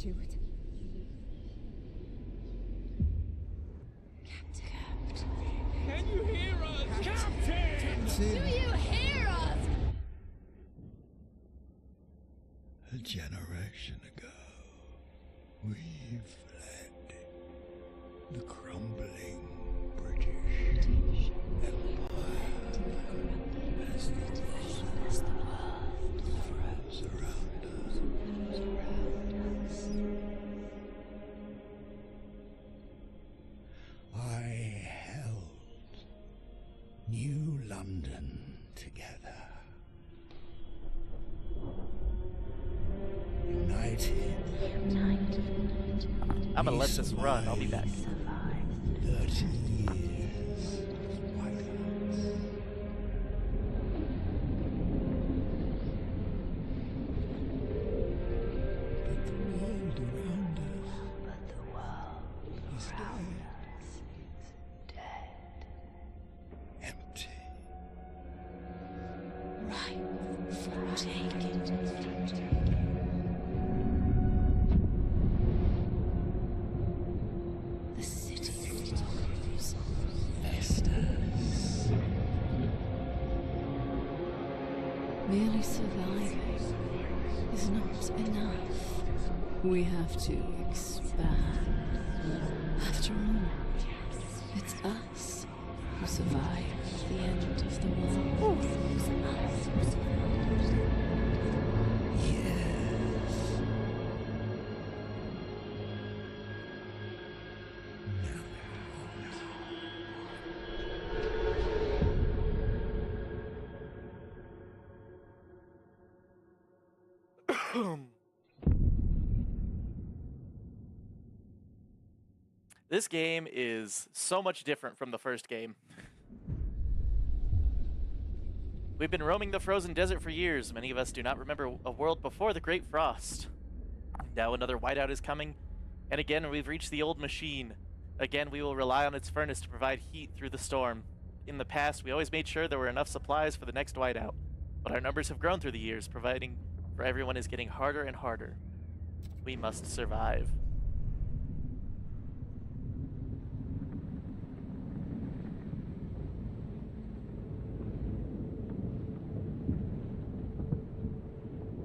do it. Can you hear us? Captain! Do you hear us? A generation ago, we fled the crumbling British Empire as the world froze around us. I held New London together. United. I'm gonna let this run. I'll be back. 30 years of whiteouts. But the world around us is dead. Empty. Right. Take it. The city falls. Estes. Merely surviving is not enough. We have to expand. After all, it's us who survived the end of the world. Yes. This game is so much different from the first game. We've been roaming the frozen desert for years. Many of us do not remember a world before the Great Frost. Now another whiteout is coming, and again we've reached the old machine. Again we will rely on its furnace to provide heat through the storm. In the past, we always made sure there were enough supplies for the next whiteout, but our numbers have grown through the years, providing for everyone is getting harder and harder. We must survive.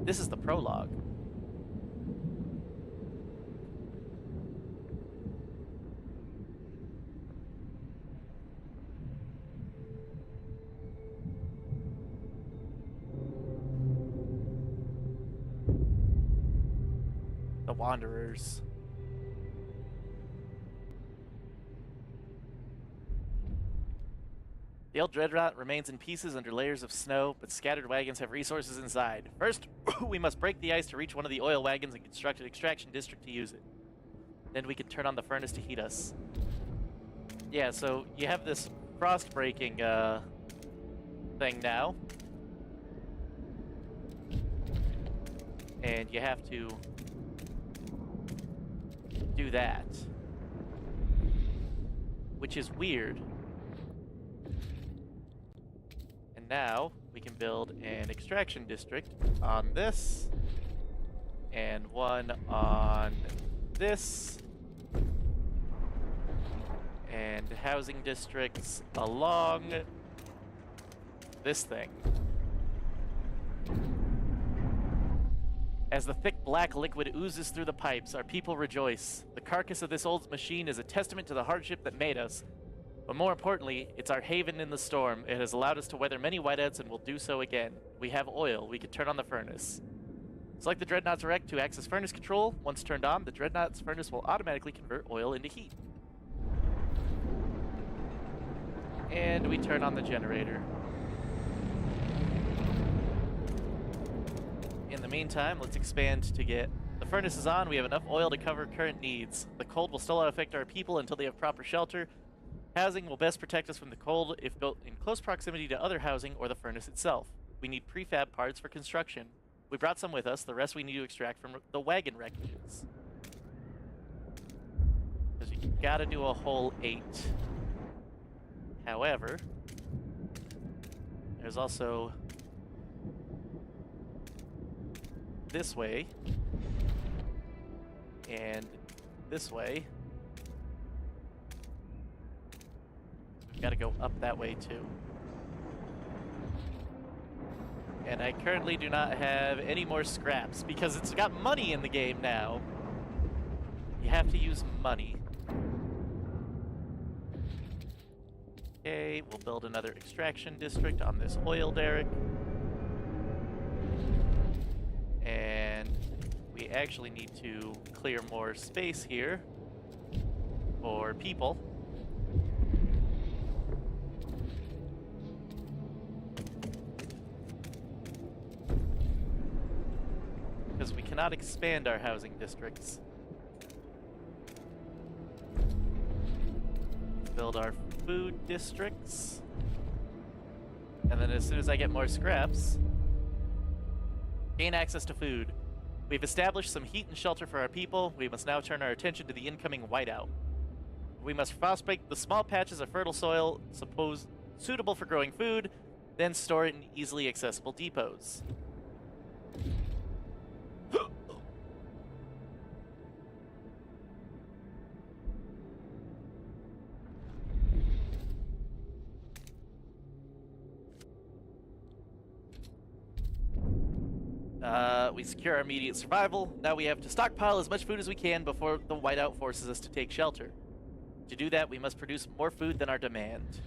This is the prologue. The Wanderers. The old dreadnought remains in pieces under layers of snow, but scattered wagons have resources inside. First, we must break the ice to reach one of the oil wagons and construct an extraction district to use it. Then we can turn on the furnace to heat us. Yeah, so you have this frost-breaking thing now. And you have to do that. Which is weird. And now we can build an extraction district on this, and one on this, and housing districts along this thing. As the thick black liquid oozes through the pipes, our people rejoice. The carcass of this old machine is a testament to the hardship that made us. But more importantly, it's our haven in the storm. It has allowed us to weather many whiteouts and will do so again. We have oil. We can turn on the furnace. Select the Dreadnought's Erect to access furnace control. Once turned on, the Dreadnought's furnace will automatically convert oil into heat. And we turn on the generator. In the meantime, let's expand to get the furnace is on. We have enough oil to cover current needs. The cold will still not affect our people until they have proper shelter. Housing will best protect us from the cold if built in close proximity to other housing or the furnace itself. We need prefab parts for construction. We brought some with us, the rest we need to extract from the wagon wreckages. Because you gotta do a whole 8. However, there's also this way And this way. We've got to go up that way too. And I currently do not have any more scraps because it's got money in the game now. You have to use money. Okay, we'll build another extraction district on this oil derrick. And we actually need to clear more space here for people. Because we cannot expand our housing districts. Build our food districts. And then as soon as I get more scraps, gain access to food. We've established some heat and shelter for our people. We must now turn our attention to the incoming whiteout. We must frostbite the small patches of fertile soil suitable for growing food, then store it in easily accessible depots. We secure our immediate survival. Now we have to stockpile as much food as we can before the whiteout forces us to take shelter. To do that, we must produce more food than our demand.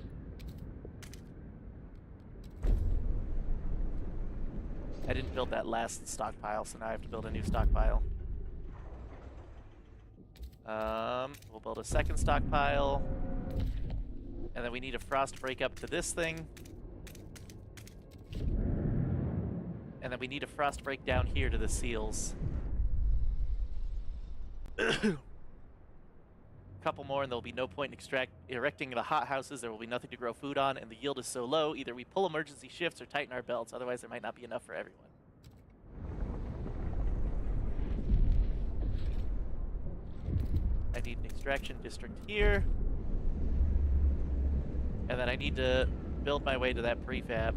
I didn't build that last stockpile, so now I have to build a new stockpile. We'll build a second stockpile. And then we need a frost break up to this thing. And then we need a frost break down here to the seals. Couple more and there'll be no point in erecting the hot houses. There will be nothing to grow food on, and the yield is so low, either we pull emergency shifts or tighten our belts, otherwise there might not be enough for everyone. I need an extraction district here. And then I need to build my way to that prefab.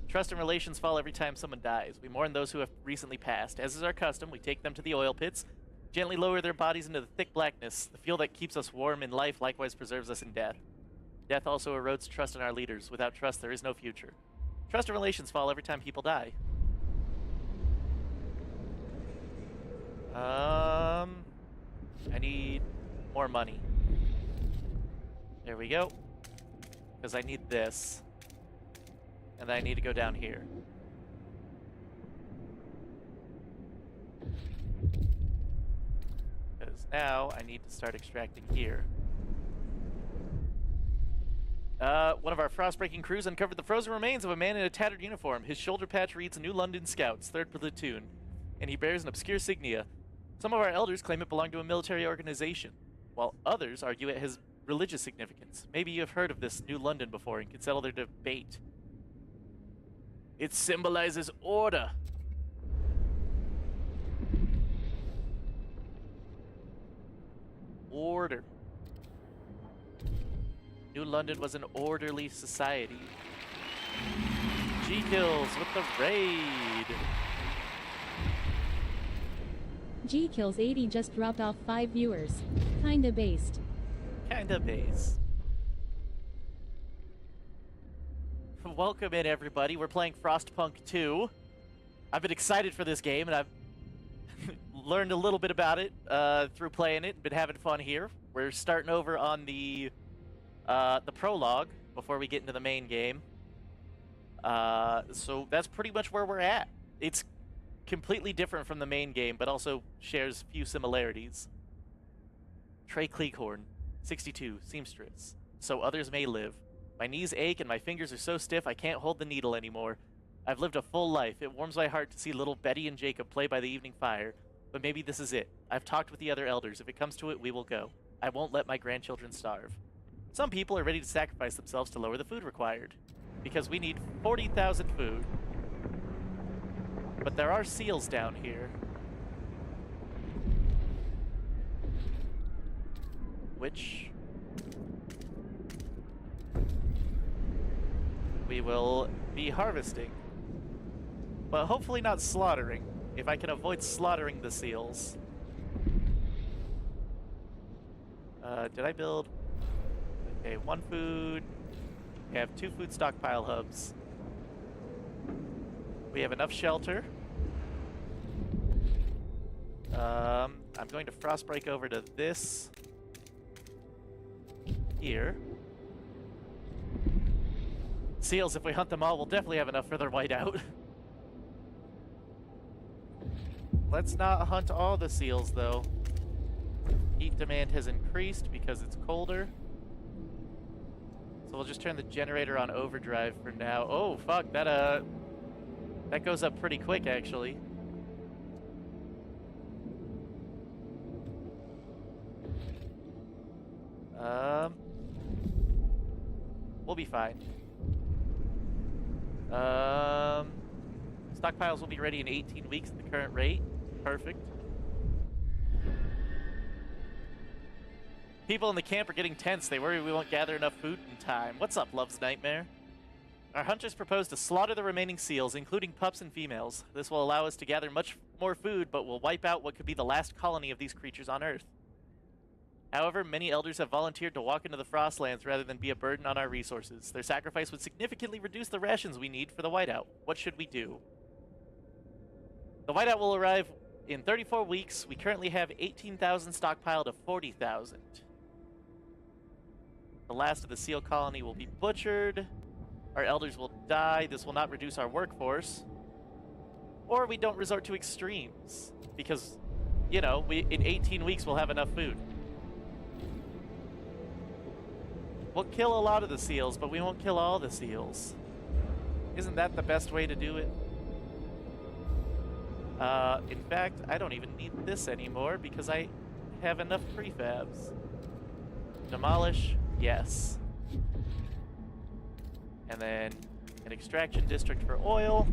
Trust and relations fall every time someone dies. We mourn those who have recently passed. As is our custom, we take them to the oil pits, gently lower their bodies into the thick blackness. The fuel that keeps us warm in life likewise preserves us in death. Death also erodes trust in our leaders. Without trust, there is no future. Trust and relations fall every time people die. I need more money. There we go. Because I need this. And then I need to go down here. Because now I need to start extracting here. One of our frost-breaking crews uncovered the frozen remains of a man in a tattered uniform. His shoulder patch reads New London Scouts, 3rd Platoon, and he bears an obscure insignia. Some of our elders claim it belonged to a military organization, while others argue it has religious significance. Maybe you have heard of this New London before and can settle their debate. It symbolizes order. Order. New London was an orderly society. G-Kills with the raid. G-Kills 80 just dropped off 5 viewers. Kinda based. Kinda based. Welcome in, everybody. We're playing Frostpunk 2. I've been excited for this game, and I've learned a little bit about it through playing it. Been having fun here. We're starting over on the prologue before we get into the main game. So that's pretty much where we're at. It's completely different from the main game, but also shares few similarities. Trey Cleekhorn, 62, seamstress. So others may live. My knees ache and my fingers are so stiff I can't hold the needle anymore. I've lived a full life. It warms my heart to see little Betty and Jacob play by the evening fire. But maybe this is it. I've talked with the other elders. If it comes to it, we will go. I won't let my grandchildren starve. Some people are ready to sacrifice themselves to lower the food required. Because we need 40,000 food. But there are seals down here. Which we will be harvesting. But hopefully not slaughtering, if I can avoid slaughtering the seals. Did I build? Okay, 1 food. We have 2 food stockpile hubs. We have enough shelter. I'm going to frost break over to this here. Seals, if we hunt them all, we'll definitely have enough for their whiteout. Let's not hunt all the seals, though. Heat demand has increased because it's colder. So we'll just turn the generator on overdrive for now. Oh, fuck, that goes up pretty quick, actually. We'll be fine. Stockpiles will be ready in 18 weeks at the current rate. Perfect. People in the camp are getting tense. They worry we won't gather enough food in time. What's up, Love's Nightmare? Our hunters propose to slaughter the remaining seals, including pups and females. This will allow us to gather much more food, but will wipe out what could be the last colony of these creatures on Earth. However, many elders have volunteered to walk into the Frostlands rather than be a burden on our resources. Their sacrifice would significantly reduce the rations we need for the whiteout. What should we do? The whiteout will arrive in 34 weeks. We currently have 18,000 stockpiled of 40,000. The last of the seal colony will be butchered. Our elders will die. This will not reduce our workforce. Or we don't resort to extremes. Because, you know, in 18 weeks we'll have enough food. We'll kill a lot of the seals, but we won't kill all the seals. Isn't that the best way to do it? In fact, I don't even need this anymore because I have enough prefabs. Demolish, yes. And then an extraction district for oil.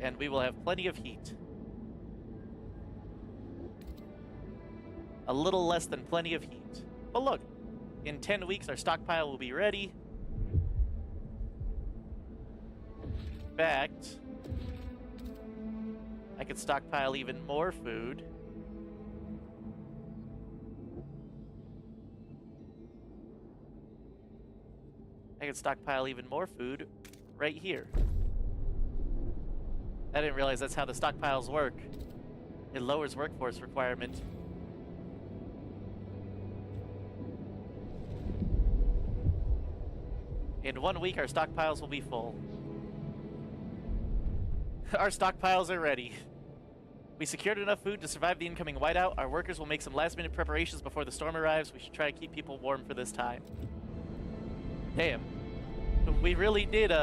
And we will have plenty of heat. A little less than plenty of heat. But look, in 10 weeks our stockpile will be ready. In fact, I could stockpile even more food. I could stockpile even more food right here. I didn't realize that's how the stockpiles work. It lowers workforce requirement. In 1 week, our stockpiles will be full. Our stockpiles are ready. We secured enough food to survive the incoming whiteout. Our workers will make some last-minute preparations before the storm arrives. We should try to keep people warm for this time. Damn. We really did, Is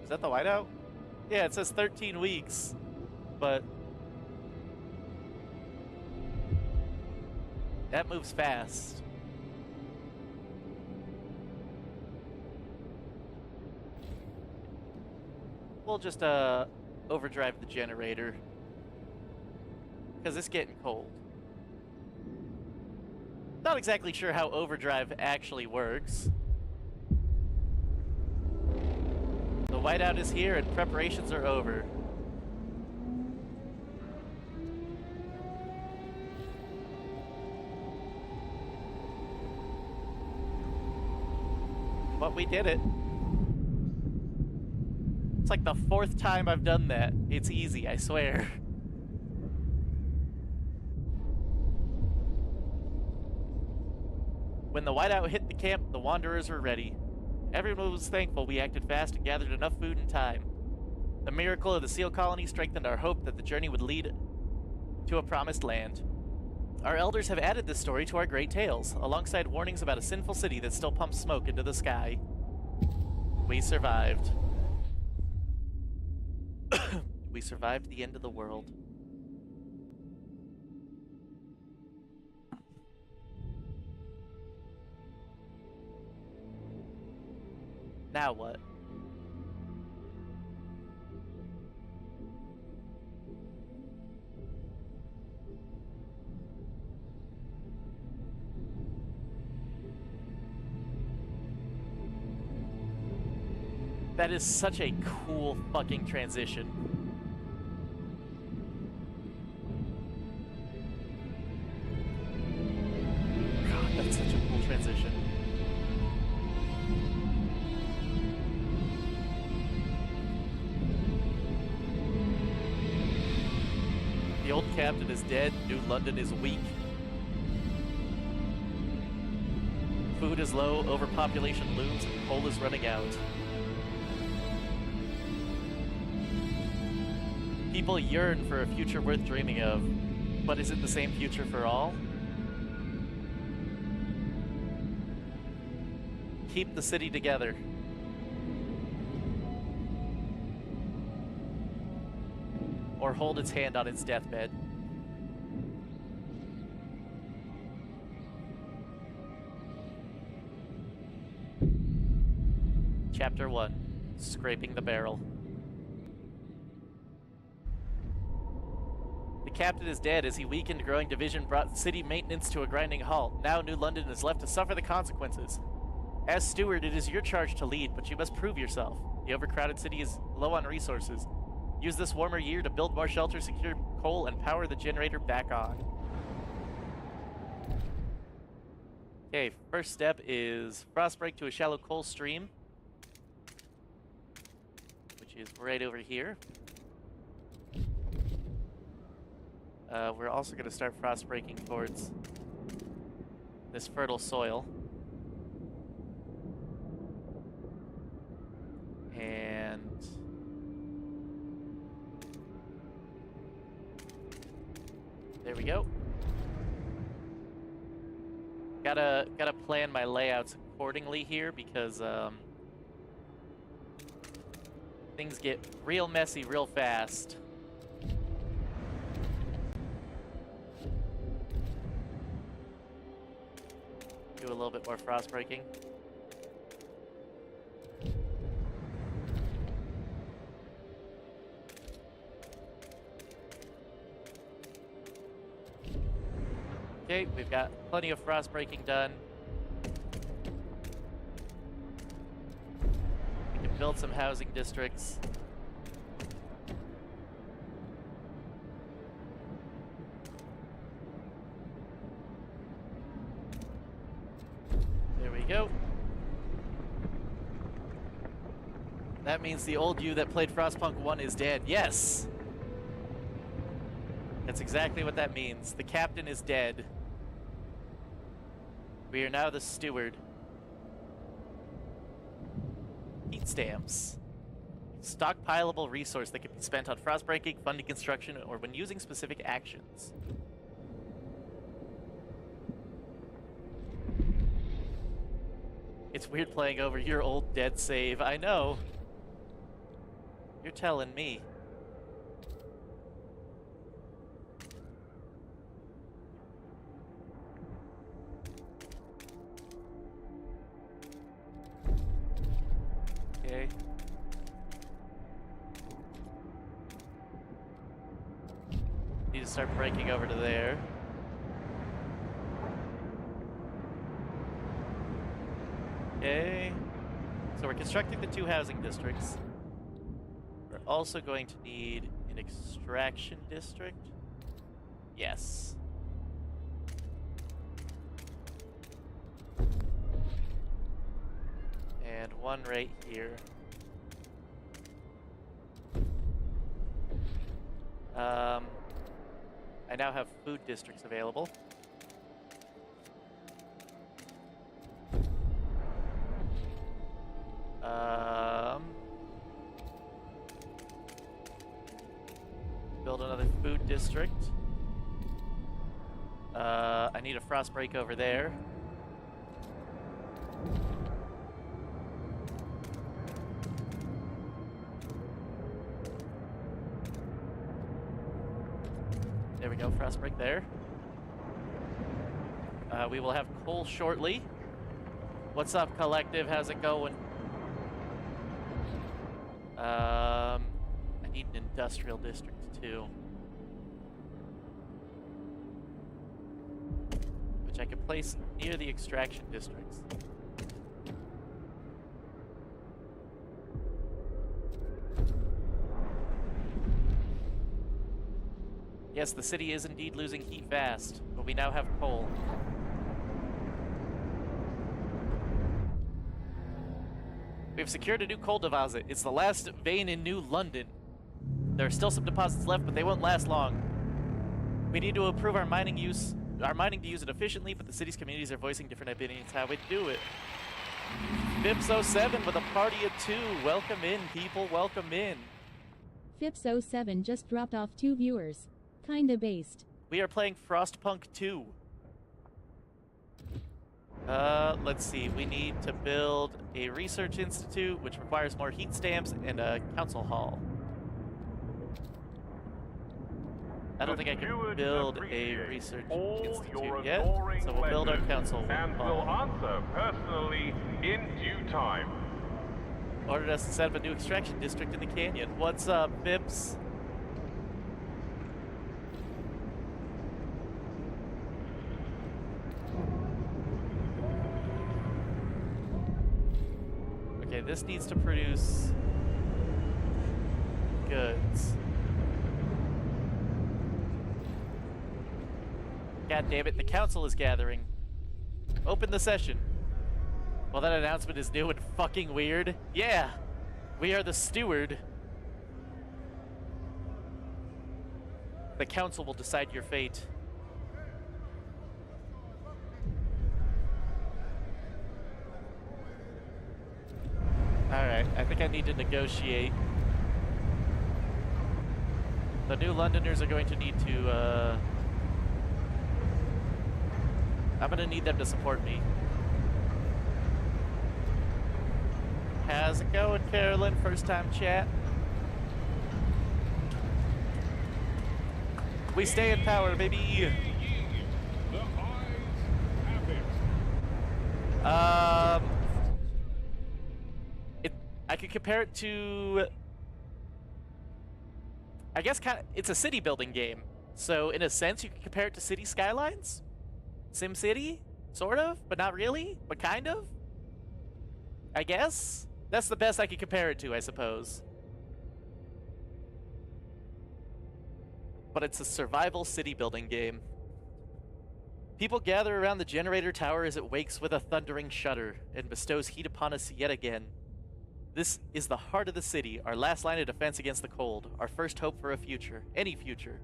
that the whiteout? Yeah, it says 13 weeks. But... that moves fast. We'll just, overdrive the generator. Because it's getting cold. Not exactly sure how overdrive actually works. The whiteout is here and preparations are over. But we did it. It's like the 4th time I've done that. It's easy, I swear. When the whiteout hit the camp, the wanderers were ready. Everyone was thankful we acted fast and gathered enough food in time. The miracle of the seal colony strengthened our hope that the journey would lead to a promised land. Our elders have added this story to our great tales, alongside warnings about a sinful city that still pumps smoke into the sky. We survived. We survived the end of the world. Now what? That is such a cool fucking transition. position. The old captain is dead, New London is weak. Food is low, overpopulation looms, and coal is running out. People yearn for a future worth dreaming of, but is it the same future for all? Keep the city together. Or hold its hand on its deathbed. Chapter 1, Scraping the Barrel. The captain is dead as he weakened growing division brought city maintenance to a grinding halt. Now New London is left to suffer the consequences. As steward, it is your charge to lead, but you must prove yourself. The overcrowded city is low on resources. Use this warmer year to build more shelter, secure coal, and power the generator back on. Okay, first step is frostbreak to a shallow coal stream, which is right over here. We're also going to start frostbreaking towards this fertile soil. And there we go. Gotta plan my layouts accordingly here because things get real messy real fast. Do a little bit more frost breaking. Okay, we've got plenty of frost breaking done. We can build some housing districts. There we go. That means the old you that played Frostpunk 1 is dead. Yes! That's exactly what that means. The captain is dead. We are now the steward. Heat stamps. Stockpileable resource that can be spent on frostbreaking, funding construction, or when using specific actions. It's weird playing over your old dead save. I know. You're telling me. Okay. Need to start breaking over to there. Okay. So we're constructing the 2 housing districts. We're also going to need an extraction district. Yes. And one right here. I now have food districts available. Build another food district. I need a frost break over there. There we go, frost break there. We will have coal shortly. What's up, collective? How's it going? I need an industrial district too, which I could place near the extraction districts. Yes, the city is indeed losing heat fast, but we now have coal. have secured a new coal deposit. It's the last vein in New London. There are still some deposits left, but they won't last long. We need to improve our mining to use it efficiently, but the city's communities are voicing different opinions how we do it. Fips07 with a party of 2. Welcome in, people. Welcome in. Fips07 just dropped off 2 viewers. Kinda based. We are playing Frostpunk 2. Let's see. We need to build a research institute, which requires more heat stamps and a council hall. I don't think I can build a research institute yet, so we'll build our council and hall. will answer personally in due time. Ordered us to set up a new extraction district in the canyon. What's up, Pips? Okay, this needs to produce goods. God damn it, the council is gathering. Open the session. Well, that announcement is new and fucking weird. Yeah, we are the steward. The council will decide your fate. Alright, I think I need to negotiate. The New Londoners are going to need to, I'm gonna need them to support me. How's it going, Carolyn? First time chat. We stay in power, baby. The eyes have it. I could compare it to, I guess it's a city building game. So in a sense, you could compare it to City Skylines? SimCity? Sort of, but not really, but kind of? I guess? That's the best I could compare it to, I suppose. But it's a survival city building game. People gather around the generator tower as it wakes with a thundering shudder and bestows heat upon us yet again. This is the heart of the city, our last line of defense against the cold, our first hope for a future, any future.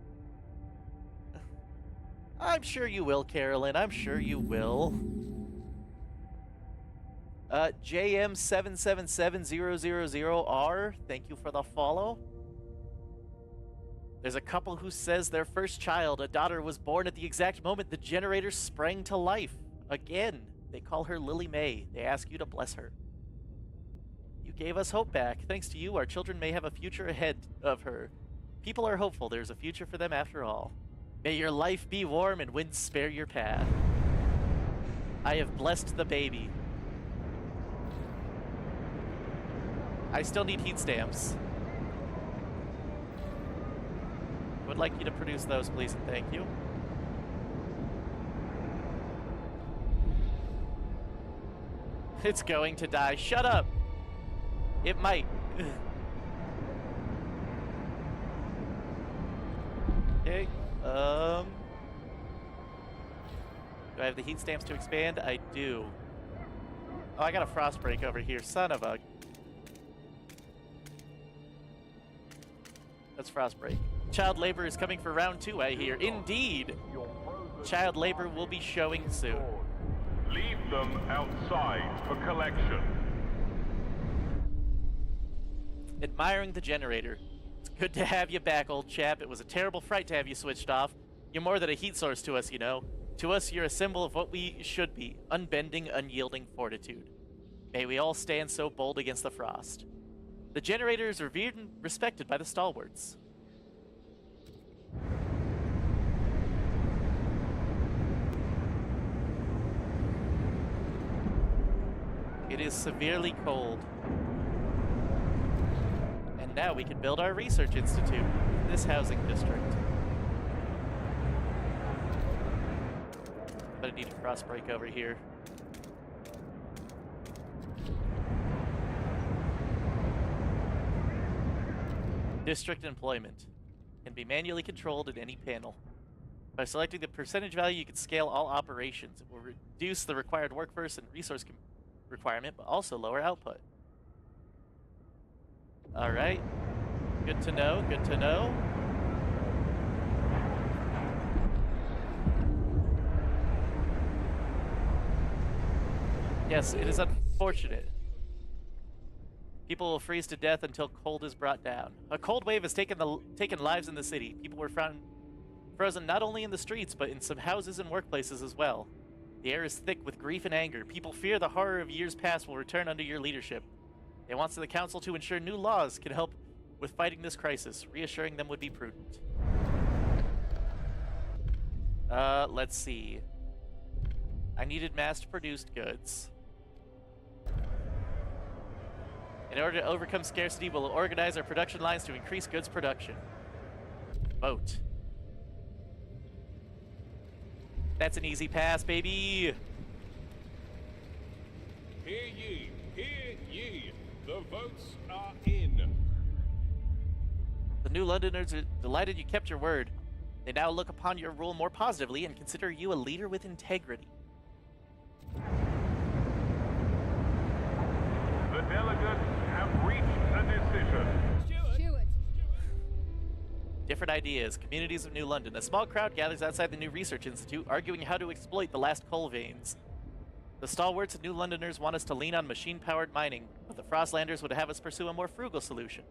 I'm sure you will, Carolyn. I'm sure you will. JM777000R, thank you for the follow. There's a couple who says their first child, a daughter, was born at the exact moment the generator sprang to life. Again, they call her Lily May. They ask you to bless her. You gave us hope back. Thanks to you, our children may have a future ahead of her. People are hopeful there's a future for them after all. May your life be warm and winds spare your path. I have blessed the baby. I still need heat stamps. Would like you to produce those, please, and thank you. It's going to die. Shut up! It might. Okay, do I have the heat stamps to expand? I do. Oh, I got a frost break over here. Son of a... That's frost break. Child labor is coming for round 2, I hear. Indeed! Child labor will be showing soon. Leave them outside for collection. Admiring the generator. It's good to have you back, old chap. It was a terrible fright to have you switched off. You're more than a heat source to us, you know. To us, you're a symbol of what we should be. Unbending, unyielding fortitude. May we all stand so bold against the frost. The generator is revered and respected by the stalwarts. It is severely cold. And now we can build our research institute in this housing district. But I need a frost break over here. District employment can be manually controlled in any panel. By selecting the percentage value, you can scale all operations. It will reduce the required workforce and resource requirement, but also lower output. Alright. Good to know, good to know. Yes, it is unfortunate. People will freeze to death until cold is brought down. A cold wave has taken lives in the city. People were frozen not only in the streets, but in some houses and workplaces as well. The air is thick with grief and anger. People fear the horror of years past will return under your leadership. They want the council to ensure new laws can help with fighting this crisis. Reassuring them would be prudent. Let's see. I needed mass-produced goods. In order to overcome scarcity, we'll organize our production lines to increase goods production. Vote. That's an easy pass, baby! Hear ye, hear ye. The votes are in. The New Londoners are delighted you kept your word. They now look upon your rule more positively and consider you a leader with integrity. The delegates have reached a decision. Different ideas. Communities of New London. A small crowd gathers outside the new research institute, arguing how to exploit the last coal veins. The stalwarts of New Londoners want us to lean on machine-powered mining, but the Frostlanders would have us pursue a more frugal solution.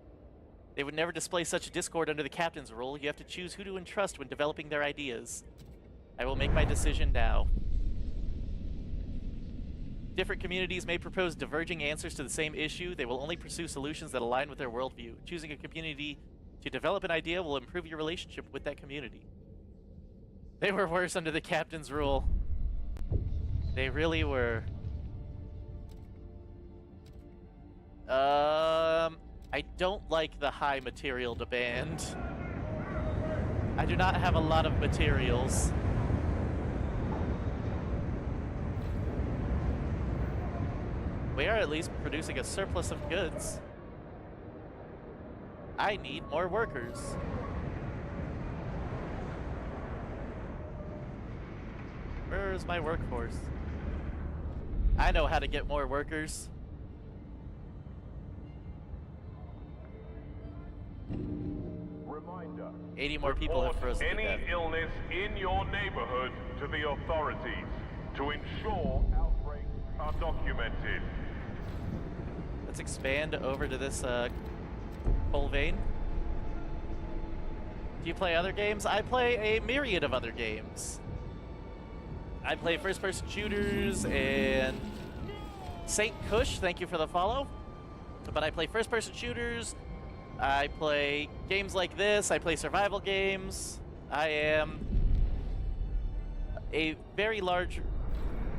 They would never display such discord under the captain's rule. You have to choose who to entrust when developing their ideas. I will make my decision now. Different communities may propose diverging answers to the same issue. They will only pursue solutions that align with their worldview. Choosing a community to develop an idea will improve your relationship with that community. They were worse under the captain's rule. They really were. I don't like the high material demand. I do not have a lot of materials. We are at least producing a surplus of goods. I need more workers. Where's my workforce? I know how to get more workers. Reminder. 80 more people have Report frozen to any death. illness in your neighborhood to the authorities to ensure outbreaks are documented. Let's expand over to this coal vein. Do you play other games? I play a myriad of other games. I play first-person shooters and Saint Kush, thank you for the follow. But I play first-person shooters. I play games like this. I play survival games. I am a very large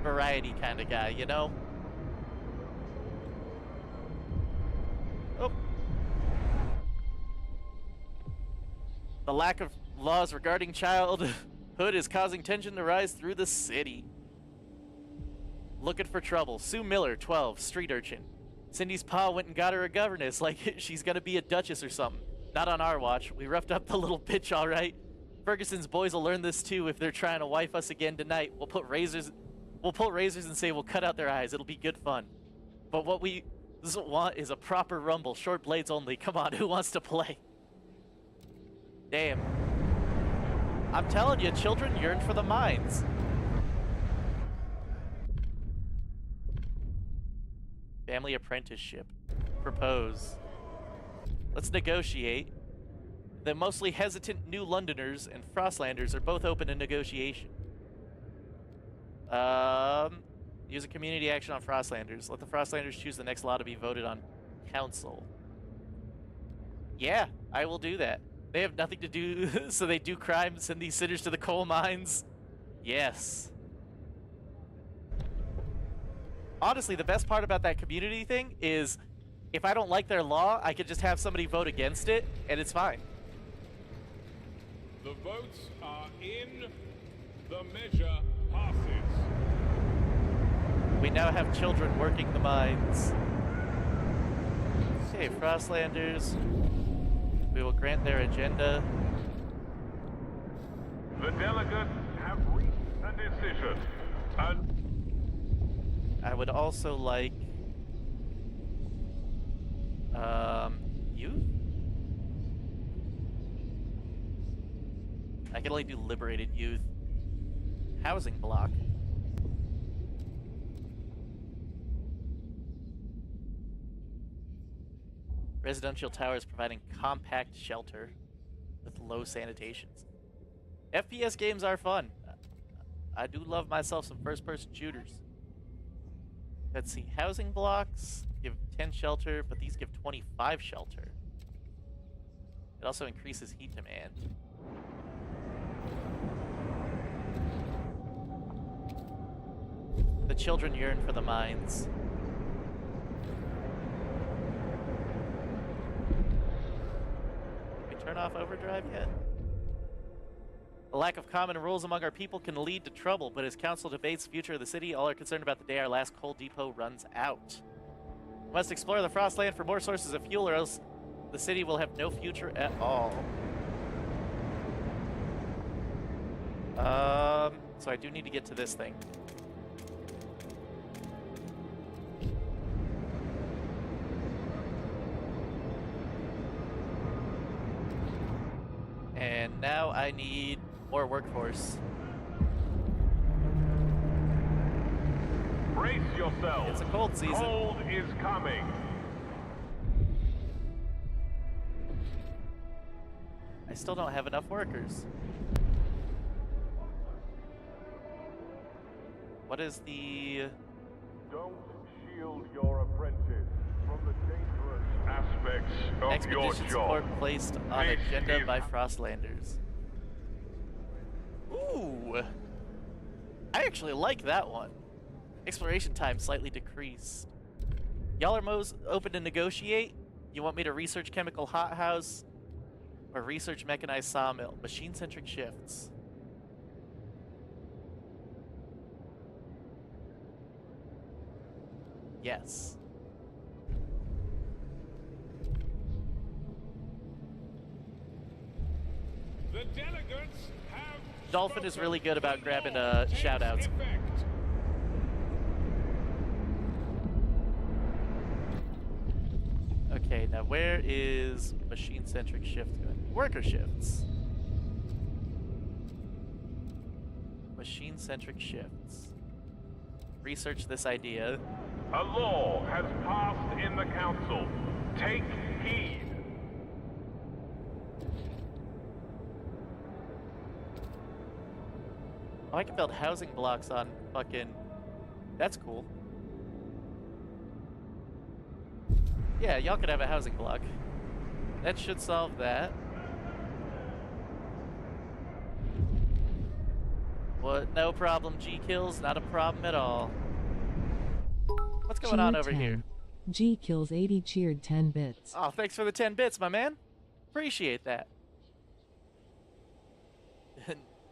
variety kind of guy, you know? Oh. The lack of laws regarding childhood is causing tension to rise through the city. Looking for trouble. Sue Miller, 12, street urchin. Cindy's pa went and got her a governess like she's gonna be a duchess or something. Not on our watch. We roughed up the little bitch all right. Ferguson's boys will learn this too if they're trying to wife us again tonight. We'll pull razors and say we'll cut out their eyes. It'll be good fun. But what we want is a proper rumble. Short blades only. Come on, who wants to play? Damn. I'm telling you, children yearn for the mines. Family apprenticeship. Propose. Let's negotiate. The mostly hesitant New Londoners and Frostlanders are both open to negotiation. Use a community action on Frostlanders. Let the Frostlanders choose the next law to be voted on council. Yeah, I will do that. They have nothing to do, so they do crime, send these sinners to the coal mines. Yes. Honestly, the best part about that community thing is if I don't like their law, I could just have somebody vote against it, and it's fine. The votes are in. The measure passes. We now have children working the mines. Okay, Frostlanders. We will grant their agenda. The delegates have reached a decision. I would also like youth? I can only do liberated youth. Housing block. Residential towers providing compact shelter with low sanitations. FPS games are fun. I do love myself some first-person shooters. Let's see, housing blocks give 10 shelter, but these give 25 shelter. It also increases heat demand. The children yearn for the mines. Can we turn off overdrive yet? The lack of common rules among our people can lead to trouble, but as council debates the future of the city, all are concerned about the day our last coal depot runs out. We must explore the Frostland for more sources of fuel, or else the city will have no future at all. So I do need to get to this thing. And now I need more workforce. Brace yourselves. It's a cold season. Cold is coming. I still don't have enough workers. What is the... Don't shield your apprentice from the dangerous aspects of your expedition job. support placed on This agenda is- by Frostlanders? Ooh! I actually like that one. Exploration time slightly decreased. Y'all are open to negotiate? You want me to research chemical hothouse or research mechanized sawmill? Machine-centric shifts. Yes. The delegates have Dolphin is spoken. really good about The grabbing law takes shout-outs. effect. Okay, now where is machine-centric shift going? Worker shifts. Machine-centric shifts. Research this idea. A law has passed in the council. Take heed. Oh, I can build housing blocks on fucking... That's cool. Yeah, y'all could have a housing block. That should solve that. What? No problem, G-kills. Not a problem at all. What's going on over here? G kills 80 cheered 10 bits. Oh, thanks for the 10 bits, my man. Appreciate that.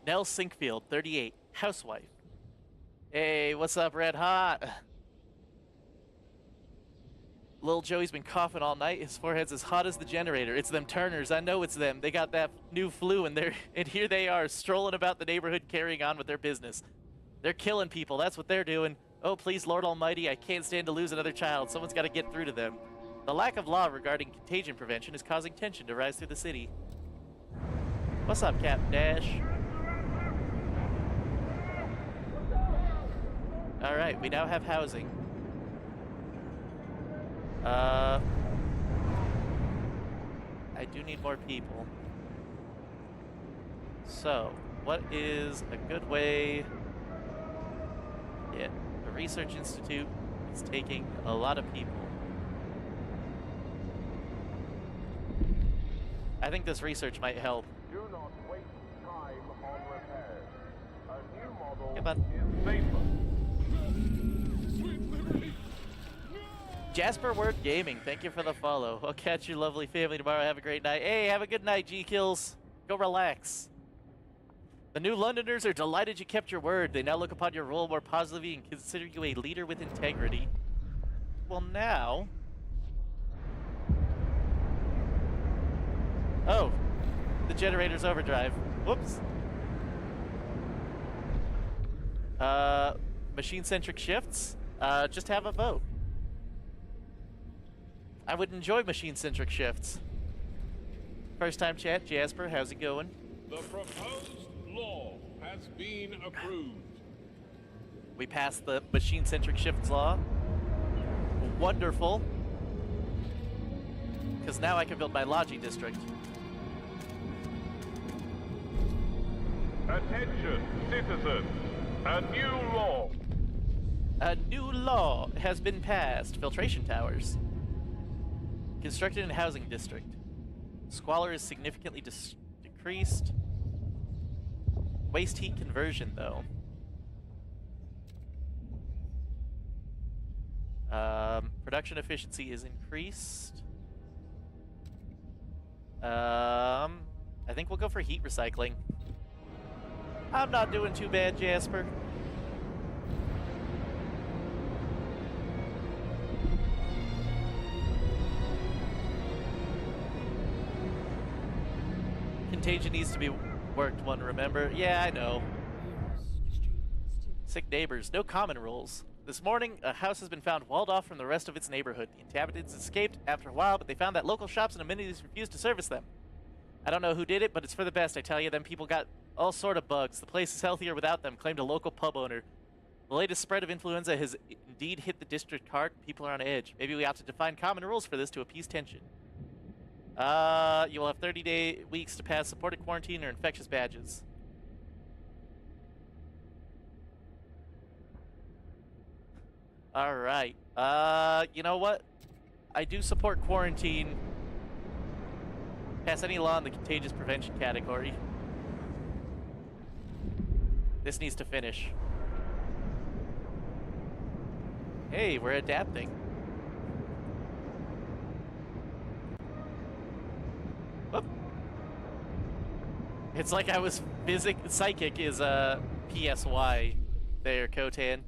Nell Sinkfield, 38, housewife. Hey, what's up, Red Hot? Little Joey's been coughing all night. His forehead's as hot as the generator. It's them Turners. I know it's them. They got that new flu, and here they are, strolling about the neighborhood, carrying on with their business. They're killing people. That's what they're doing. Oh, please, Lord Almighty, I can't stand to lose another child. Someone's got to get through to them. The lack of law regarding contagion prevention is causing tension to rise through the city. What's up, Captain Dash? All right, we now have housing. I do need more people. So, what is a good way? Yeah, the Research Institute is taking a lot of people. I think this research might help. Do not waste time on repairs. A new model Come on. is safer. Jasper Word Gaming, thank you for the follow. I'll catch your lovely family tomorrow. Have a great night. Hey, have a good night, G-Kills. Go relax. The New Londoners are delighted you kept your word. They now look upon your role more positively and consider you a leader with integrity. Well, now... Oh, the generator's overdrive. Whoops. Machine-centric shifts. Just have a vote. I would enjoy machine-centric shifts. First time chat, Jasper, how's it going? The proposed law has been approved. We passed the machine-centric shifts law. Wonderful. Because now I can build my Logi district. Attention, citizens. A new law. A new law has been passed. Filtration towers. Constructed in housing district. Squalor is significantly decreased. Waste heat conversion, though. Production efficiency is increased. I think we'll go for heat recycling. I'm not doing too bad, Jasper. Contagion needs to be worked one, remember? Yeah, I know. Sick neighbors, no common rules. This morning, a house has been found walled off from the rest of its neighborhood. The inhabitants escaped after a while, but they found that local shops and amenities refused to service them. I don't know who did it, but it's for the best, I tell you. Them people got all sort of bugs. The place is healthier without them, claimed a local pub owner. The latest spread of influenza has indeed hit the district hard. People are on edge. Maybe we ought to define common rules for this to appease tension. You will have 30 weeks to pass supported quarantine or infectious badges. Alright. You know what? I do support quarantine. Pass any law in the contagious prevention category. This needs to finish. Hey, we're adapting. Whoop. It's like I was psychic is PSY there, Kotan.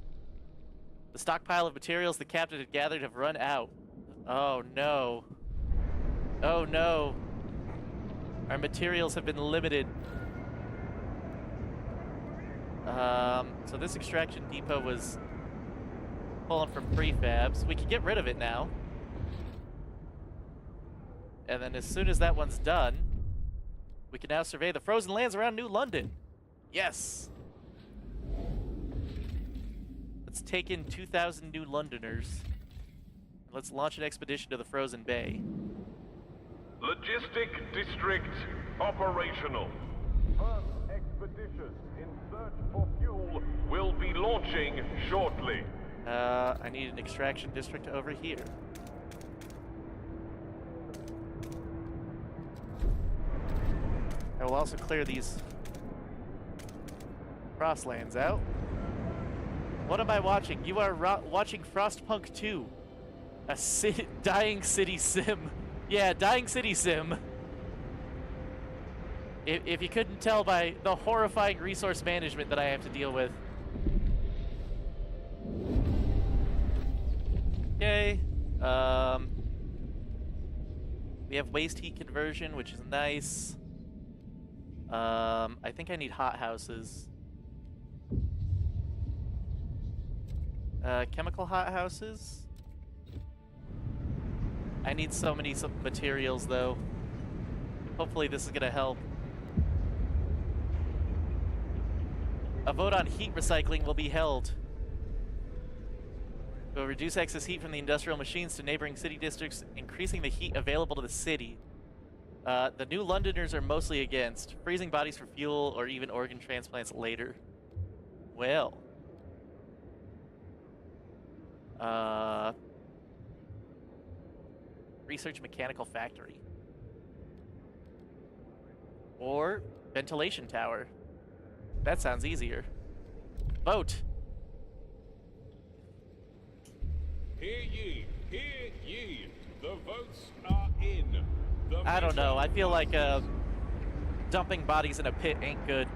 The stockpile of materials the captain had gathered have run out. Oh no. Oh no. Our materials have been limited. So this extraction depot was pulling from prefabs. We can get rid of it now. And then as soon as that one's done, we can now survey the frozen lands around New London. Yes! Let's take in 2,000 New Londoners. Let's launch an expedition to the frozen bay. Logistic district operational. First expedition in search for fuel will be launching shortly. I need an extraction district over here. I will also clear these crosslands out. What am I watching? You are watching Frostpunk 2. A dying city sim. Yeah, dying city sim. If you couldn't tell by the horrifying resource management that I have to deal with. Okay. We have waste heat conversion, which is nice. I think I need hot houses. Chemical hot houses? I need so many materials, though. Hopefully this is gonna help. A vote on heat recycling will be held. It will reduce excess heat from the industrial machines to neighboring city districts, increasing the heat available to the city. The New Londoners are mostly against. Freezing bodies for fuel or even organ transplants later. Well. Research mechanical factory. Or ventilation tower. That sounds easier. Vote. Hear ye, hear ye. The votes are in. I don't know. I feel like dumping bodies in a pit ain't good.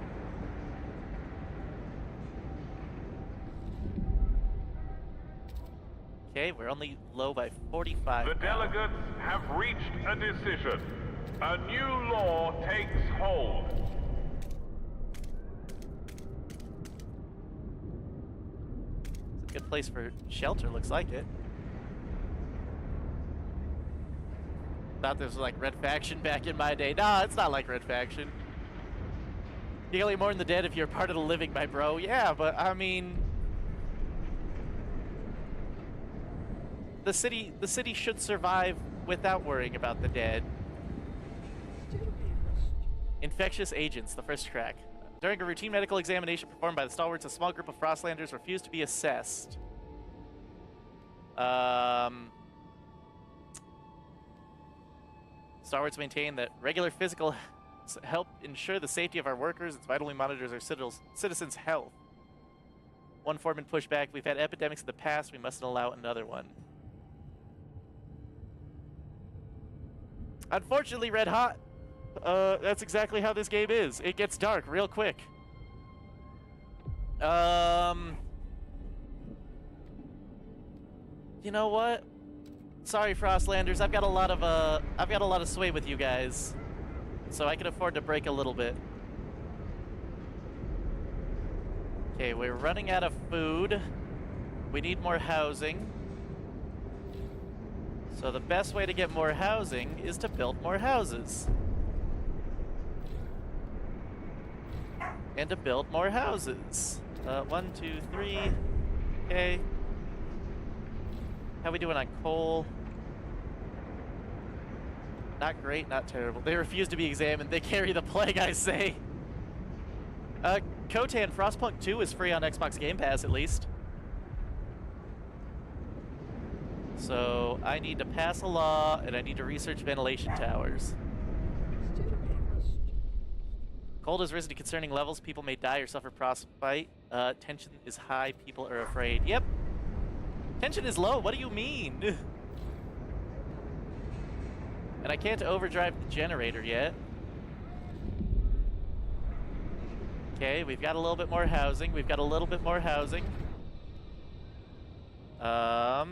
Okay, we're only low by 45. The delegates have reached a decision. A new law takes hold. It's a good place for shelter, looks like it. Thought this was like Red Faction back in my day. Nah, it's not like Red Faction. You only mourn the dead if you're part of the living, my bro. Yeah, but I mean, the city should survive without worrying about the dead. Infectious agents, the first crack. During a routine medical examination performed by the stalwarts, a small group of Frostlanders refused to be assessed. Stalwarts maintain that regular physical help ensure the safety of our workers. It vitally monitors our citizens' health. One foreman pushed back. We've had epidemics in the past. We mustn't allow another one. Unfortunately, Red Hot, that's exactly how this game is. It gets dark real quick. You know what? Sorry, Frostlanders. I've got a lot of sway with you guys, so I can afford to break a little bit. Okay, we're running out of food. We need more housing. So the best way to get more housing is to build more houses. And to build more houses. 1, 2, 3. Okay. How we doing on coal? Not great, not terrible. They refuse to be examined. They carry the plague, I say. Kotan, Frostpunk 2 is free on Xbox Game Pass, at least. So, I need to pass a law, and I need to research ventilation towers. Cold has risen to concerning levels. People may die or suffer frostbite. Tension is high. People are afraid. Yep. Tension is low. What do you mean? And I can't overdrive the generator yet. Okay, we've got a little bit more housing. We've got a little bit more housing. I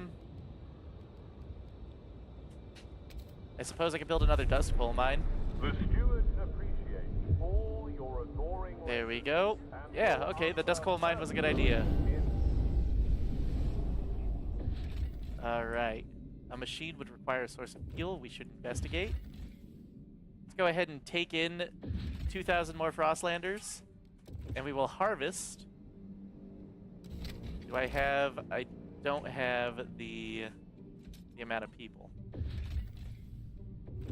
suppose I could build another dust coal mine. The stewards appreciate all your adoring. There we go. Yeah, okay, the dust coal mine was a good idea. Alright. A machine would require a source of fuel. We should investigate. Let's go ahead and take in 2,000 more Frostlanders. And we will harvest. Do I have... I don't have the amount of people.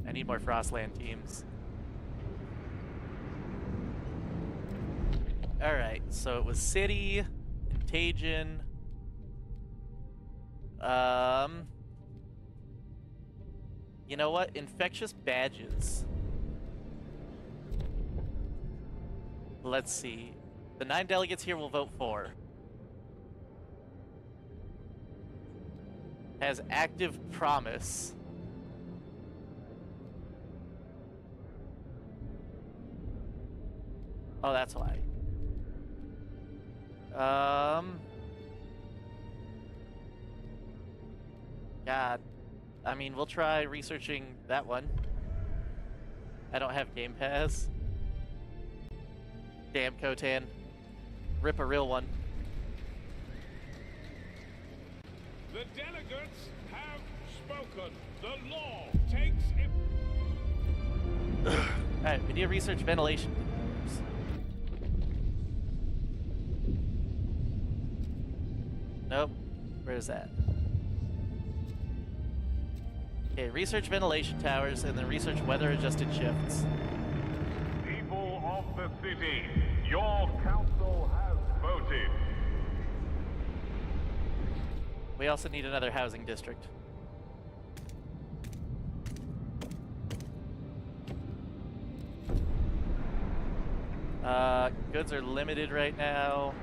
I need more Frostland teams. Alright, so it was City, Contagion. You know what? Infectious badges. Let's see. The 9 delegates here will vote for. Has active promise. Oh, that's why. God. I mean, we'll try researching that one. I don't have Game Pass. Damn, Kotan. Rip a real one. The delegates have spoken. The law takes Alright, we need to research ventilation. Nope. Where is that? Okay, research ventilation towers and then research weather-adjusted shifts. People of the city, your council has voted. We also need another housing district. Goods are limited right now.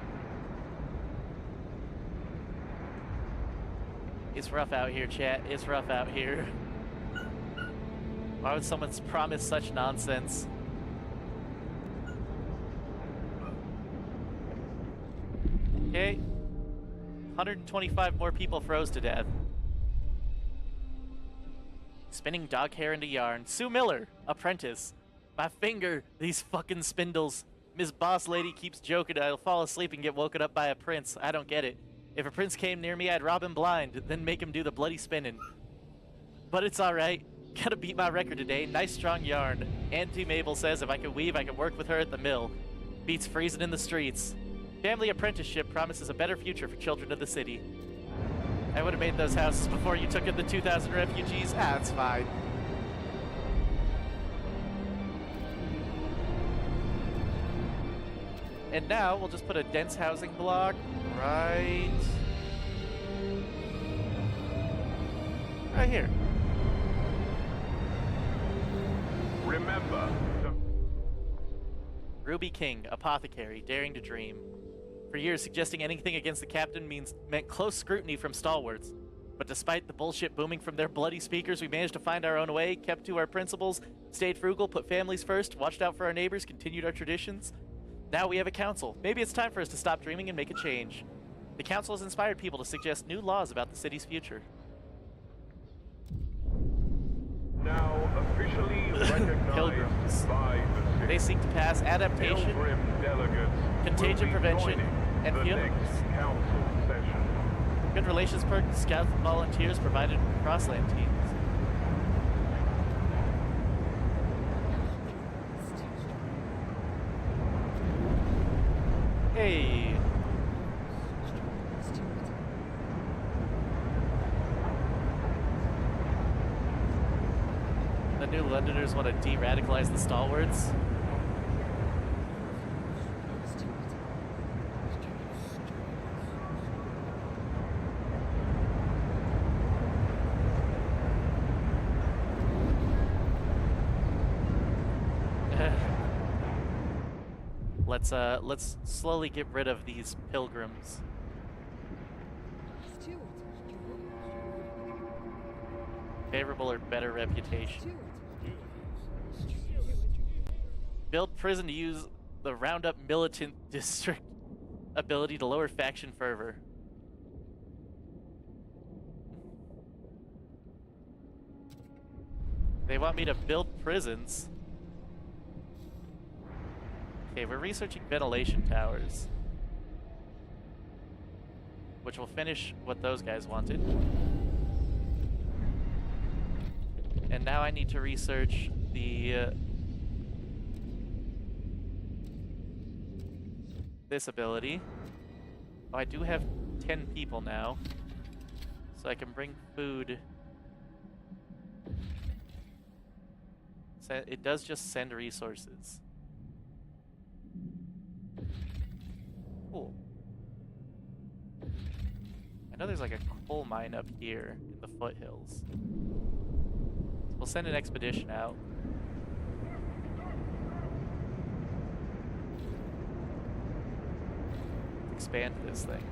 It's rough out here, chat. It's rough out here. Why would someone promise such nonsense? Okay. 125 more people froze to death. Spinning dog hair into yarn. Sue Miller, apprentice. My finger, these fucking spindles. Miss Boss Lady keeps joking I'll fall asleep and get woken up by a prince. I don't get it. If a prince came near me, I'd rob him blind, then make him do the bloody spinning. But it's alright. Gotta beat my record today. Nice strong yarn. Auntie Mabel says if I can weave, I can work with her at the mill. Beats freezing in the streets. Family apprenticeship promises a better future for children of the city. I would have made those houses before you took in the 2,000 refugees. Ah, it's fine. And now we'll just put a dense housing block right here. Remember, Ruby King, apothecary, daring to dream. For years, suggesting anything against the captain meant close scrutiny from stalwarts. But despite the bullshit booming from their bloody speakers, we managed to find our own way, kept to our principles, stayed frugal, put families first, watched out for our neighbors, continued our traditions. Now we have a council. Maybe it's time for us to stop dreaming and make a change. The council has inspired people to suggest new laws about the city's future. now officially recognized Pilgrims. by the city. They seek to pass adaptation, Pilgrim delegates contagion will be prevention, joining and the funerals. next council session. Good relations perks, scouts and volunteers provided from Crossland teams. Hey. The New Londoners want to de-radicalize the stalwarts. Let's slowly get rid of these pilgrims. Favorable or better reputation. Build prison to use the Roundup militant district ability to lower faction fervor. They want me to build prisons. Okay, we're researching ventilation towers, which will finish what those guys wanted. And now I need to research the this ability. Oh, I do have 10 people now, so I can bring food. So it does just send resources. Cool. I know there's like a coal mine up here in the foothills. So we'll send an expedition out. Expand this thing.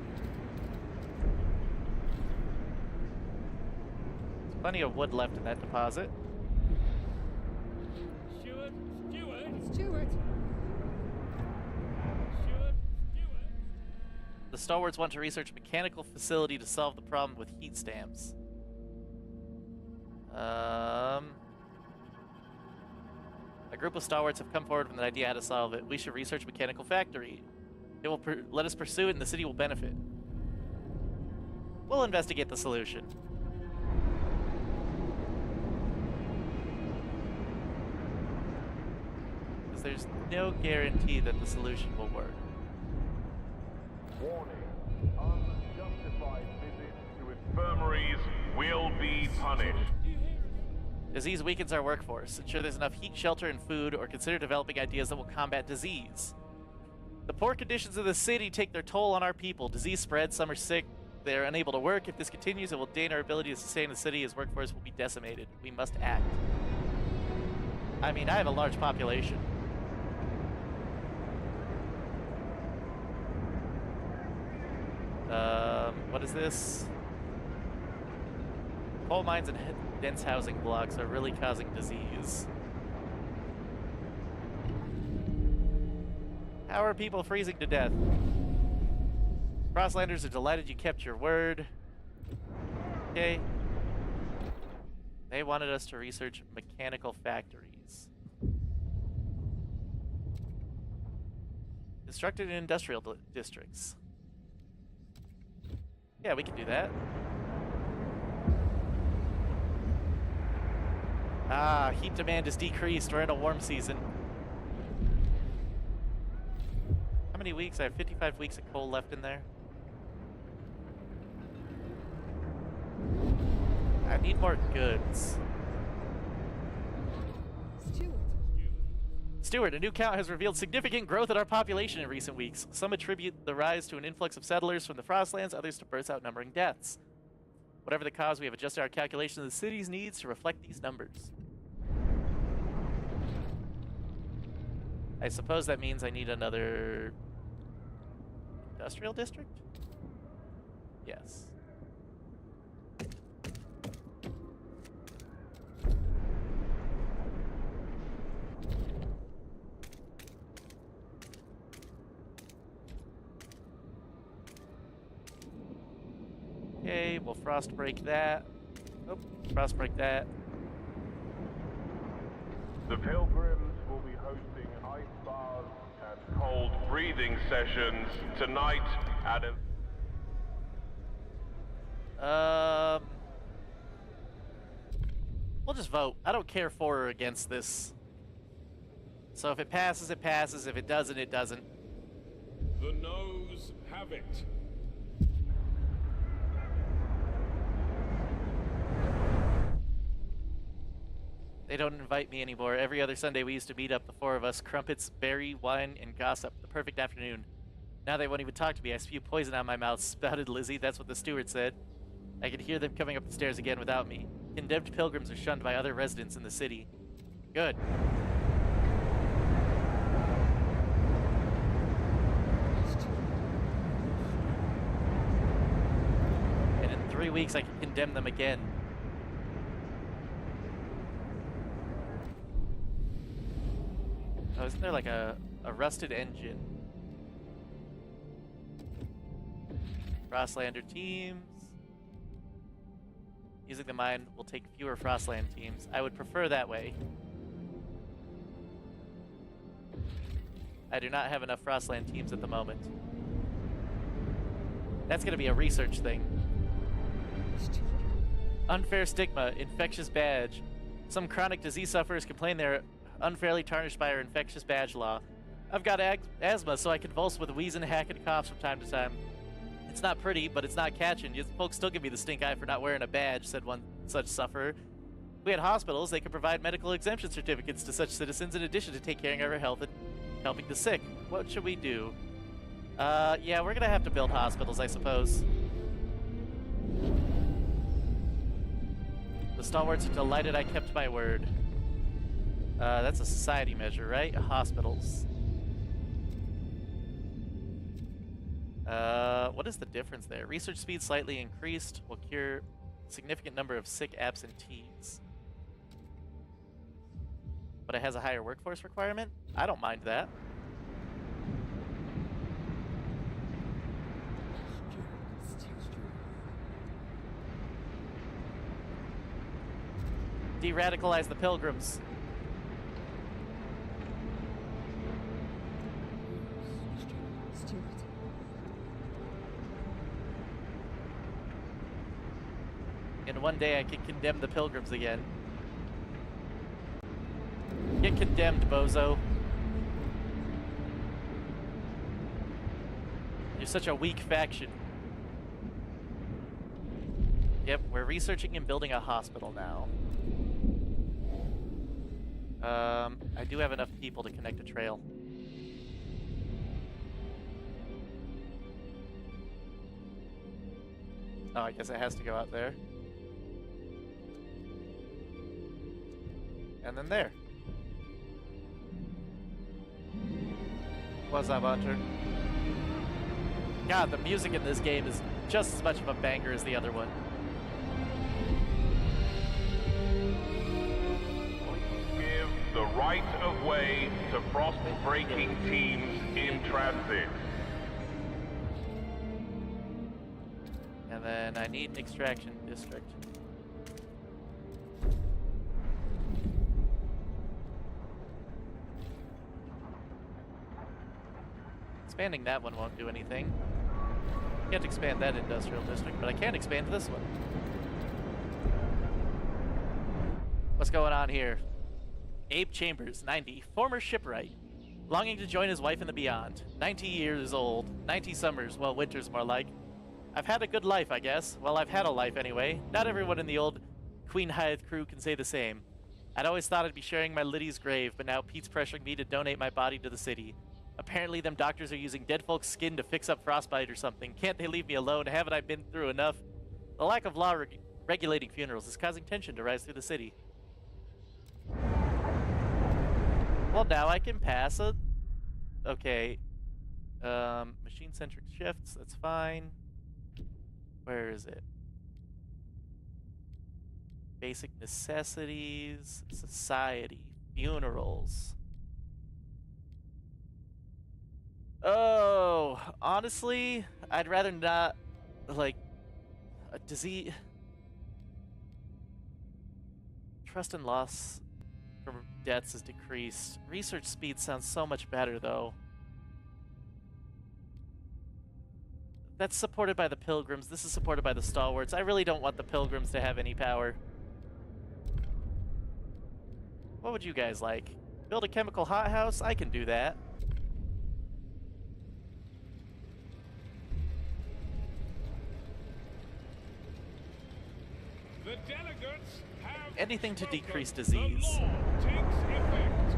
There's plenty of wood left in that deposit. Stewart! The stalwarts want to research a mechanical facility to solve the problem with heat stamps. A group of stalwarts have come forward with an idea how to solve it. We should research a mechanical factory. It will let us pursue it and the city will benefit. We'll investigate the solution. Because there's no guarantee that the solution will work. Warning, unjustified visits to infirmaries will be punished. Disease weakens our workforce. Ensure there's enough heat, shelter, and food, or consider developing ideas that will combat disease. The poor conditions of the city take their toll on our people. Disease spreads, some are sick, they're unable to work. If this continues, it will drain our ability to sustain the city as workforce will be decimated. We must act. I mean, I have a large population. What is this? Coal mines and dense housing blocks are really causing disease. How are people freezing to death? Crosslanders are delighted you kept your word. Okay. They wanted us to research mechanical factories. Constructed in industrial districts. Yeah, we can do that. Ah, heat demand is decreased. We're in a warm season. How many weeks? I have 55 weeks of coal left in there. I need more goods. Stewart, a new count has revealed significant growth in our population in recent weeks. Some attribute the rise to an influx of settlers from the Frostlands, others to births outnumbering deaths. Whatever the cause, we have adjusted our calculation of the city's needs to reflect these numbers. I suppose that means I need another industrial district? Yes. Okay, we'll frost break that. Oh, frost break that. The Pilgrims will be hosting ice bars and cold breathing sessions tonight at We'll just vote. I don't care for or against this. So if it passes, it passes. If it doesn't, it doesn't. The noes have it. They don't invite me anymore. Every other Sunday we used to meet up, the four of us, crumpets, berry, wine, and gossip. The perfect afternoon. Now they won't even talk to me. I spew poison out my mouth, spouted Lizzie. That's what the steward said. I could hear them coming up the stairs again without me. Condemned pilgrims are shunned by other residents in the city. Good. And in 3 weeks I can condemn them again. Oh, isn't there like a rusted engine? Frostlander teams. Using the mine will take fewer Frostland teams. I would prefer that way. I do not have enough Frostland teams at the moment. That's going to be a research thing. Unfair stigma, infectious badge. Some chronic disease sufferers complain they're unfairly tarnished by our infectious badge law. I've got asthma, so I convulse with wheeze and hack and coughs from time to time. It's not pretty, but it's not catching. You folks still give me the stink eye for not wearing a badge, said one such sufferer. If we had hospitals, they could provide medical exemption certificates to such citizens in addition to take care of our health and helping the sick. What should we do? Yeah, we're gonna have to build hospitals, I suppose. The stalwarts are delighted I kept my word. That's a society measure, right? Hospitals. What is the difference there? Research speed slightly increased will cure a significant number of sick absentees. But it has a higher workforce requirement? I don't mind that. De-radicalize the pilgrims. And one day I can condemn the pilgrims again. Get condemned, bozo. You're such a weak faction. Yep, we're researching and building a hospital now. I do have enough people to connect a trail. Oh, I guess it has to go out there. And then there. What's up, Hunter? God, the music in this game is just as much of a banger as the other one. give the right of way to frost-breaking teams in transit. And then I need an extraction district. Expanding that one won't do anything. Can't expand that industrial district, but I can expand this one. What's going on here? Abe Chambers, 90, former shipwright, longing to join his wife in the beyond. 90 years old, 90 summers, well, winters more like. I've had a good life, I guess. Well, I've had a life anyway. Not everyone in the old Queen Hythe crew can say the same. I'd always thought I'd be sharing my Liddy's grave, but now Pete's pressuring me to donate my body to the city. Apparently them doctors are using dead folks' skin to fix up frostbite or something. Can't they leave me alone? Haven't I been through enough? The lack of law regulating funerals is causing tension to rise through the city. Well, now I can pass a... Okay. Machine-centric shifts, that's fine. Where is it? Basic necessities, society, funerals. Oh, honestly, I'd rather not, like, a disease. Trust and loss from deaths is decreased. Research speed sounds so much better, though. That's supported by the Pilgrims. This is supported by the Stalwarts. I really don't want the Pilgrims to have any power. What would you guys like? Build a chemical hothouse? I can do that. The delegates have Anything to spoken. decrease disease. The law takes effect.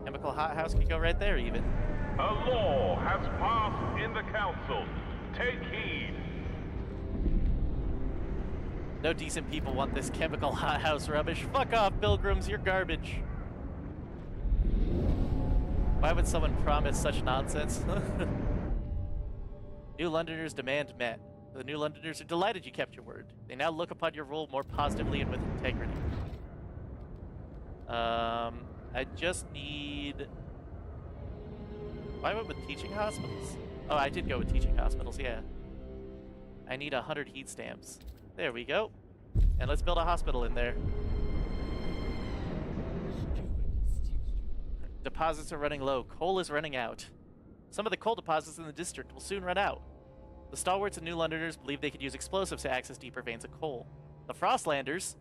Chemical hothouse could go right there, even. A law has passed in the council. Take heed. No decent people want this chemical hothouse rubbish. Fuck off, Pilgrims, you're garbage. Why would someone promise such nonsense? New Londoners' demand met. The New Londoners are delighted you kept your word. They now look upon your rule more positively and with integrity. I just need... I went with teaching hospitals. Oh, I did go with teaching hospitals, yeah. I need 100 heat stamps. There we go. And let's build a hospital in there. Deposits are running low. Coal is running out. Some of the coal deposits in the district will soon run out. The Stalwarts and New Londoners believe they could use explosives to access deeper veins of coal. The Frostlanders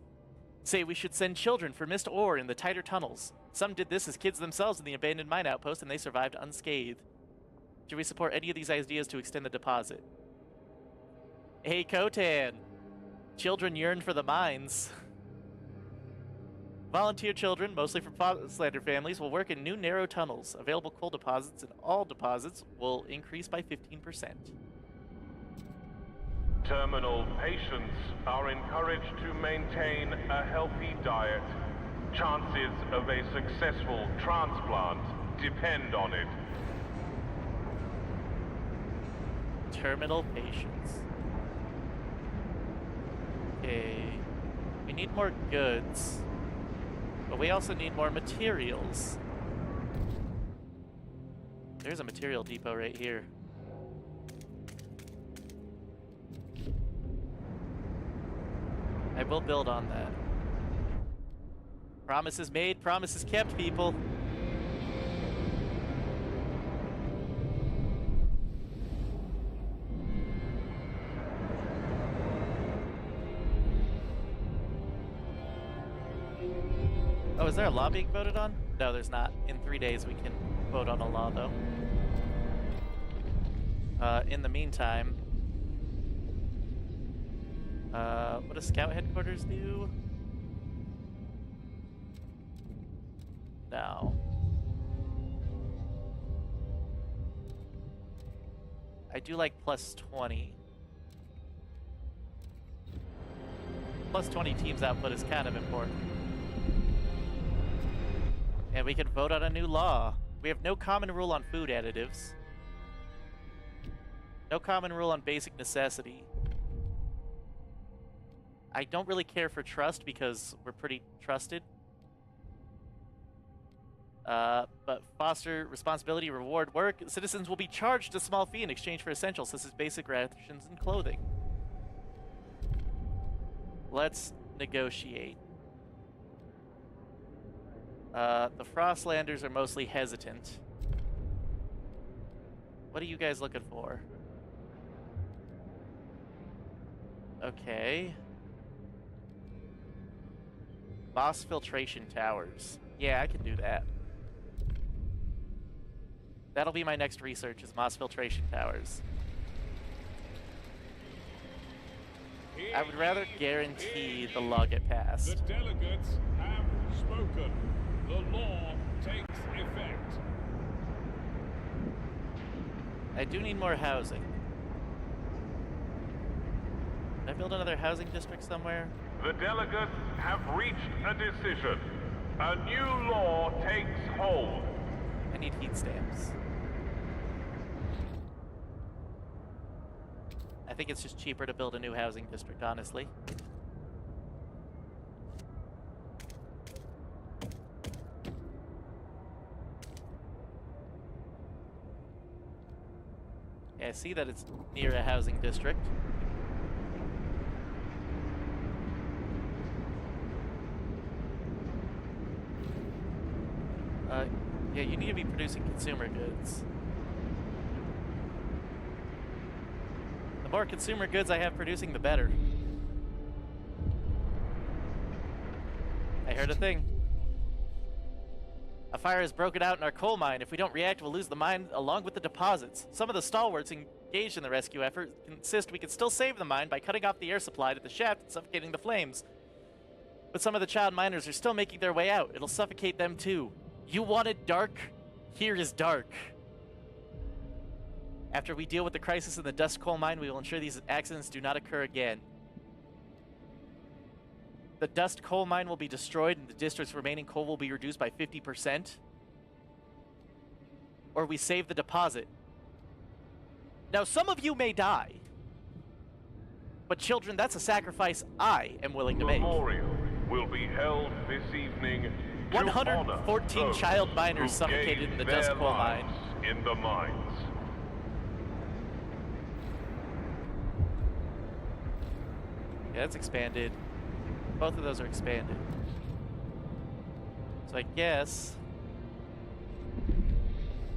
say we should send children for missed ore in the tighter tunnels. Some did this as kids themselves in the abandoned mine outpost, and they survived unscathed. Should we support any of these ideas to extend the deposit? Hey, Kotan! Children yearn for the mines. Volunteer children, mostly from Frostlander families, will work in new narrow tunnels. Available coal deposits in all deposits will increase by 15%. Terminal patients are encouraged to maintain a healthy diet. Chances of a successful transplant depend on it. Terminal patients. Okay. We need more goods. But we also need more materials. There's a material depot right here. I will build on that. Promises made, promises kept, people. Oh, is there a law being voted on? No, there's not. In 3 days we can vote on a law, though. In the meantime... what does Scout Headquarters do? No. I do like plus 20. Plus 20 teams output is kind of important. And we can vote on a new law. We have no common rule on food additives. No common rule on basic necessity. I don't really care for trust because we're pretty trusted. But foster responsibility, reward work. Citizens will be charged a small fee in exchange for essentials such as basic rations and clothing. Let's negotiate. The Frostlanders are mostly hesitant. What are you guys looking for? Okay. Boss filtration towers. Yeah, I can do that. That'll be my next research, is Moss filtration towers. I would rather guarantee the law get passed. The delegates have spoken. The law takes effect. I do need more housing. Can I build another housing district somewhere? The delegates have reached a decision. A new law takes hold. I need heat stamps. I think it's just cheaper to build a new housing district, honestly. Yeah, I see that it's near a housing district. Yeah, you need to be producing consumer goods. The more consumer goods I have producing, the better. I heard a thing. A fire has broken out in our coal mine. If we don't react, we'll lose the mine along with the deposits. Some of the stalwarts engaged in the rescue effort insist we can still save the mine by cutting off the air supply to the shaft and suffocating the flames. But some of the child miners are still making their way out. It'll suffocate them too. You wanted dark? Here is dark. After we deal with the crisis in the dust coal mine, we will ensure these accidents do not occur again. The dust coal mine will be destroyed and the district's remaining coal will be reduced by 50%. Or we save the deposit. Now, some of you may die. But children, that's a sacrifice I am willing to make. Memorial will be held this evening. 114 child miners suffocated in the dust coal mine. In the mines. Yeah, that's expanded. Both of those are expanded. So I guess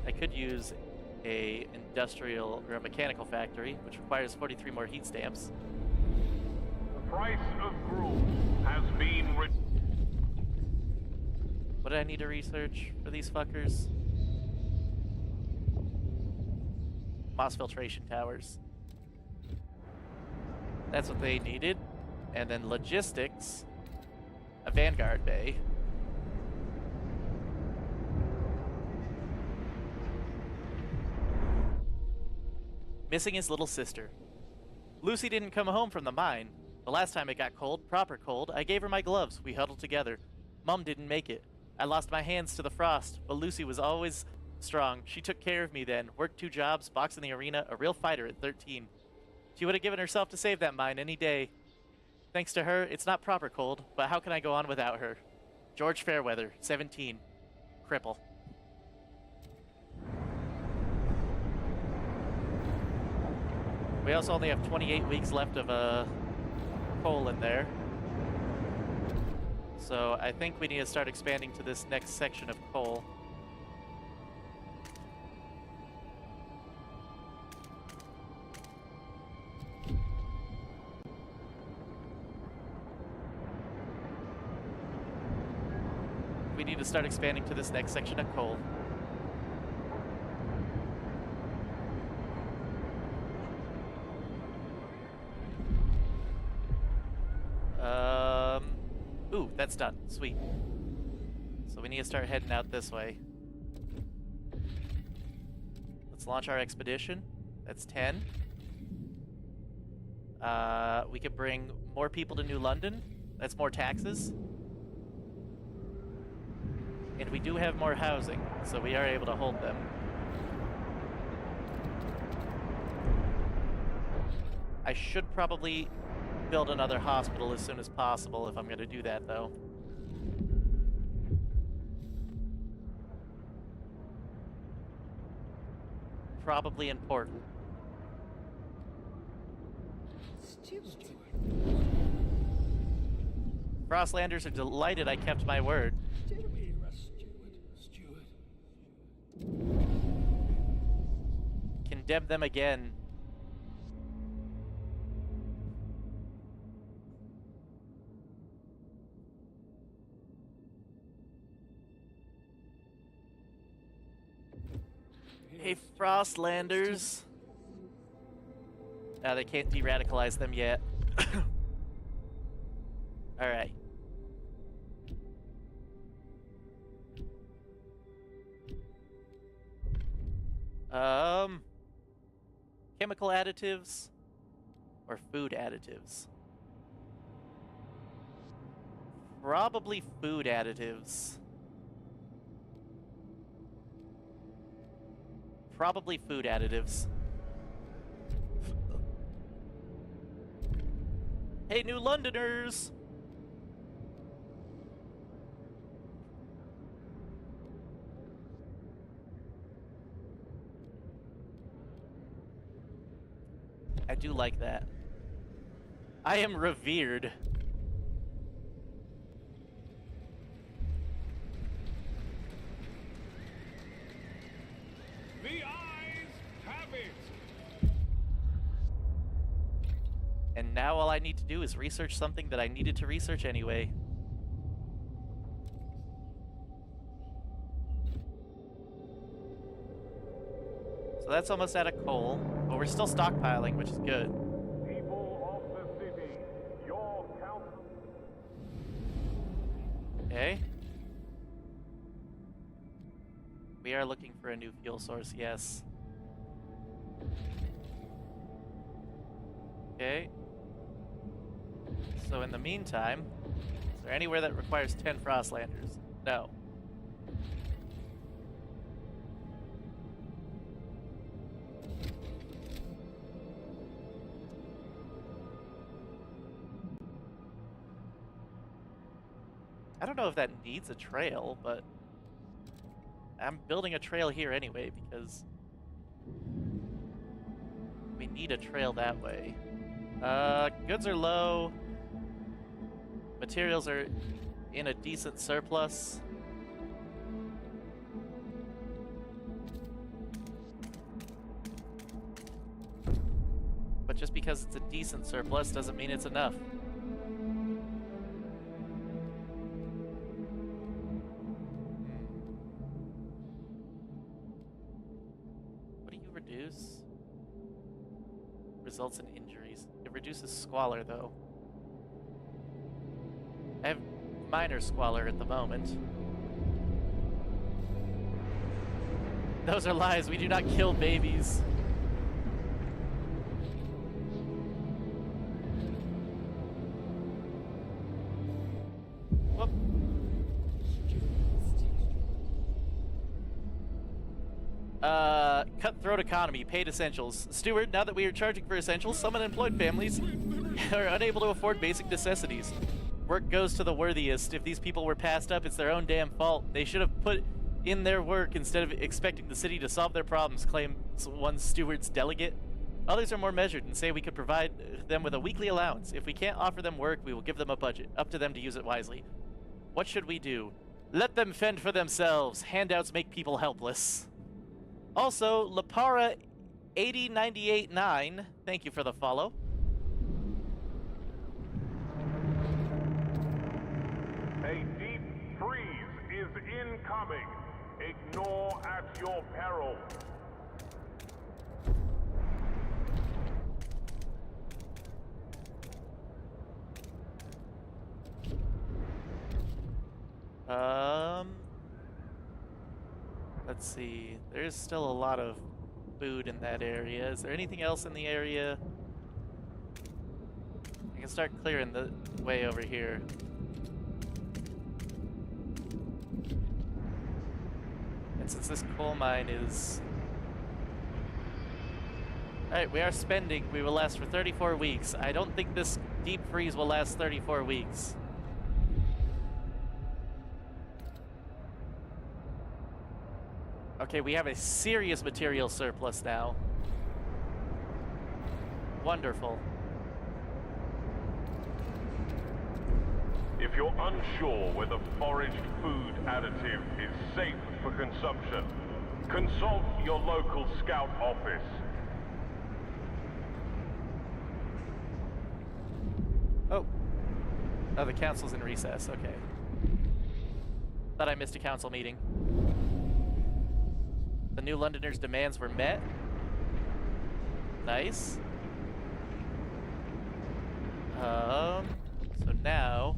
I could use a industrial or a mechanical factory, which requires 43 more heat stamps. The price of gruel has been What do I need to research for these fuckers? Moss filtration towers. That's what they needed. And then logistics, a Vanguard Bay. Missing his little sister. Lucy didn't come home from the mine. The last time it got cold, proper cold, I gave her my gloves. We huddled together. Mom didn't make it. I lost my hands to the frost, but Lucy was always strong. She took care of me then, worked 2 jobs, boxed in the arena, a real fighter at 13. She would have given herself to save that mine any day. Thanks to her, it's not proper cold, but how can I go on without her? George Fairweather, 17. Cripple. We also only have 28 weeks left of coal in there. So I think we need to start expanding to this next section of coal. We need to start expanding to this next section of coal. Ooh, that's done. Sweet. So we need to start heading out this way. Let's launch our expedition. That's 10. We could bring more people to New London. That's more taxes. And we do have more housing, so we are able to hold them. I should probably build another hospital as soon as possible if I'm going to do that, though. Probably important. Frostlanders are delighted I kept my word. condemn them again. Hey, Frostlanders. They can't de-radicalize them yet. Alright. Chemical additives or food additives? Probably food additives. Probably food additives. Hey, New Londoners! I do like that. I am revered. The eyes have it. And now all I need to do is research something that I needed to research anyway. So that's almost out of coal, but we're still stockpiling, which is good. People of the city, your council. Okay. We are looking for a new fuel source, yes. Okay. So in the meantime, is there anywhere that requires 10 Frostlanders? No. I don't know if that needs a trail, but I'm building a trail here anyway because we need a trail that way. Goods are low. Materials are in a decent surplus. But just because it's a decent surplus doesn't mean it's enough. What do you reduce? Results in injuries. It reduces squalor, though. I have minor squalor at the moment. Those are lies. We do not kill babies. Whoop. Cutthroat economy, paid essentials. Steward, now that we are charging for essentials, some unemployed families are unable to afford basic necessities. Work goes to the worthiest. If these people were passed up, it's their own damn fault. They should have put in their work instead of expecting the city to solve their problems, claims one steward's delegate. Others are more measured and say we could provide them with a weekly allowance. If we can't offer them work, we will give them a budget. Up to them to use it wisely. What should we do? Let them fend for themselves. Handouts make people helpless. Also, Lapara 80989, thank you for the follow. A deep freeze is incoming. Ignore at your peril. Let's see. There's still a lot of food in that area. Is there anything else in the area? I can start clearing the way over here. And since this coal mine is... Alright, we are spending. We will last for 34 weeks. I don't think this deep freeze will last 34 weeks. Okay, we have a serious material surplus now. Wonderful. If you're unsure whether foraged food additive is safe for consumption, consult your local scout office. Oh, the council's in recess. Okay. Thought I missed a council meeting. The New Londoners' demands were met. Nice. So now,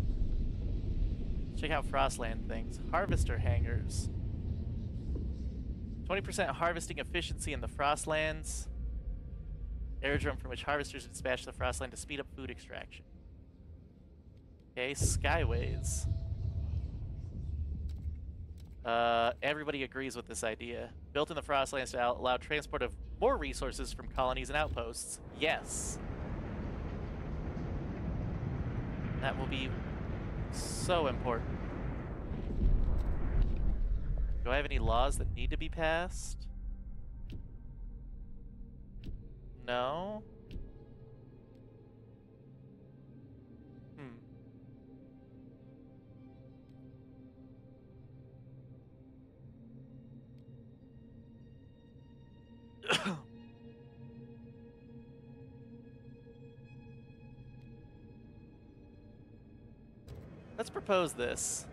check out Frostland things. Harvester hangars. 20% harvesting efficiency in the Frostlands. Aerodrome from which harvesters dispatch the Frostland to speed up food extraction. Okay, Skyways. Everybody agrees with this idea. Built in the Frostlands to allow transport of more resources from colonies and outposts. Yes. That will be so important. Do I have any laws that need to be passed? No? Let's propose this.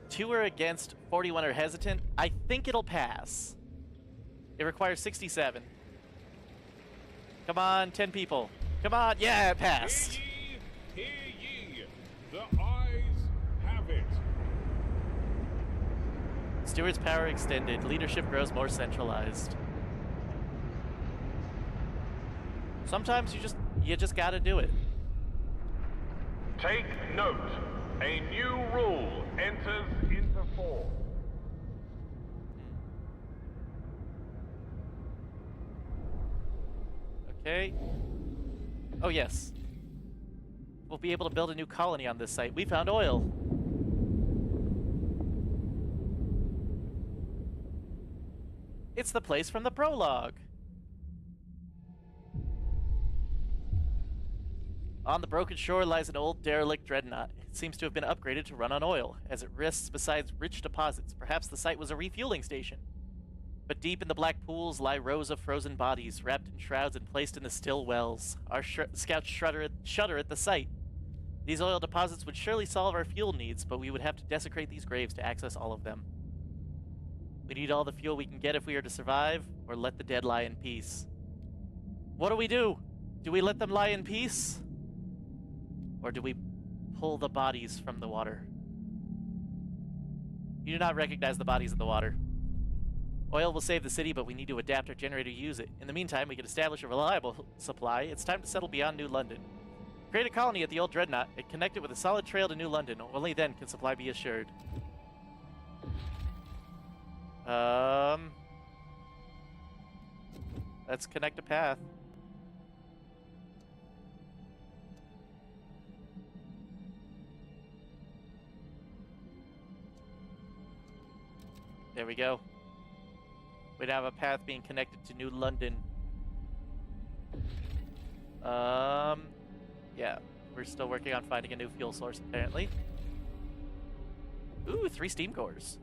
2 are against, 41 are hesitant. I think it'll pass. It requires 67. Come on, 10 people. Come on, yeah, it passed. Hear ye, the eyes have it. Steward's power extended. Leadership grows more centralized. Sometimes you just gotta do it. Take note. A new rule enters into force. Okay. Oh, yes. We'll be able to build a new colony on this site. We found oil. It's the place from the prologue. On the broken shore lies an old derelict dreadnought. It seems to have been upgraded to run on oil, as it rests beside rich deposits. Perhaps the site was a refueling station. But deep in the black pools lie rows of frozen bodies, wrapped in shrouds and placed in the still wells. Our scouts shudder at the sight. These oil deposits would surely solve our fuel needs, but we would have to desecrate these graves to access all of them. We need all the fuel we can get if we are to survive, or let the dead lie in peace. What do? Do we let them lie in peace? Or do we pull the bodies from the water? You do not recognize the bodies in the water. Oil will save the city, but we need to adapt our generator to use it. In the meantime, we can establish a reliable supply. It's time to settle beyond New London. Create a colony at the old dreadnought and connect it with a solid trail to New London. Only then can supply be assured. Let's connect a path. There we go. We now have a path being connected to New London. Yeah. We're still working on finding a new fuel source, apparently. Ooh, 3 steam cores.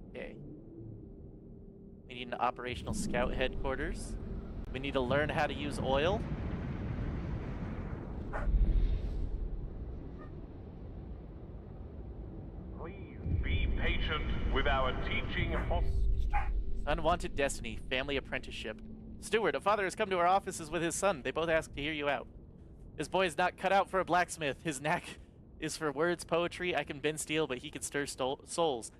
Okay. We need an operational scout headquarters. We need to learn how to use oil. Please be patient with our teaching Unwanted destiny, family apprenticeship. Steward, a father has come to our offices with his son. They both ask to hear you out. This boy is not cut out for a blacksmith. His knack is for words, poetry. I can bend steel, but he can stir souls.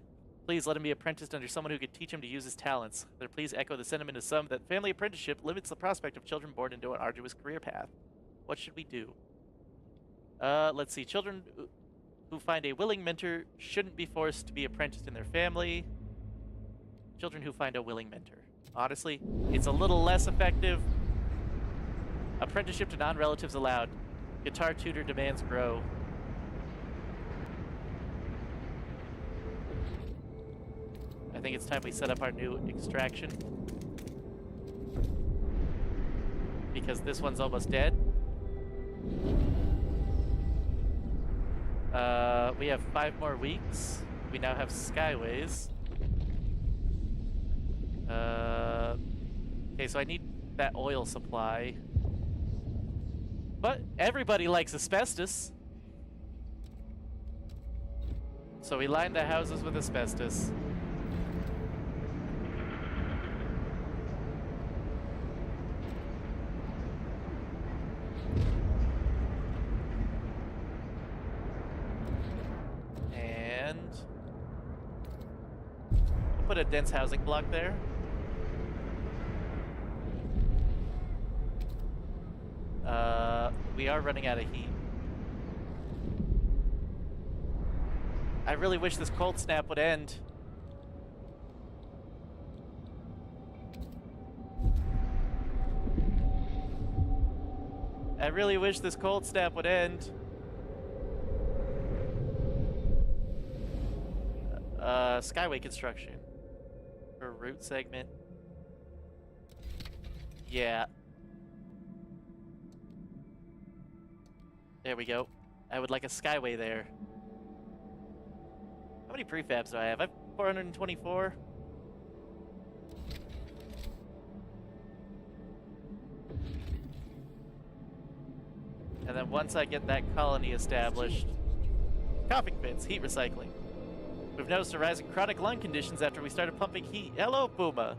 Please let him be apprenticed under someone who could teach him to use his talents. There, please echo the sentiment of some that family apprenticeship limits the prospect of children born into an arduous career path. What should we do? Let's see. Children who find a willing mentor shouldn't be forced to be apprenticed in their family. Children who find a willing mentor. Honestly, it's a little less effective. Apprenticeship to non-relatives allowed. Guitar tutor demands grow. I think it's time we set up our new extraction. Because this one's almost dead. We have 5 more weeks. We now have Skyways. Okay, so I need that oil supply. But everybody likes asbestos. So we lined the houses with asbestos. And we'll put a dense housing block there. We are running out of heat. I really wish this cold snap would end. I really wish this cold snap would end. Skyway construction. For route segment. Yeah. There we go. I would like a skyway there. How many prefabs do I have? I have 424. And then once I get that colony established, coughing fits, heat recycling. We've noticed a rise in chronic lung conditions after we started pumping heat. Hello, Puma.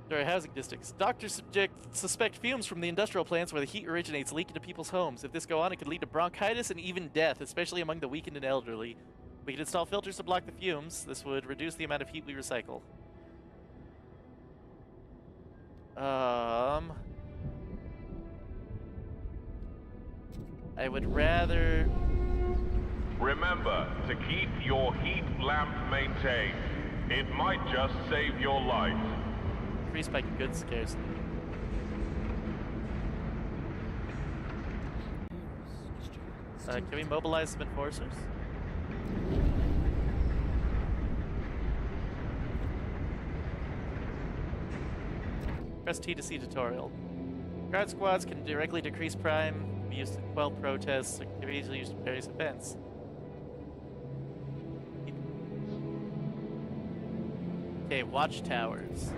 There are housing districts. Doctors suspect fumes from the industrial plants where the heat originates leak into people's homes. If this go on, it could lead to bronchitis and even death, especially among the weakened and elderly. We can install filters to block the fumes. This would reduce the amount of heat we recycle. I would rather... Remember to keep your heat lamp maintained. It might just save your life. Increased by goods scarcity. Can we mobilize some enforcers? Press T to see tutorial. Guard squads can directly decrease crime, be used to quell protests, or can be easily used in various events. Okay, watchtowers.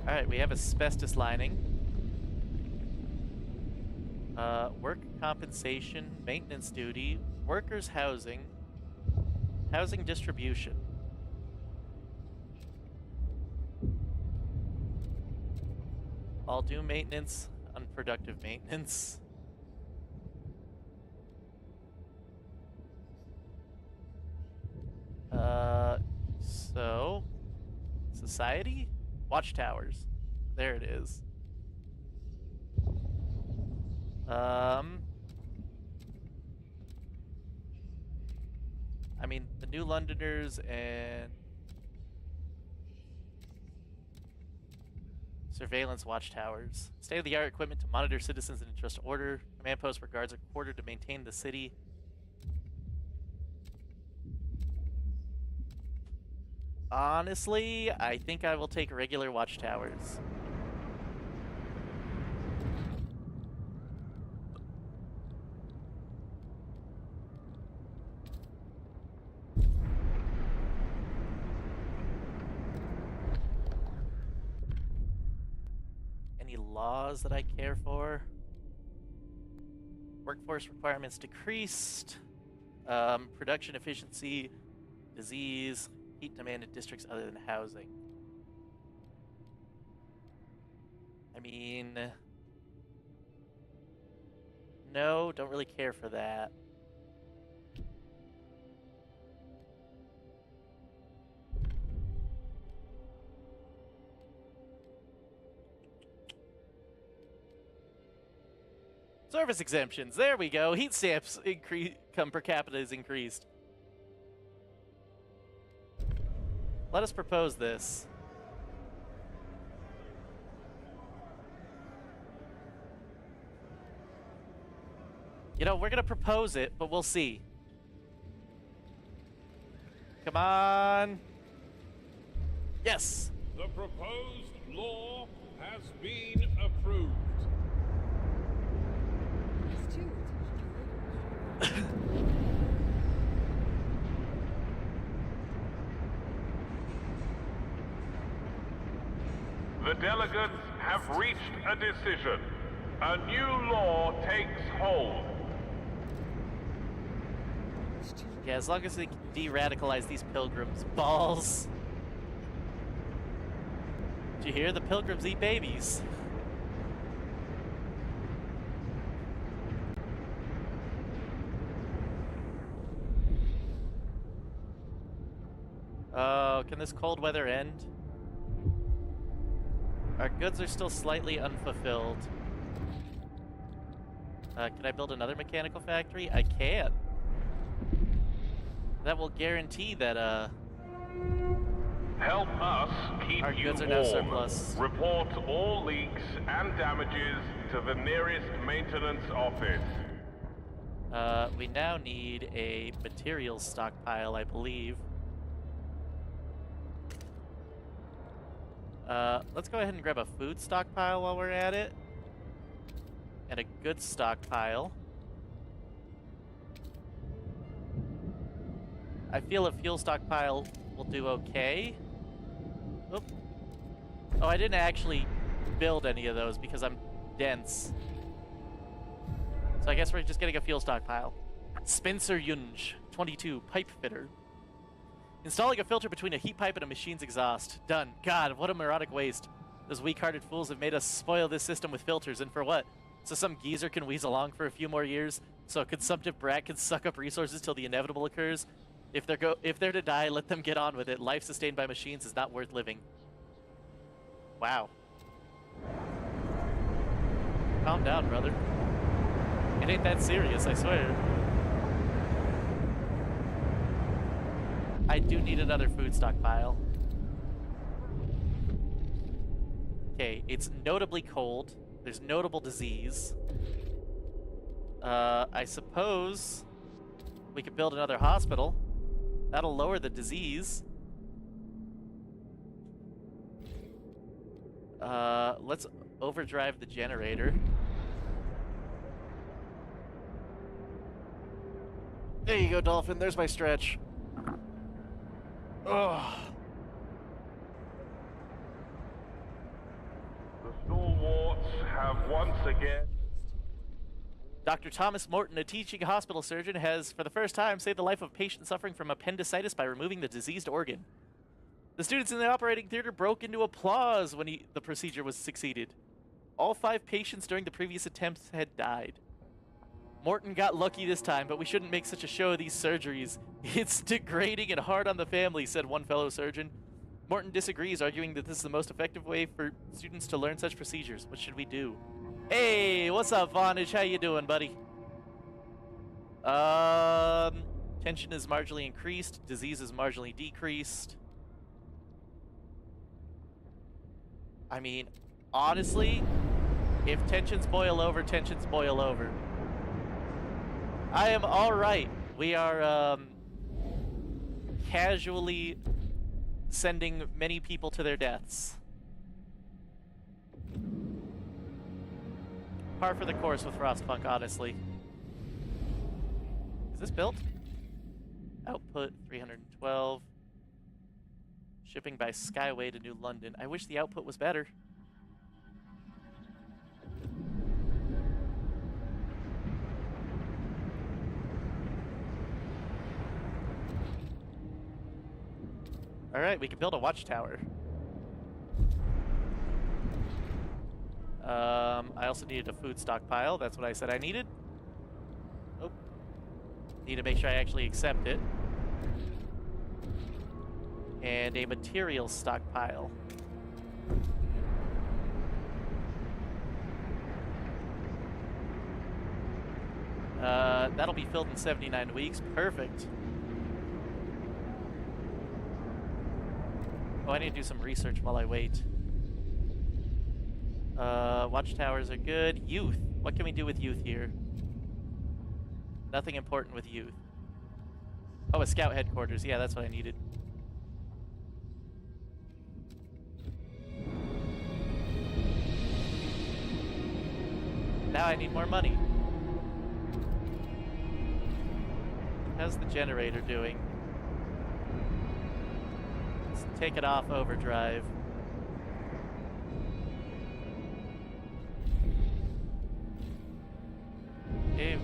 Alright, we have asbestos lining. Work compensation, maintenance duty, workers' housing, housing distribution. I'll do maintenance, unproductive maintenance. So, society? Watchtowers. There it is. I mean, the New Londoners and surveillance watchtowers. State-of-the-art equipment to monitor citizens and entrust order. Command posts where guards are quartered to maintain the city. Honestly, I think I will take regular watchtowers. Any laws that I care for? Workforce requirements decreased. Production efficiency, disease, heat demand in districts other than housing. I mean... no, don't really care for that. Service exemptions, there we go. Heat stamps income per capita is increased. Let us propose this. You know, we're gonna propose it, but we'll see. Come on. Yes. The proposed law has been approved. The delegates have reached a decision. A new law takes hold. Yeah, as long as they can de-radicalize these pilgrims. Balls. Did you hear? The pilgrims eat babies. Oh, can this cold weather end? Our goods are still slightly unfulfilled. Can I build another mechanical factory? I can. That will guarantee that, Help us keep our you goods are warm. now surplus. Report all leaks and damages to the nearest maintenance office. We now need a materials stockpile, I believe. Let's go ahead and grab a food stockpile while we're at it. And a goods stockpile. I feel a fuel stockpile will do okay. Oop. Oh, I didn't actually build any of those because I'm dense. So I guess we're just getting a fuel stockpile. Spencer Yunge, 22, pipe fitter. Installing a filter between a heat pipe and a machine's exhaust. Done. God, what a moronic waste. Those weak-hearted fools have made us spoil this system with filters, and for what? So some geezer can wheeze along for a few more years? So a consumptive brat can suck up resources till the inevitable occurs? If they're to die, let them get on with it. Life sustained by machines is not worth living. Wow. Calm down, brother. It ain't that serious, I swear. I do need another food stockpile. Okay, it's notably cold. There's notable disease. I suppose we could build another hospital. That'll lower the disease. Let's overdrive the generator. There you go, Dolphin. There's my stretch. Ugh. The stalwarts have once again... Dr. Thomas Morton, a teaching hospital surgeon, has, for the first time, saved the life of a patient suffering from appendicitis by removing the diseased organ. The students in the operating theater broke into applause when the procedure was succeeded. All 5 patients during the previous attempts had died. Morton got lucky this time, but we shouldn't make such a show of these surgeries. It's degrading and hard on the family, said one fellow surgeon. Morton disagrees, arguing that this is the most effective way for students to learn such procedures. What should we do? Hey, what's up, Vonage? How you doing, buddy? Tension is marginally increased. Disease is marginally decreased. I mean, honestly, if tensions boil over, tensions boil over. I am all right. We are casually sending many people to their deaths. Par for the course with Frostpunk, honestly. Is this built? Output 312. Shipping by Skyway to New London. I wish the output was better. Alright, we can build a watchtower. I also needed a food stockpile. That's what I said I needed. Oh. Need to make sure I actually accept it. And a materials stockpile. That'll be filled in 79 weeks. Perfect. Oh, I need to do some research while I wait. Watchtowers are good. Youth. What can we do with youth here? Nothing important with youth. Oh, a scout headquarters. Yeah, that's what I needed. Now I need more money. How's the generator doing? Let's take it off overdrive. Okay.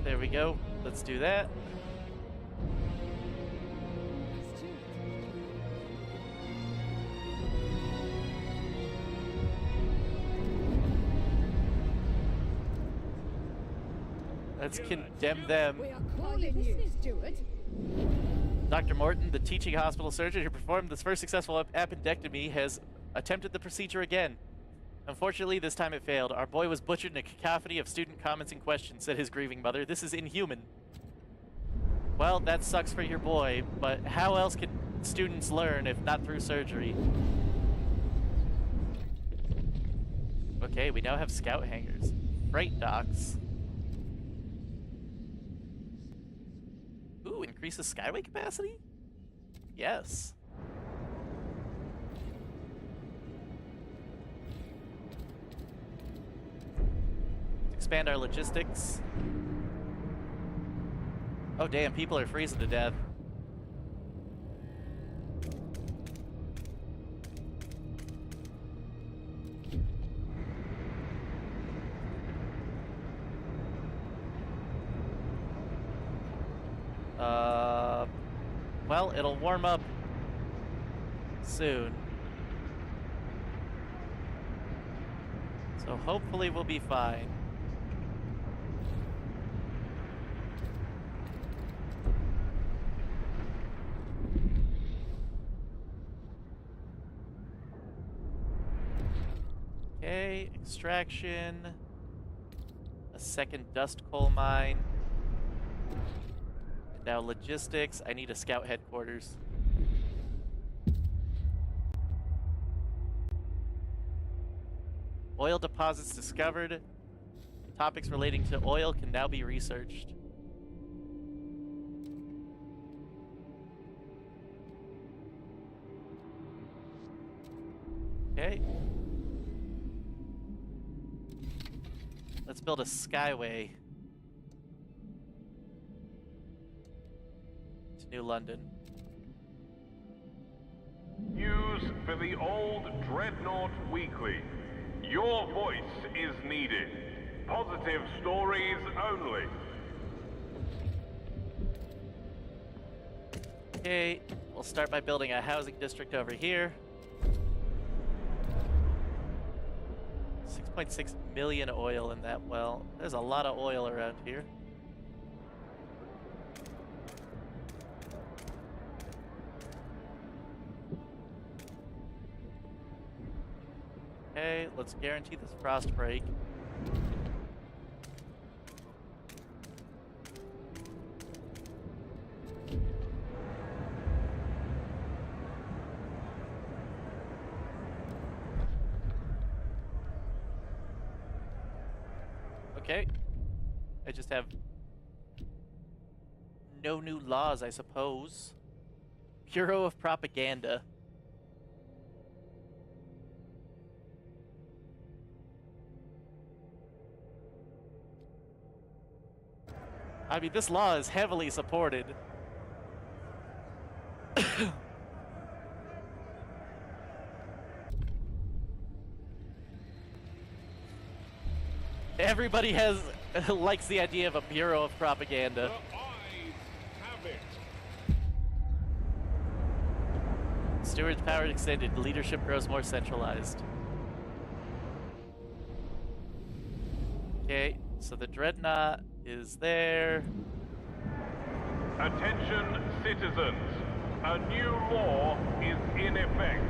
There we go. Let's do that. Let's condemn them. We are calling you, Stuart. Dr. Morton, the teaching hospital surgeon who performed this first successful appendectomy, has attempted the procedure again. Unfortunately, this time it failed. Our boy was butchered in a cacophony of student comments and questions, said his grieving mother. This is inhuman. Well, that sucks for your boy, but how else can students learn if not through surgery? Okay, we now have scout hangars. Freight docks. Ooh, increases skyway capacity? Yes. Expand our logistics. Oh damn, people are freezing to death. Well, it'll warm up soon. So hopefully we'll be fine. Okay, extraction. A second dust coal mine. And now logistics. I need a scout headquarters. Oil deposits discovered. Topics relating to oil can now be researched. Okay. Let's build a skyway to New London. News for the old Dreadnought Weekly. Your voice is needed. Positive stories only. Okay, we'll start by building a housing district over here. 6.6 million oil in that well. There's a lot of oil around here. Okay, let's guarantee this frost break. Okay. I just have no new laws, I suppose. Bureau of Propaganda. I mean, this law is heavily supported. Everybody likes the idea of a Bureau of Propaganda. The eyes have it. Steward's power extended. Leadership grows more centralized. Okay, so the Dreadnought is there. Attention, citizens. A new law is in effect.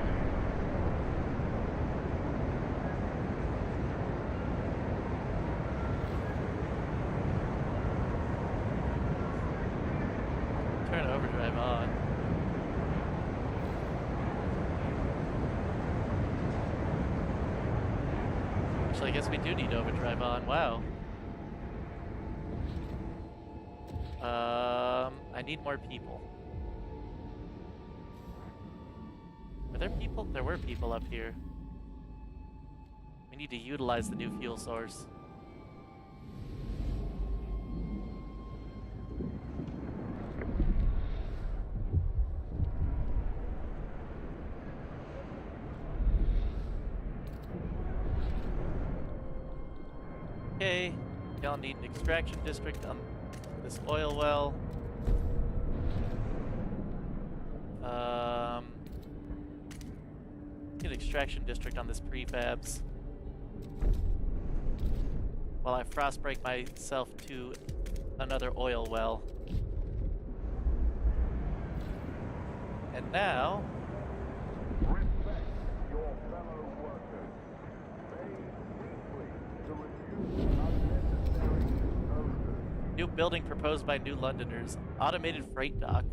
Turn overdrive on. Actually, I guess we do need overdrive on. Wow. I need more people. Are there people? There were people up here. We need to utilize the new fuel source. Y'all need an extraction district on this oil well. Get an extraction district on this prefabs. While I frostbreak myself to another oil well. And now... Respect your fellow workers. Pay weekly to reduce unnecessary odors. New building proposed by New Londoners. Automated freight dock.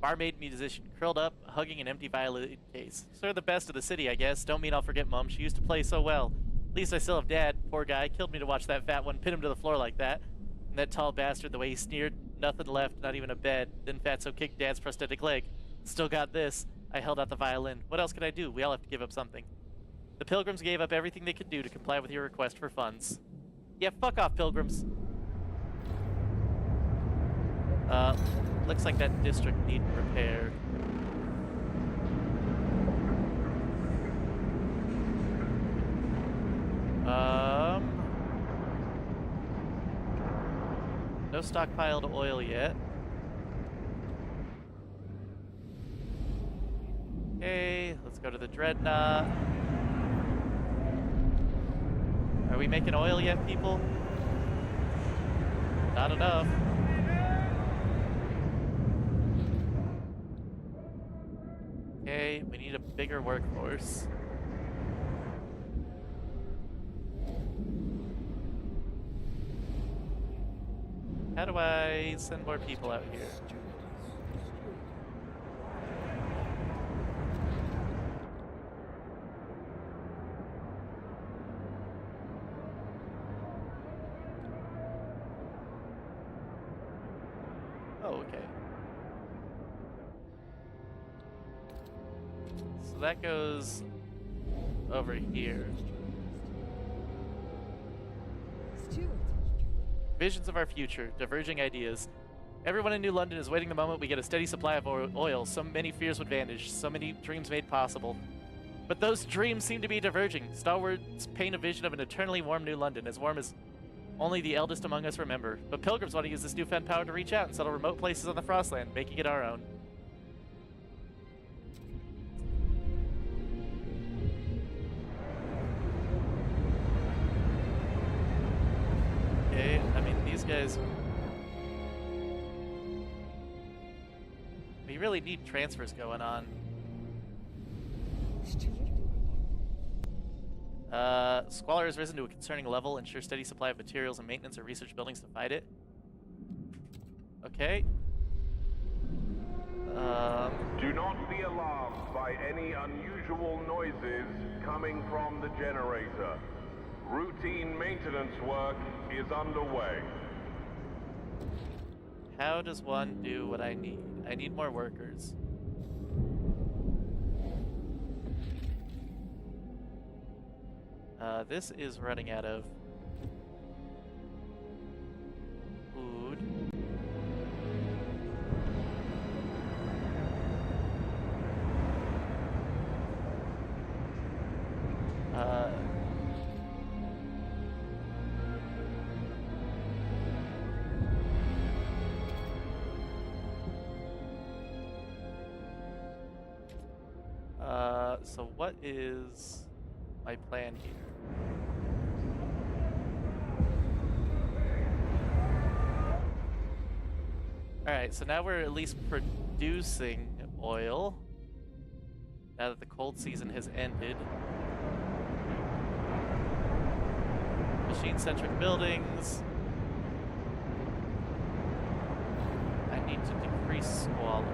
Barmaid musician curled up, hugging an empty violin case. Sort of the best of the city, I guess. Don't mean I'll forget Mum. She used to play so well. At least I still have Dad. Poor guy. Killed me to watch that fat one pin him to the floor like that. And that tall bastard, the way he sneered. Nothing left, not even a bed. Then Fatso kicked Dad's prosthetic leg. Still got this. I held out the violin. What else could I do? We all have to give up something. The Pilgrims gave up everything they could do to comply with your request for funds. Yeah, fuck off, Pilgrims. Looks like that district needs repair. No stockpiled oil yet. Okay, let's go to the Dreadnought. Are we making oil yet, people? Not enough. Okay, we need a bigger workforce. How do I send more people out here? Oh, okay. So that goes over here. Stuart. Visions of our future, diverging ideas. Everyone in New London is waiting the moment we get a steady supply of oil. So many fears would vanish, so many dreams made possible. But those dreams seem to be diverging. Stalwarts paint a vision of an eternally warm New London, as warm as only the eldest among us remember. But Pilgrims want to use this newfound power to reach out and settle remote places on the Frostland, making it our own. Okay, I mean, these guys... We really need transfers going on. Squalor has risen to a concerning level. Ensure steady supply of materials and maintenance or research buildings to fight it. Okay. Do not be alarmed by any unusual noises coming from the generator. Routine maintenance work is underway. How does one do what I need? I need more workers. This is running out of food. So what is my plan here? Alright, so now we're at least producing oil. Now that the cold season has ended. Machine-centric buildings. I need to decrease squalor.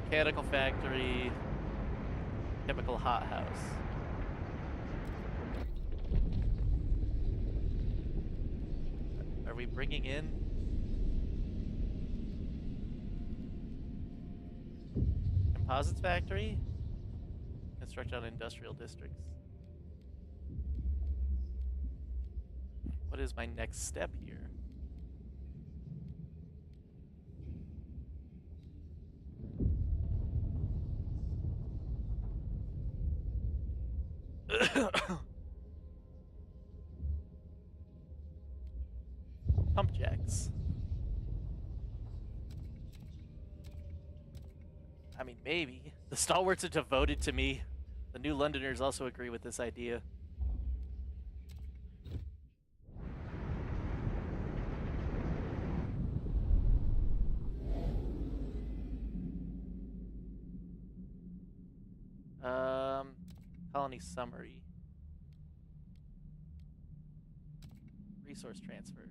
Mechanical factory, chemical hothouse. Are we bringing in composites factory? Construct on industrial districts. What is my next step here? I mean, maybe. The stalwarts are devoted to me. The New Londoners also agree with this idea. Colony summary. Resource transfer.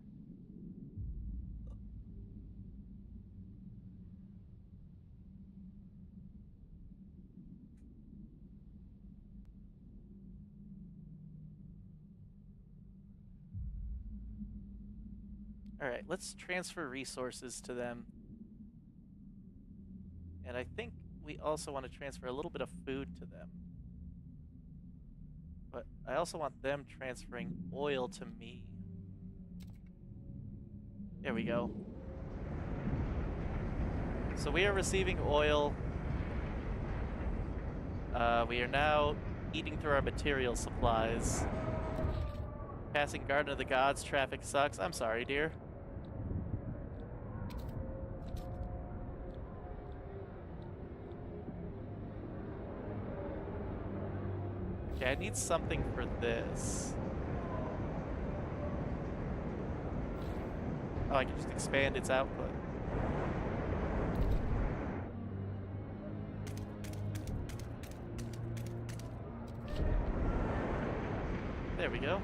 Alright, let's transfer resources to them. And I think we also want to transfer a little bit of food to them. But I also want them transferring oil to me. There we go. So we are receiving oil. We are now eating through our material supplies. Passing Garden of the Gods, traffic sucks. I'm sorry, dear. Okay, I need something for this. Oh, I can just expand its output. There we go.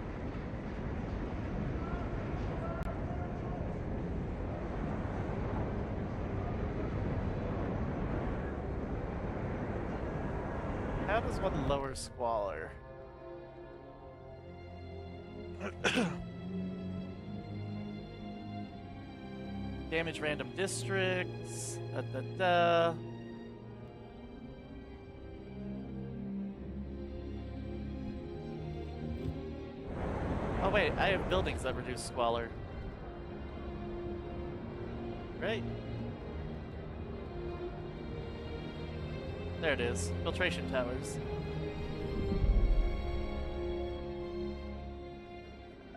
How does one lower squalor? Damage random districts. Oh wait, I have buildings that reduce squalor. Right? There it is. Filtration towers.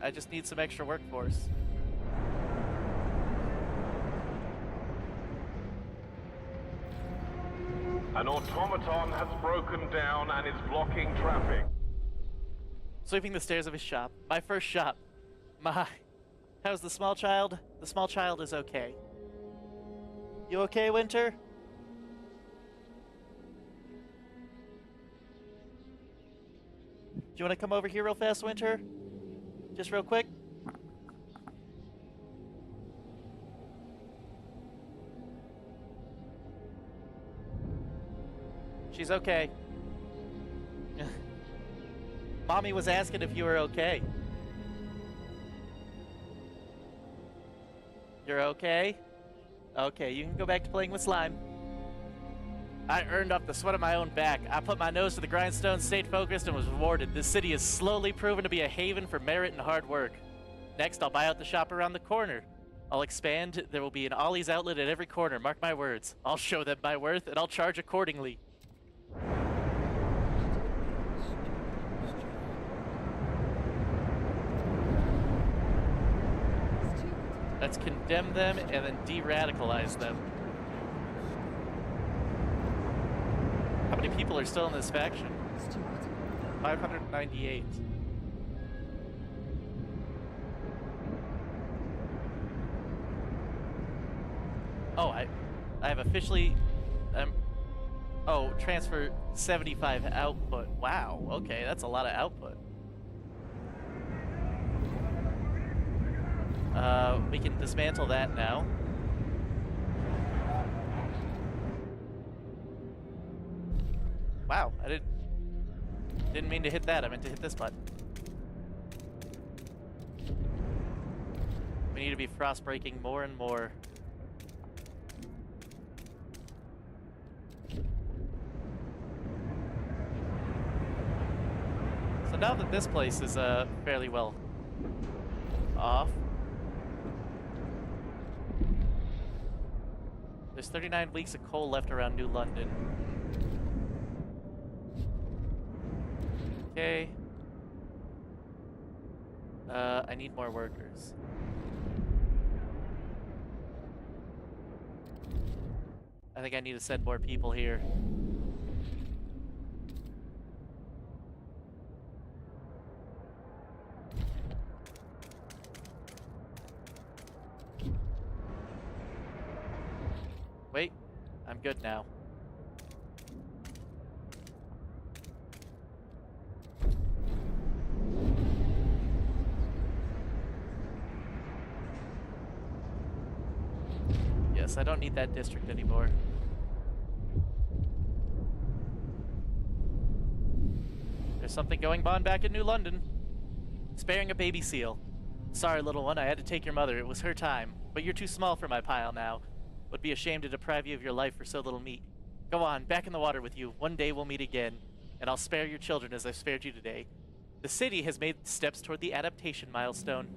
I just need some extra workforce. An automaton has broken down and is blocking traffic. Sweeping the stairs of his shop. My first shop. My. How's the small child? The small child is okay. You okay, Winter? Do you want to come over here real fast, Winter? Just real quick? She's okay. Mommy was asking if you were okay. You're okay? Okay, you can go back to playing with slime. I earned off the sweat of my own back. I put my nose to the grindstone, stayed focused, and was rewarded. This city is slowly proven to be a haven for merit and hard work. Next, I'll buy out the shop around the corner. I'll expand. There will be an Ollie's outlet at every corner. Mark my words. I'll show them my worth, and I'll charge accordingly. Let's condemn them and then de-radicalize them. How many people are still in this faction? 598. Oh, I have officially... oh, transfer 75 output. Wow, okay, that's a lot of output. We can dismantle that now. Wow, I didn't mean to hit that. I meant to hit this button. We need to be frost breaking more and more. So now that this place is fairly well off, there's 39 weeks of coal left around New London. Okay. I need more workers. I think I need to send more people here. Wait, I'm good now. Yes, I don't need that district anymore. There's something going on back in New London. Sparing a baby seal. Sorry, little one, I had to take your mother. It was her time. But you're too small for my pile now. Would be ashamed to deprive you of your life for so little meat. Go on, back in the water with you. One day we'll meet again, and I'll spare your children as I've spared you today. The city has made steps toward the adaptation milestone.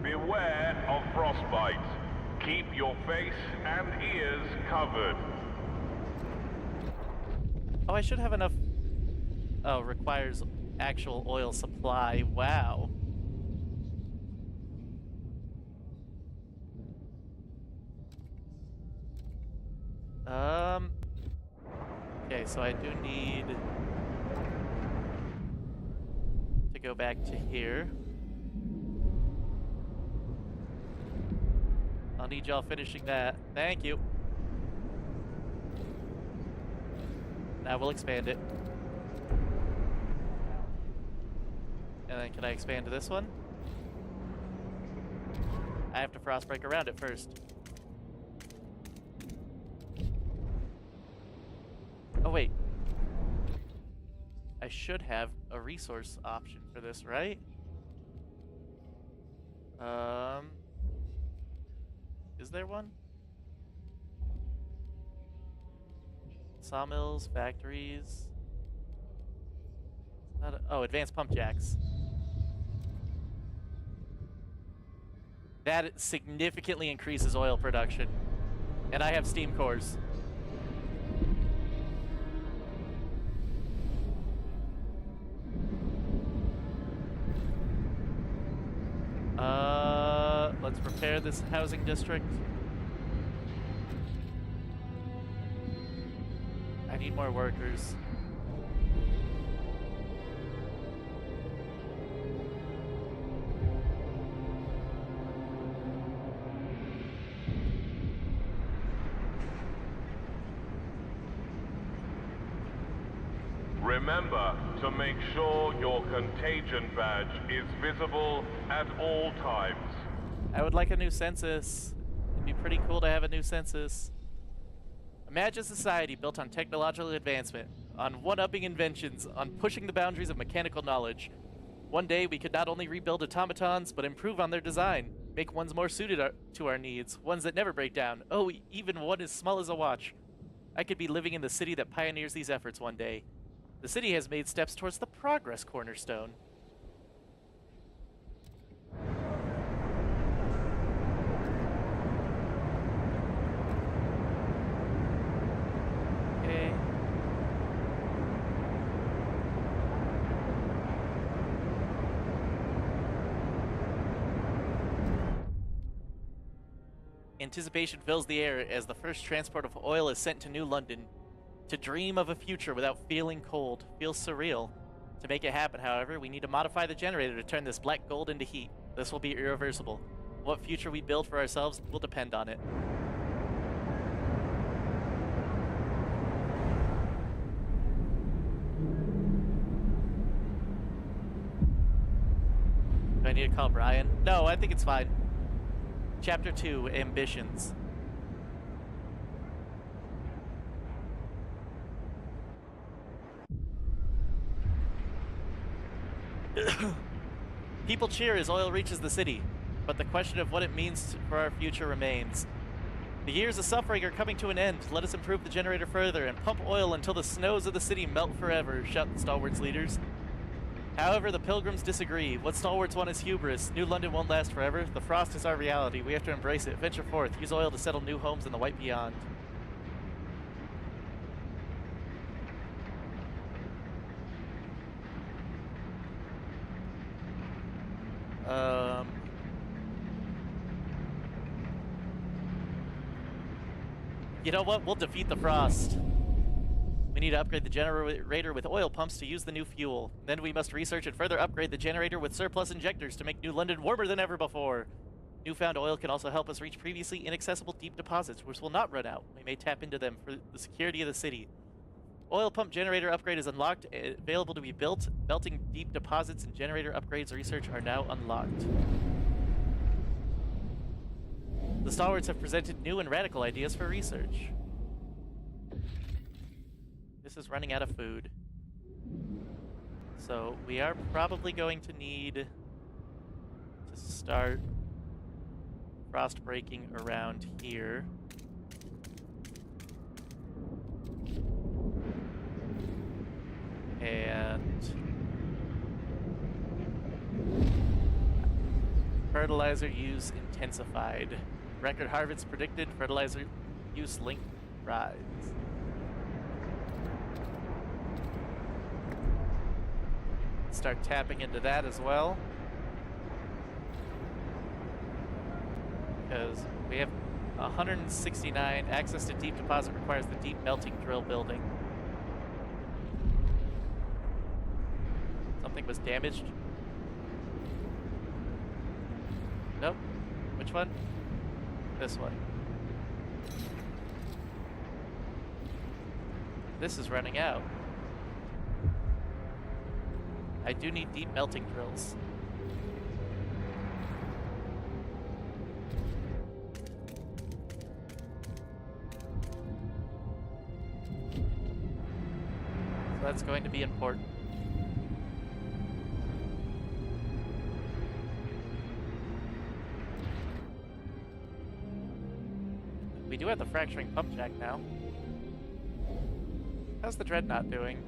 Beware of frostbite. Keep your face and ears covered. Oh, I should have enough... Oh, requires actual oil supply. Wow. Okay, so I do need to go back to here. I'll need y'all finishing that. Thank you. Now we'll expand it. And then can I expand to this one? I have to frostbreak around it first. Oh, wait. I should have a resource option for this, right? Is there one? Sawmills, factories. Oh, advanced pump jacks. That significantly increases oil production. And I have steam cores. Let's repair this housing district. I need more workers. Remember to make sure your contagion badge is visible at all times. I would like a new census. It'd be pretty cool to have a new census. Imagine a society built on technological advancement, on one-upping inventions, on pushing the boundaries of mechanical knowledge. One day we could not only rebuild automatons, but improve on their design, make ones more suited to our needs, ones that never break down. Oh, even one as small as a watch. I could be living in the city that pioneers these efforts one day. The city has made steps towards the progress cornerstone. Okay. Anticipation fills the air as the first transport of oil is sent to New London. To dream of a future without feeling cold feels surreal. To make it happen, however, we need to modify the generator to turn this black gold into heat. This will be irreversible. What future we build for ourselves will depend on it. Do I need to call Brian? No, I think it's fine. Chapter 2, Ambitions. People cheer as oil reaches the city, but the question of what it means for our future remains. The years of suffering are coming to an end. Let us improve the generator further and pump oil until the snows of the city melt forever, shout the stalwarts leaders. However, the pilgrims disagree. What stalwarts want is hubris. New London won't last forever. The frost is our reality. We have to embrace it. Venture forth. Use oil to settle new homes in the white beyond. You know what? We'll defeat the frost. We need to upgrade the generator with oil pumps to use the new fuel. Then we must research and further upgrade the generator with surplus injectors to make New London warmer than ever before. Newfound oil can also help us reach previously inaccessible deep deposits, which will not run out. We may tap into them for the security of the city. Oil pump generator upgrade is unlocked, available to be built. Melting deep deposits and generator upgrades research are now unlocked. The stalwarts have presented new and radical ideas for research. This is running out of food. So we are probably going to need to start frost breaking around here. And fertilizer use intensified. Record harvest predicted. Fertilizer use link rise. Start tapping into that as well. Because we have 169. Access to deep deposit requires the deep melting drill building. Something was damaged. Nope. Which one? This one. This is running out. I do need deep melting drills. So that's going to be important. We do have the fracturing pump jack now. How's the Dreadnought doing?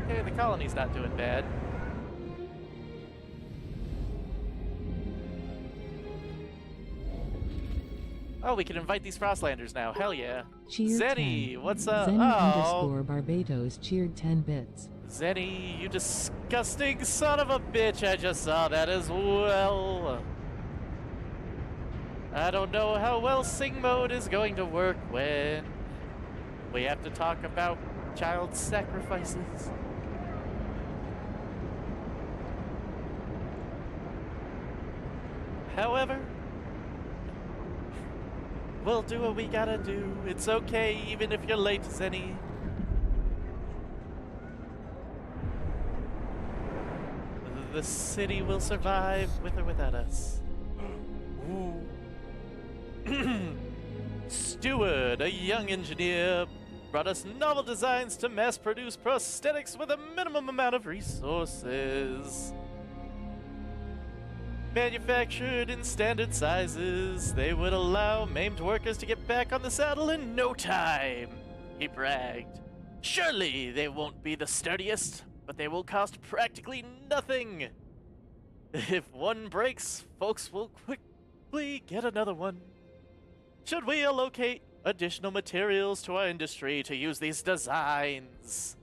Okay, the colony's not doing bad. Oh, we can invite these Frostlanders now. Hell yeah. Cheer Zenny, 10. what's up? Zenny _Barbados cheered 10 bits. Zenny, you disgusting son of a bitch. I just saw that as well. I don't know how well Sing Mode is going to work when we have to talk about child sacrifices. However, we'll do what we gotta do. It's okay even if you're late, Zenny. The city will survive with or without us. Ooh. Steward, a young engineer, brought us novel designs to mass-produce prosthetics with a minimum amount of resources. Manufactured in standard sizes, they would allow maimed workers to get back on the saddle in no time, he bragged. Surely they won't be the sturdiest, but they will cost practically nothing. If one breaks, folks will quickly get another one. Should we allocate additional materials to our industry to use these designs?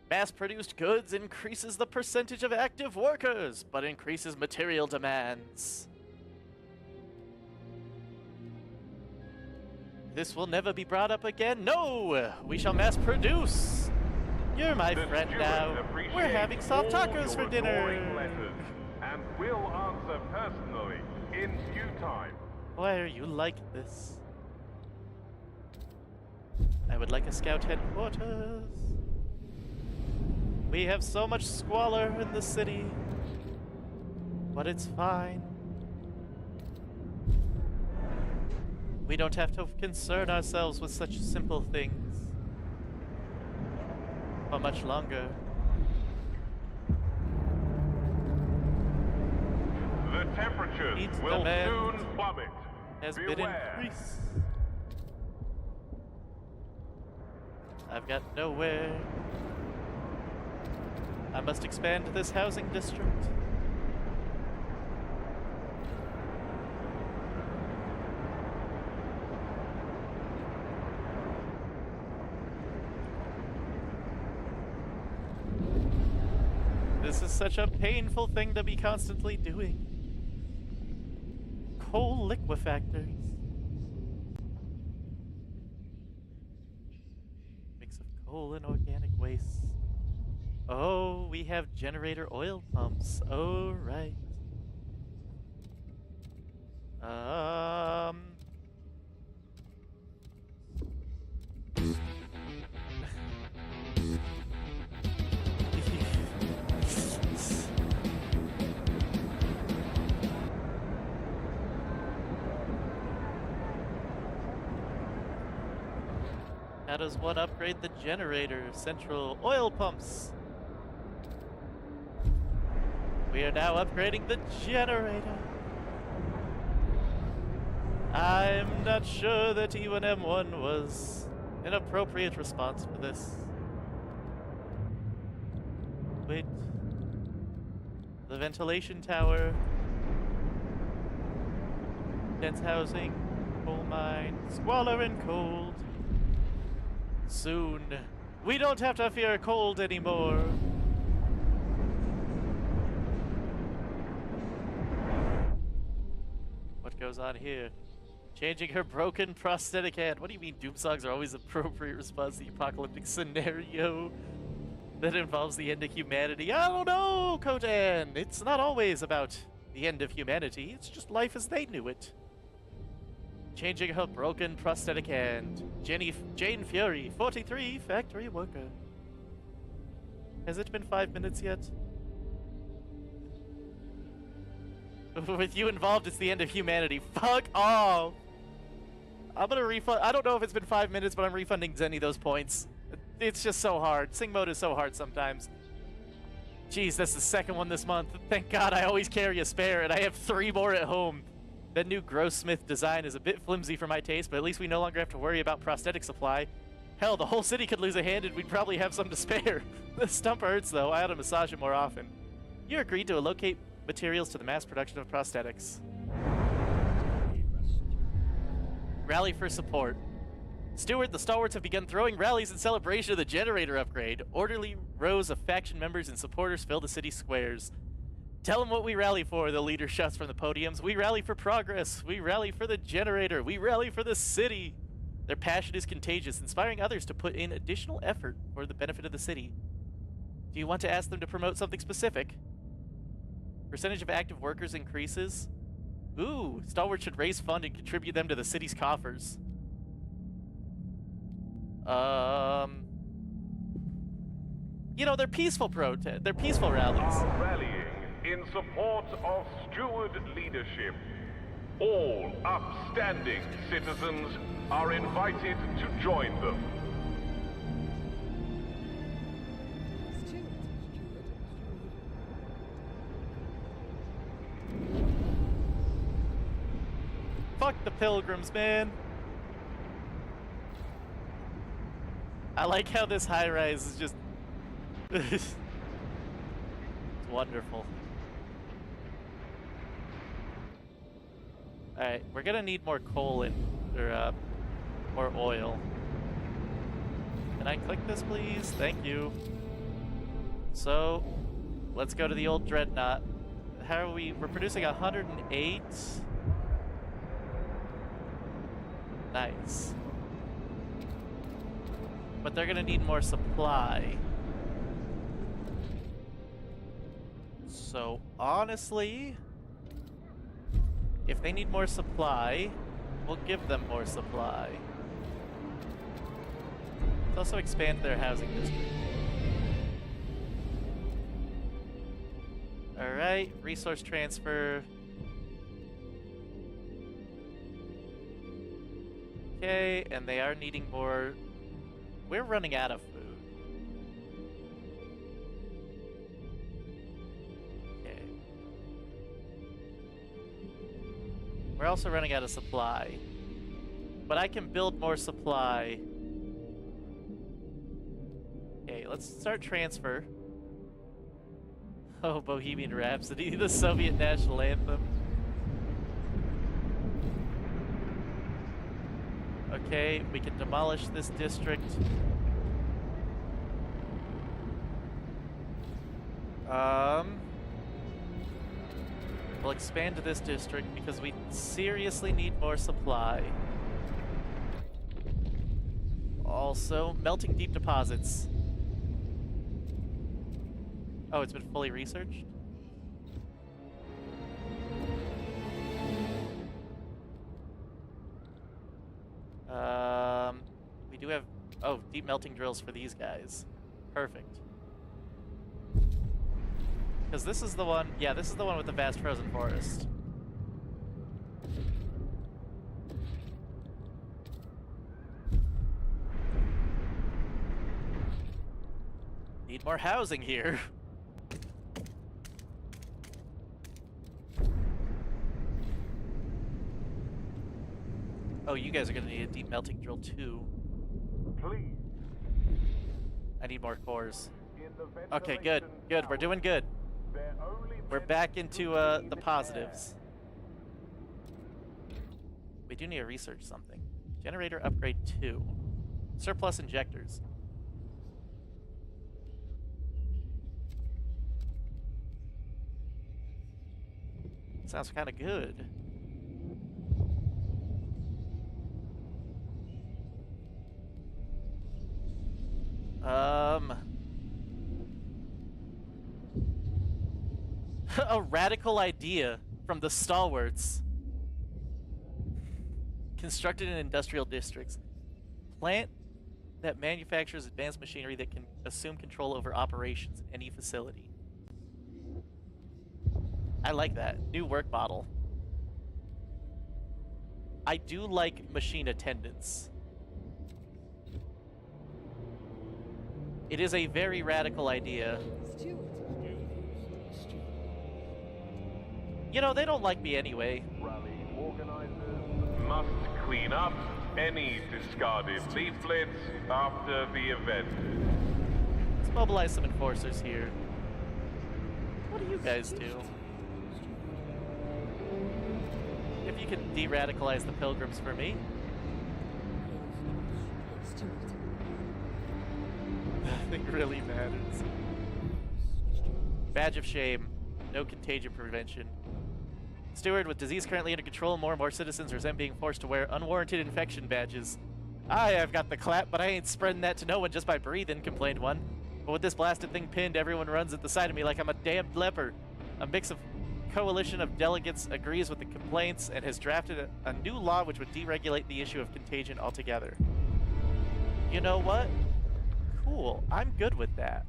Mass-produced goods increases the percentage of active workers, but increases material demands. This will never be brought up again. No! We shall mass-produce! You're my friend now. We're having soft tacos for dinner! Letters, and will answer personally in due time. Why are you like this? I would like a scout headquarters. We have so much squalor in the city, but it's fine. We don't have to concern ourselves with such simple things for much longer. The temperatures Needs will demand soon plummet. has been Beware. increased. I've got nowhere. I must expand this housing district. This is such a painful thing to be constantly doing. coal liquefactors. Mix of coal and organic waste. Oh, we have generator oil pumps. Oh, right. How does one upgrade the generator? Central oil pumps. We are now upgrading the generator. I'm not sure that even M1 was an appropriate response for this. Wait. The ventilation tower. Dense housing. Coal mine. Squalor and cold. Soon. We don't have to fear cold anymore. What goes on here? Changing her broken prosthetic hand. What do you mean doom songs are always appropriate response to the apocalyptic scenario that involves the end of humanity? I don't know, Kodan. It's not always about the end of humanity. It's just life as they knew it. Changing her broken prosthetic hand. Jane Fury, 43, factory worker. Has it been 5 minutes yet? With you involved, it's the end of humanity. Fuck off! I'm gonna refund. I don't know if it's been 5 minutes, but I'm refunding Zenny those points. It's just so hard. Sing mode is so hard sometimes. Jeez, that's the second one this month. Thank God I always carry a spare, and I have 3 more at home. That new Grossmith design is a bit flimsy for my taste, but at least we no longer have to worry about prosthetic supply. Hell, the whole city could lose a hand and we'd probably have some to spare. The stump hurts, though. I ought to massage it more often. You agreed to allocate materials to the mass production of prosthetics. Rally for support. Steward, the stalwarts have begun throwing rallies in celebration of the generator upgrade. Orderly rows of faction members and supporters fill the city squares. Tell them what we rally for, the leader shouts from the podiums. We rally for progress. We rally for the generator. We rally for the city. Their passion is contagious, inspiring others to put in additional effort for the benefit of the city. Do you want to ask them to promote something specific? Percentage of active workers increases. Ooh, stalwarts should raise fund and contribute them to the city's coffers. You know, they're peaceful they're peaceful rallies. Are rallying in support of steward leadership. All upstanding citizens are invited to join them. Fuck the pilgrims, man. I like how this high-rise is just... it's wonderful. Alright, we're gonna need more coal in, or more oil. Can I click this, please? Thank you. So, let's go to the old dreadnought. How are we? We're producing 108. Nice. But they're gonna need more supply. So, honestly, if they need more supply, we'll give them more supply. Let's also expand their housing district. Alright, resource transfer. Okay, and they are needing more. We're running out of food. Okay. We're also running out of supply. But I can build more supply. Okay, let's start transfer. Oh, Bohemian Rhapsody, the Soviet national anthem. Okay, we can demolish this district. We'll expand this district because we seriously need more supply. Also, melting deep deposits. Oh, it's been fully researched? We do have, oh, deep melting drills for these guys. Perfect. Because this is the one, yeah, this is the one with the vast frozen forest. Need more housing here. Oh, you guys are gonna need a deep melting drill too. Please. I need more cores. In the Okay, good, good. We're doing good. they're only We're meant back to into clean the air. positives. We do need to research something. Generator upgrade 2. Surplus injectors. Sounds kind of good. A radical idea from the stalwarts. Constructed in industrial districts. Plant that manufactures advanced machinery that can assume control over operations in any facility. I like that. New work model. I do like machine attendants. It is a very radical idea. Stewart. You know, they don't like me anyway. Rally organizers must clean up any discarded leaflets after the event. Let's mobilize some enforcers here. What do you guys do? If you could de-radicalize the pilgrims for me. Stewart. Nothing really matters. Badge of shame. No contagion prevention. Steward, with disease currently under control, more and more citizens resent being forced to wear unwarranted infection badges. I've got the clap, but I ain't spreading that to no one just by breathing, complained one. But with this blasted thing pinned, everyone runs at the sight of me like I'm a damned leper. A mix of coalition of delegates agrees with the complaints and has drafted a new law which would deregulate the issue of contagion altogether. You know what? Cool. I'm good with that.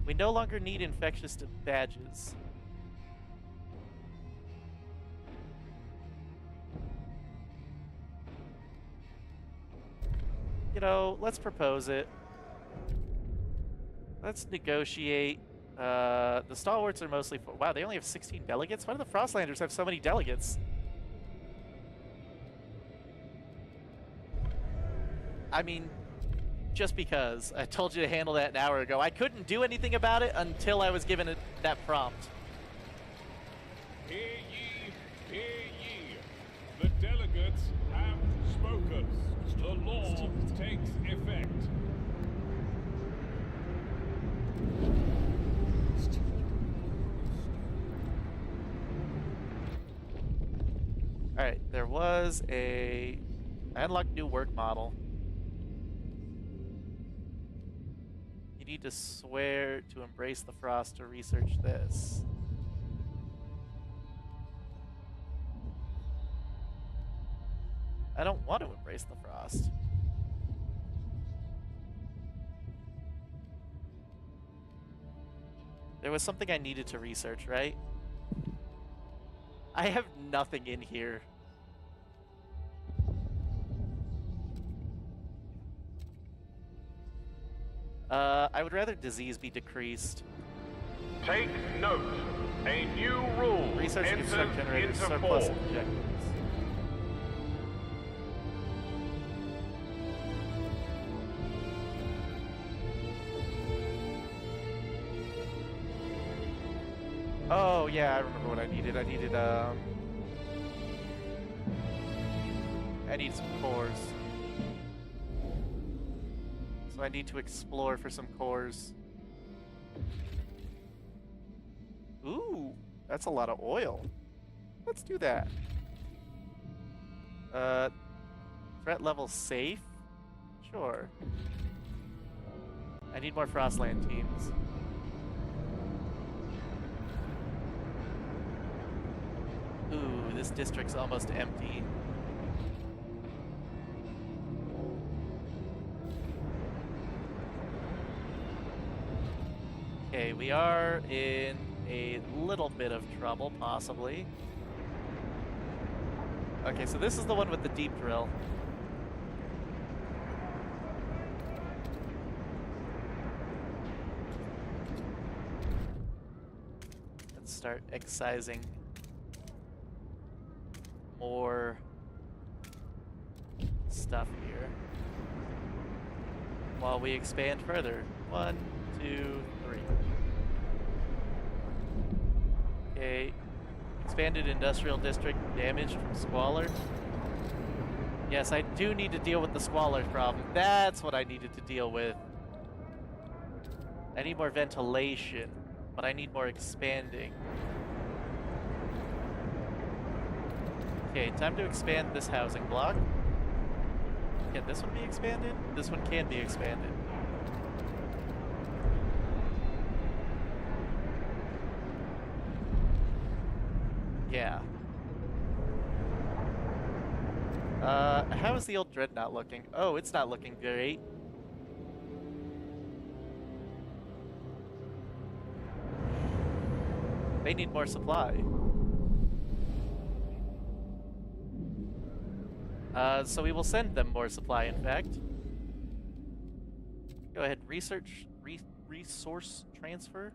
We no longer need infectious badges. You know, let's propose it. Let's negotiate. The stalwarts are mostly for. Wow, they only have 16 delegates? Why do the Frostlanders have so many delegates? I mean, just because. I told you to handle that an hour ago. I couldn't do anything about it until I was given that prompt. Hear ye, hear ye. The delegates have spoken. The law takes effect. Alright, there was a... I unlocked new work model. You need to swear to embrace the frost to research this. I don't want to embrace the frost. There was something I needed to research, right? I have nothing in here. I would rather disease be decreased. Take note. A new rule Research and enters construct generators, into surplus force. injectors. Oh, yeah, I remember what I needed. I need some cores. So I need to explore for some cores. Ooh, That's a lot of oil. Let's do that. Threat level safe? Sure. I need more Frostland teams. Ooh, this district's almost empty. Okay, we are in a little bit of trouble, possibly. Okay, so this is the one with the deep drill. Let's start excising more stuff here while we expand further. 1, 2, 3. Okay. Expanded industrial district damaged from squalor. Yes, I do need to deal with the squalor problem. That's what I needed to deal with. I need more ventilation, but I need more expanding. Okay, time to expand this housing block. Can this one be expanded? This one can be expanded. Yeah. How is the old dreadnought looking? Oh, it's not looking great. They need more supply. So we will send them more supply, in fact. Go ahead, resource transfer.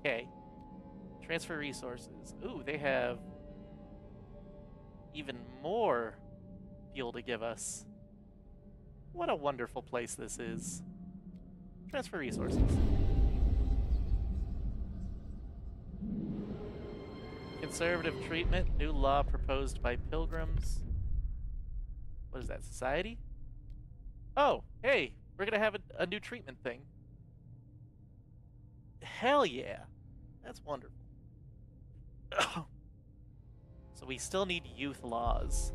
Okay. Transfer resources. Ooh, they have even more fuel to give us. What a wonderful place this is. Transfer resources. Conservative treatment, new law proposed by pilgrims. What is that, society? Oh, hey, we're gonna have a new treatment thing. Hell yeah, that's wonderful. So we still need youth laws.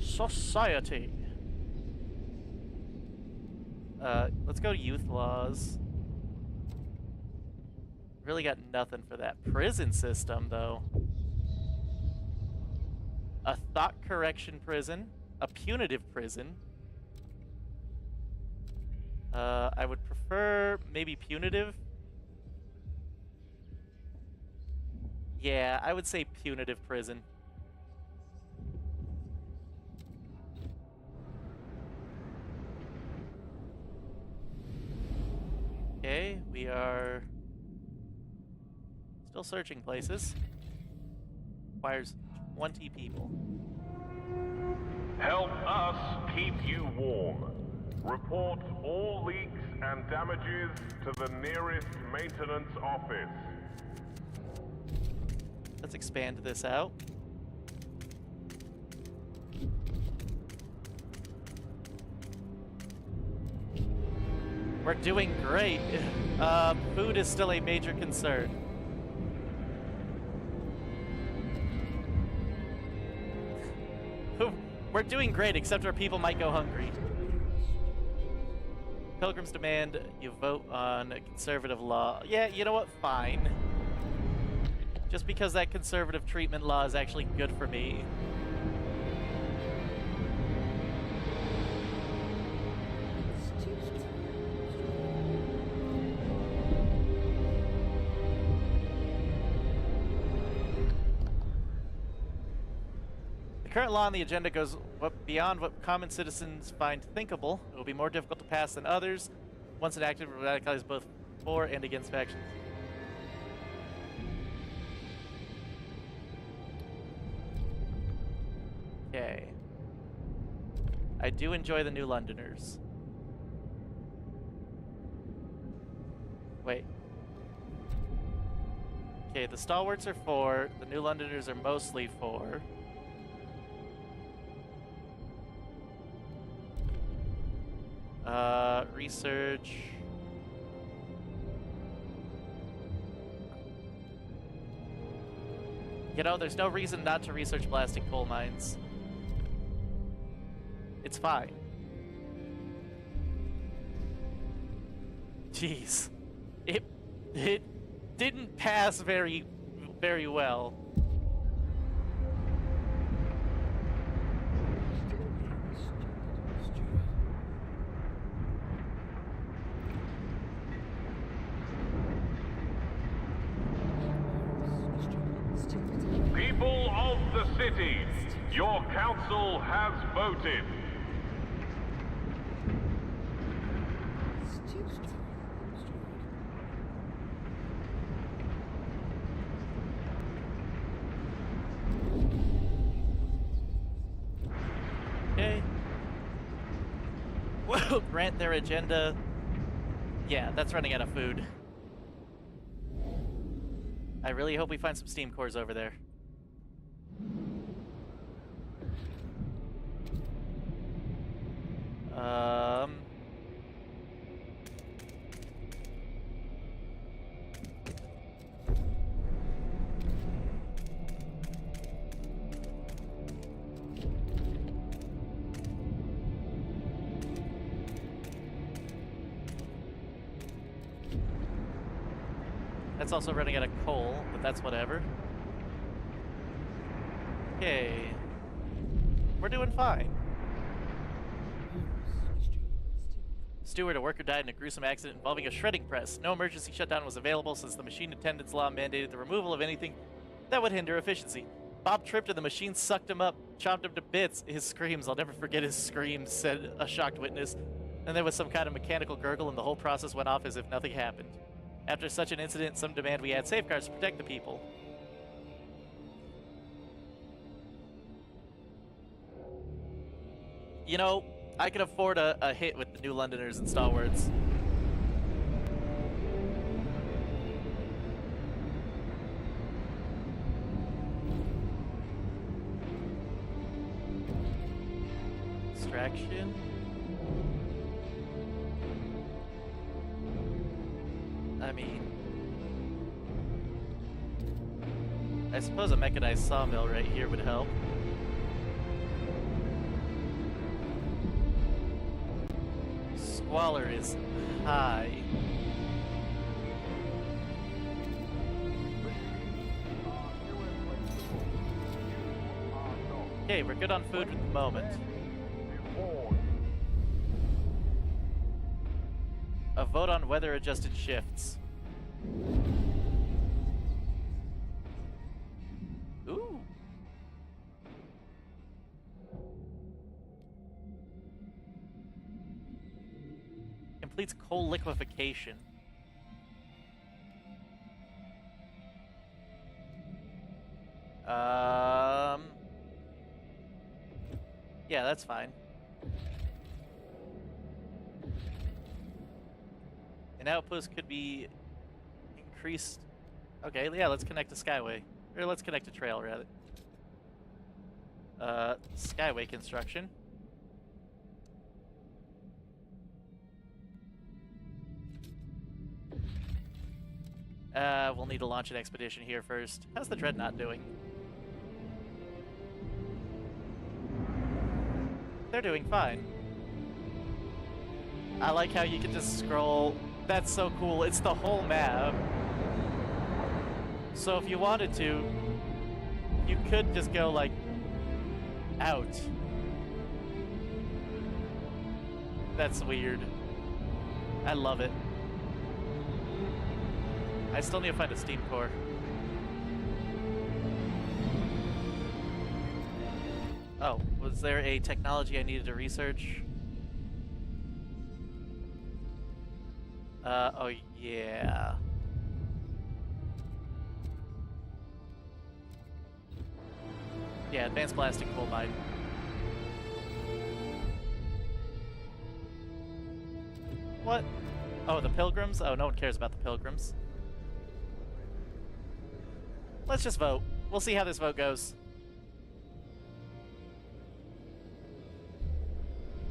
Society. Let's go to youth laws. Really got nothing for that. Prison system, though. A thought correction prison. A punitive prison. I would prefer maybe punitive. Yeah, I would say punitive prison. Okay, we are still searching places. Requires 20 people. Help us keep you warm. Report all leaks and damages to the nearest maintenance office. Let's expand this out. We're doing great. Food is still a major concern. We're doing great, except our people might go hungry. Pilgrims demand you vote on a conservative law. Yeah, you know what? Fine. Just because that conservative treatment law is actually good for me. The current law on the agenda goes beyond what common citizens find thinkable. It will be more difficult to pass than others. Once enacted, it will radicalize both for and against factions. Okay. I do enjoy the New Londoners. Wait. Okay, the Stalwarts are 4. The New Londoners are mostly 4. Research. You know, there's no reason not to research blasting coal mines. It's fine. Jeez. It didn't pass very well. People of the city, your council has voted. Okay. We'll grant their agenda. Yeah, that's running out of food. I really hope we find some steam cores over there. That's also running out of coal, but that's whatever. Okay. We're doing fine. Steward, a worker died in a gruesome accident involving a shredding press. No emergency shutdown was available since the machine attendance law mandated the removal of anything that would hinder efficiency. Bob tripped and the machine sucked him up, chopped him to bits. His screams, I'll never forget his screams, said a shocked witness. And there was some kind of mechanical gurgle and the whole process went off as if nothing happened. After such an incident, some demand we add safeguards to protect the people. You know, I can afford a hit with the New Londoners and Stalwarts. Distraction. I mean, I suppose a mechanized sawmill right here would help. Squalor is high. Okay, we're good on food at the moment. A vote on weather-adjusted shifts. Ooh. Completes coal liquefaction. Yeah, that's fine. An outpost could be increased. Okay, yeah, let's connect to Skyway. Or let's connect to Trail, rather. Skyway construction. We'll need to launch an expedition here first. How's the Dreadnought doing? They're doing fine. I like how you can just scroll. That's so cool. It's the whole map. So if you wanted to, you could just go, like, out. That's weird. I love it. I still need to find a steam core. Oh, was there a technology I needed to research? Oh yeah. Yeah, advanced blasting coal mine. What? Oh, the pilgrims? Oh, no one cares about the pilgrims. Let's just vote. We'll see how this vote goes.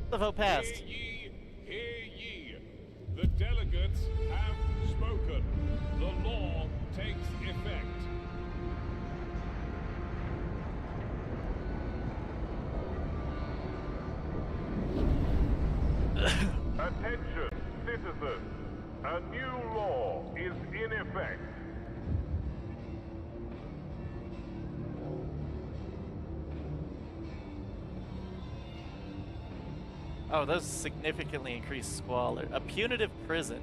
The vote passed. Hear ye, hear ye. The delegates have spoken. The law takes effect. A new law is in effect. Oh, those significantly increase squalor. A punitive prison.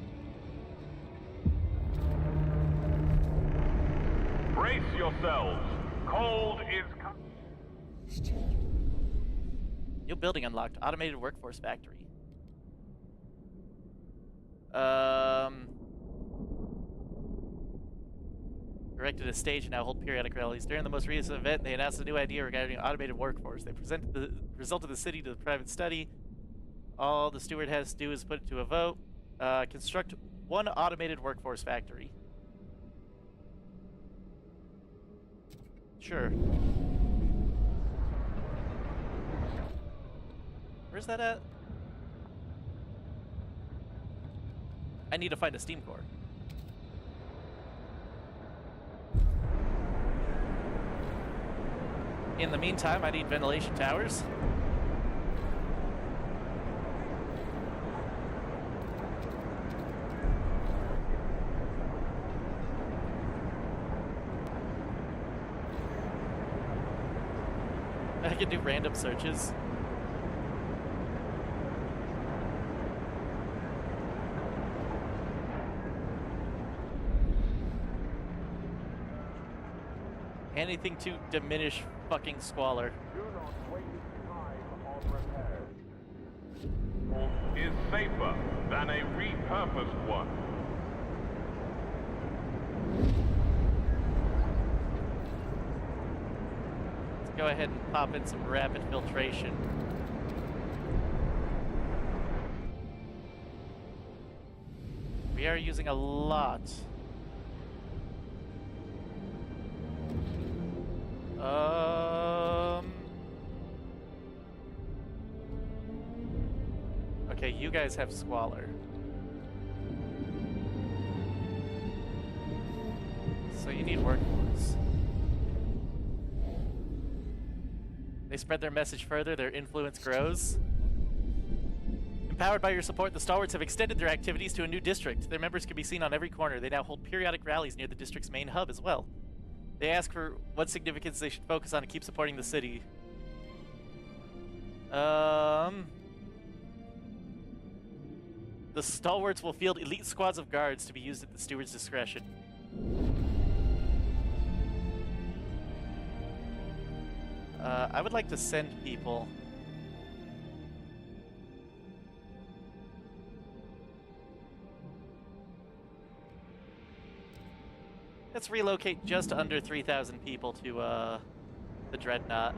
Brace yourselves. Cold is coming. New building unlocked. Automated workforce factory. Erected a stage and now hold periodic rallies. During the most recent event, they announced a new idea regarding automated workforce. They presented the result of the city to the private study. All the steward has to do is put it to a vote. Construct one automated workforce factory. Sure. Where's that at? I need to find a steam core. In the meantime, I need ventilation towers. I can do random searches. Anything to diminish fucking squalor. Do not waste time on repairs. Is safer than a repurposed one. Let's go ahead and pop in some rapid filtration. We are using a lot. Okay, you guys have squalor. So you need workforce. They spread their message further, their influence grows. Empowered by your support, the Stalwarts have extended their activities to a new district. Their members can be seen on every corner. They now hold periodic rallies near the district's main hub as well. They ask for what significance they should focus on to keep supporting the city. The Stalwarts will field elite squads of guards to be used at the steward's discretion. I would like to send people. Let's relocate just under 3,000 people to the Dreadnought.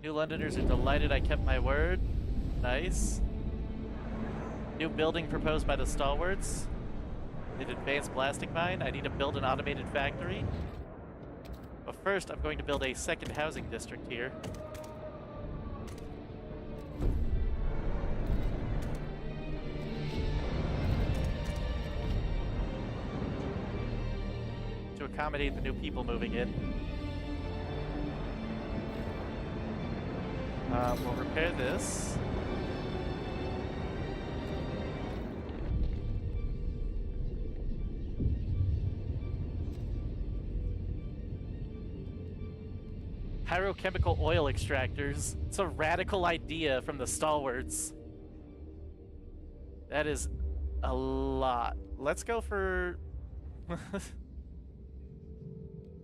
New Londoners are delighted I kept my word. Nice. New building proposed by the Stalwarts. An advanced plastic mine. I need to build an automated factory. But first, I'm going to build a second housing district here. To accommodate the new people moving in. We'll repair this. Pyrochemical oil extractors. It's a radical idea from the Stalwarts. That is a lot. Let's go for...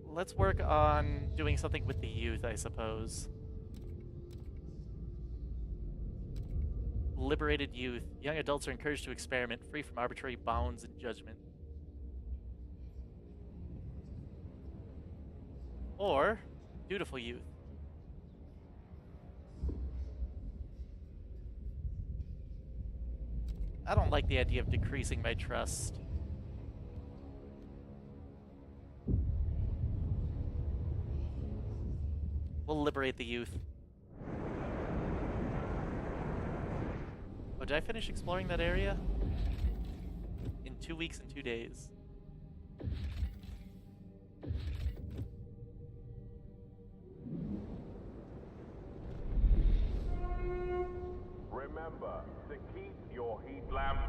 Let's work on doing something with the youth, I suppose. Liberated youth. Young adults are encouraged to experiment, free from arbitrary bounds and judgment. Or, dutiful youth. I don't like the idea of decreasing my trust. We'll liberate the youth. Oh, did I finish exploring that area? In 2 weeks and 2 days. Remember to keep your heat lamp.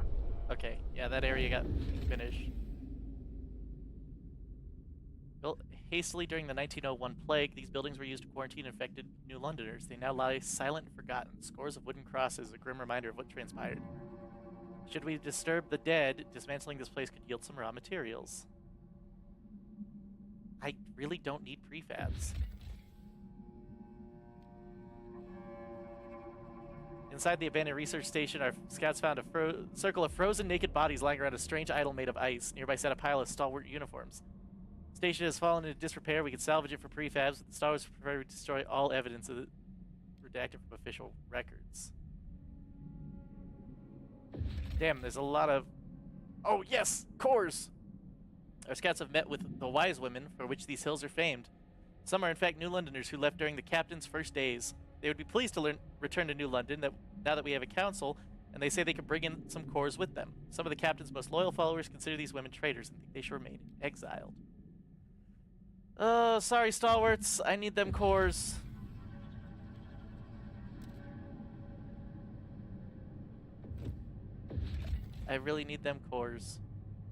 Okay, yeah, that area got finished. Built hastily during the 1901 plague, these buildings were used to quarantine infected New Londoners. They now lie silent and forgotten. Scores of wooden crosses, a grim reminder of what transpired. Should we disturb the dead, dismantling this place could yield some raw materials. I really don't need prefabs. Inside the abandoned research station, our scouts found a circle of frozen naked bodies lying around a strange idol made of ice. Nearby sat a pile of stalwart uniforms. The station has fallen into disrepair. We could salvage it for prefabs, but the Star Wars prefer to destroy all evidence of the redacted from official records. Damn, there's a lot of... Oh, yes! Cores! Our scouts have met with the wise women for which these hills are famed. Some are in fact New Londoners who left during the captain's first days. They would be pleased to return to New London now that we have a council, and they say they can bring in some cores with them. Some of the captain's most loyal followers consider these women traitors and think they should remain exiled. Sorry, stalwarts. I need them cores. I really need them cores.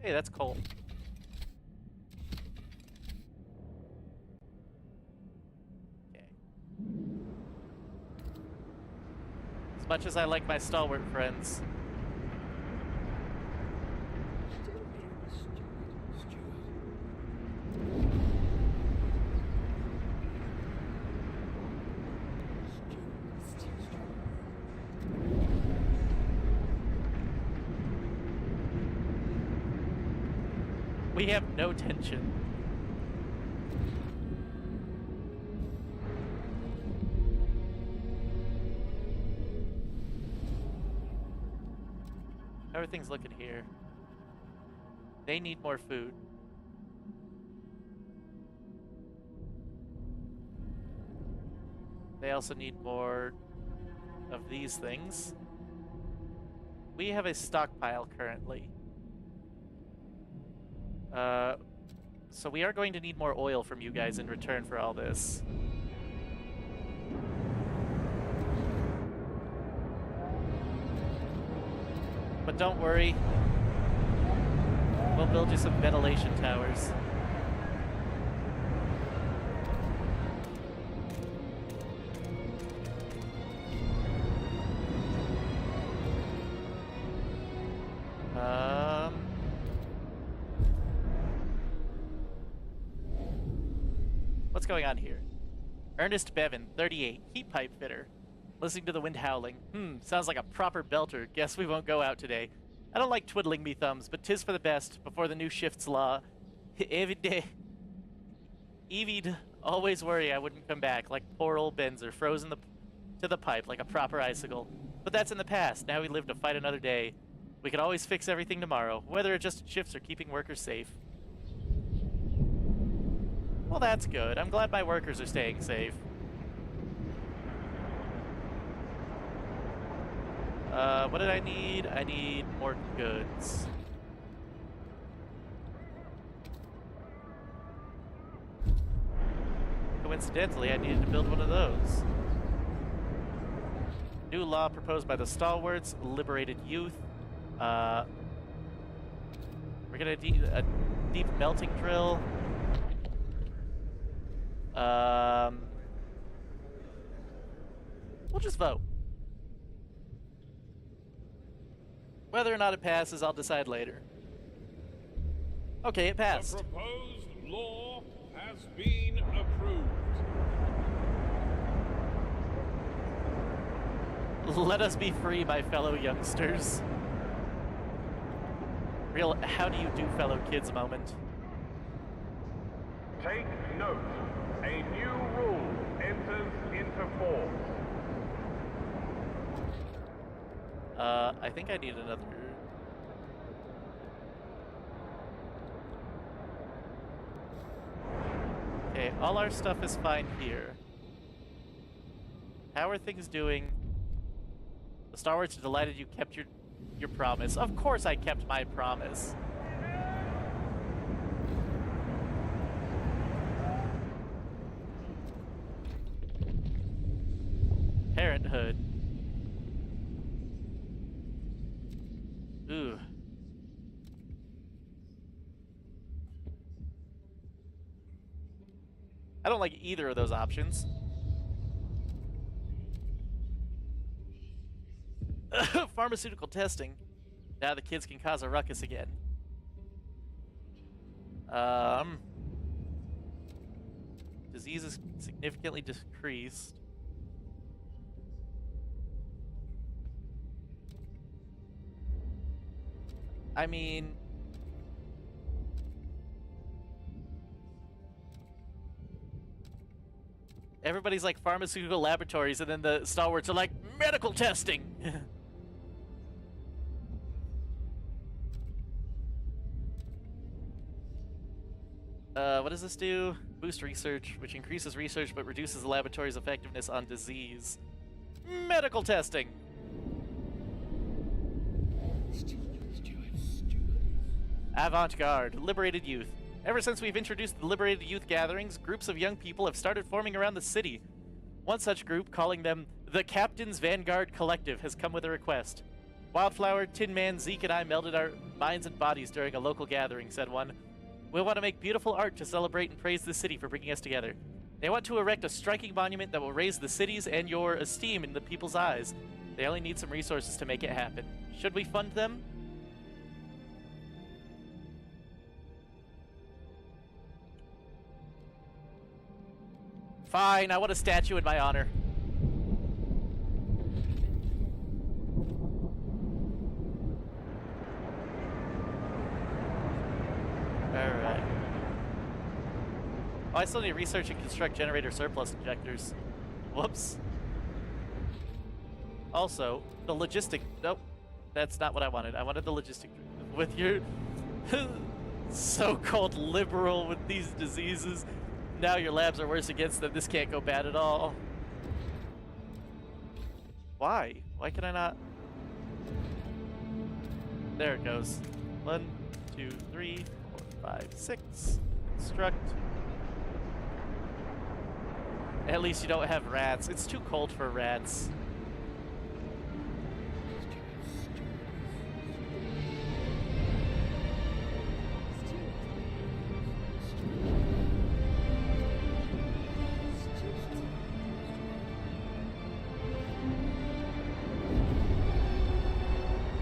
Hey, that's coal. Okay. As much as I like my stalwart friends. We have no tension. Everything's looking here. They need more food. They also need more of these things. We have a stockpile currently. So we are going to need more oil from you guys in return for all this. But don't worry. We'll build you some ventilation towers. What's going on here? Ernest Bevan, 38, heat pipe fitter. Listening to the wind howling. Sounds like a proper belter. Guess we won't go out today. I don't like twiddling me thumbs, but 'tis for the best before the new shift's law. Every day. Evie'd always worry I wouldn't come back, like poor old Benzer, frozen to the pipe like a proper icicle. But that's in the past. Now we live to fight another day. We could always fix everything tomorrow, whether adjusted shifts or keeping workers safe. Well, that's good. I'm glad my workers are staying safe. What did I need? I need more goods. Coincidentally, I needed to build one of those. New law proposed by the stalwarts, liberated youth. We're gonna need a deep melting drill. We'll just vote. Whether or not it passes, I'll decide later. Okay, it passed. The proposed law has been approved. Let us be free, my fellow youngsters. Real how do you do, fellow kids moment. Take note. A new rule enters into force. I think I need another... Okay, all our stuff is fine here. How are things doing? The Star Wars are delighted you kept your promise. Of course I kept my promise. Parenthood. Ooh. I don't like either of those options. Pharmaceutical testing. Now the kids can cause a ruckus again. Disease is significantly decreased. I mean, everybody's like pharmaceutical laboratories, and then the stalwarts are like medical testing. What does this do? Boost research, which increases research but reduces the laboratory's effectiveness on disease. Medical testing. Avant-garde, liberated youth. Ever since we've introduced the liberated youth gatherings, groups of young people have started forming around the city. One such group, calling them the Captain's Vanguard Collective, has come with a request. Wildflower, Tin Man, Zeke, and I melded our minds and bodies during a local gathering, said one. We want to make beautiful art to celebrate and praise the city for bringing us together. They want to erect a striking monument that will raise the city's and your esteem in the people's eyes. They only need some resources to make it happen. Should we fund them? Fine, I want a statue in my honor. Alright. Oh, I still need to research and construct generator surplus injectors. Whoops. Also, the logistic... Nope. That's not what I wanted. I wanted the logistic... With your... so-called liberal with these diseases. Now your labs are worse against them. This can't go bad at all. Why? Why can I not... There it goes. 1, 2, 3, 4, 5, 6. Construct. At least you don't have rats. It's too cold for rats.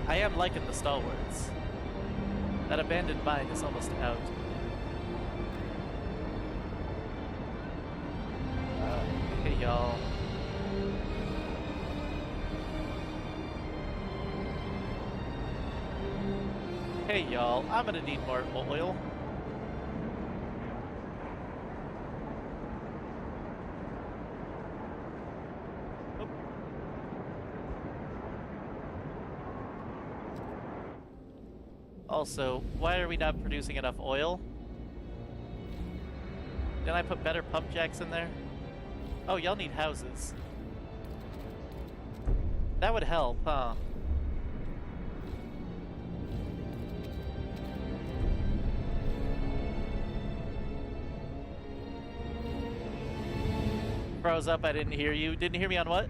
I am liking the stalwarts. That abandoned mine is almost out. Hey, y'all. Hey, y'all. I'm gonna need more oil. Also, why are we not producing enough oil? Didn't I put better pump jacks in there? Oh, y'all need houses. That would help, huh? Froze up, I didn't hear you. Didn't hear me on what?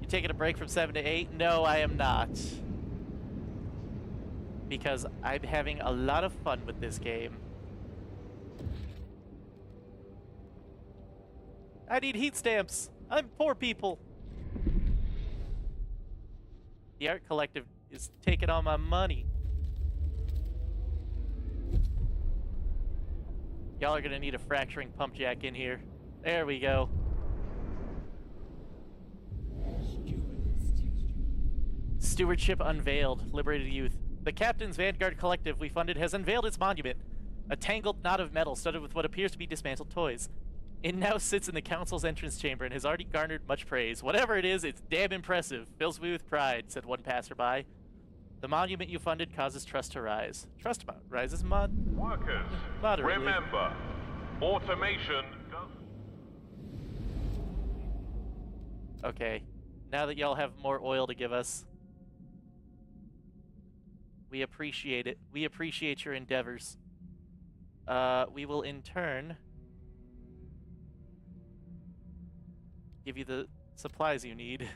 You taking a break from 7 to 8? No, I am not. Because I'm having a lot of fun with this game. I need heat stamps. I'm poor people. The Art Collective is taking all my money. Y'all are gonna need a fracturing pump jack in here. There we go. Stewardship unveiled. Liberated youth. The Captain's Vanguard Collective we funded has unveiled its monument, a tangled knot of metal studded with what appears to be dismantled toys. It now sits in the council's entrance chamber and has already garnered much praise. Whatever it is, it's damn impressive. Fills me with pride, said one passerby. The monument you funded causes trust to rise. Trust rises Workers, moderately. remember, automation Okay. Now that y'all have more oil to give us, we appreciate it. We appreciate your endeavors. We will in turn give you the supplies you need.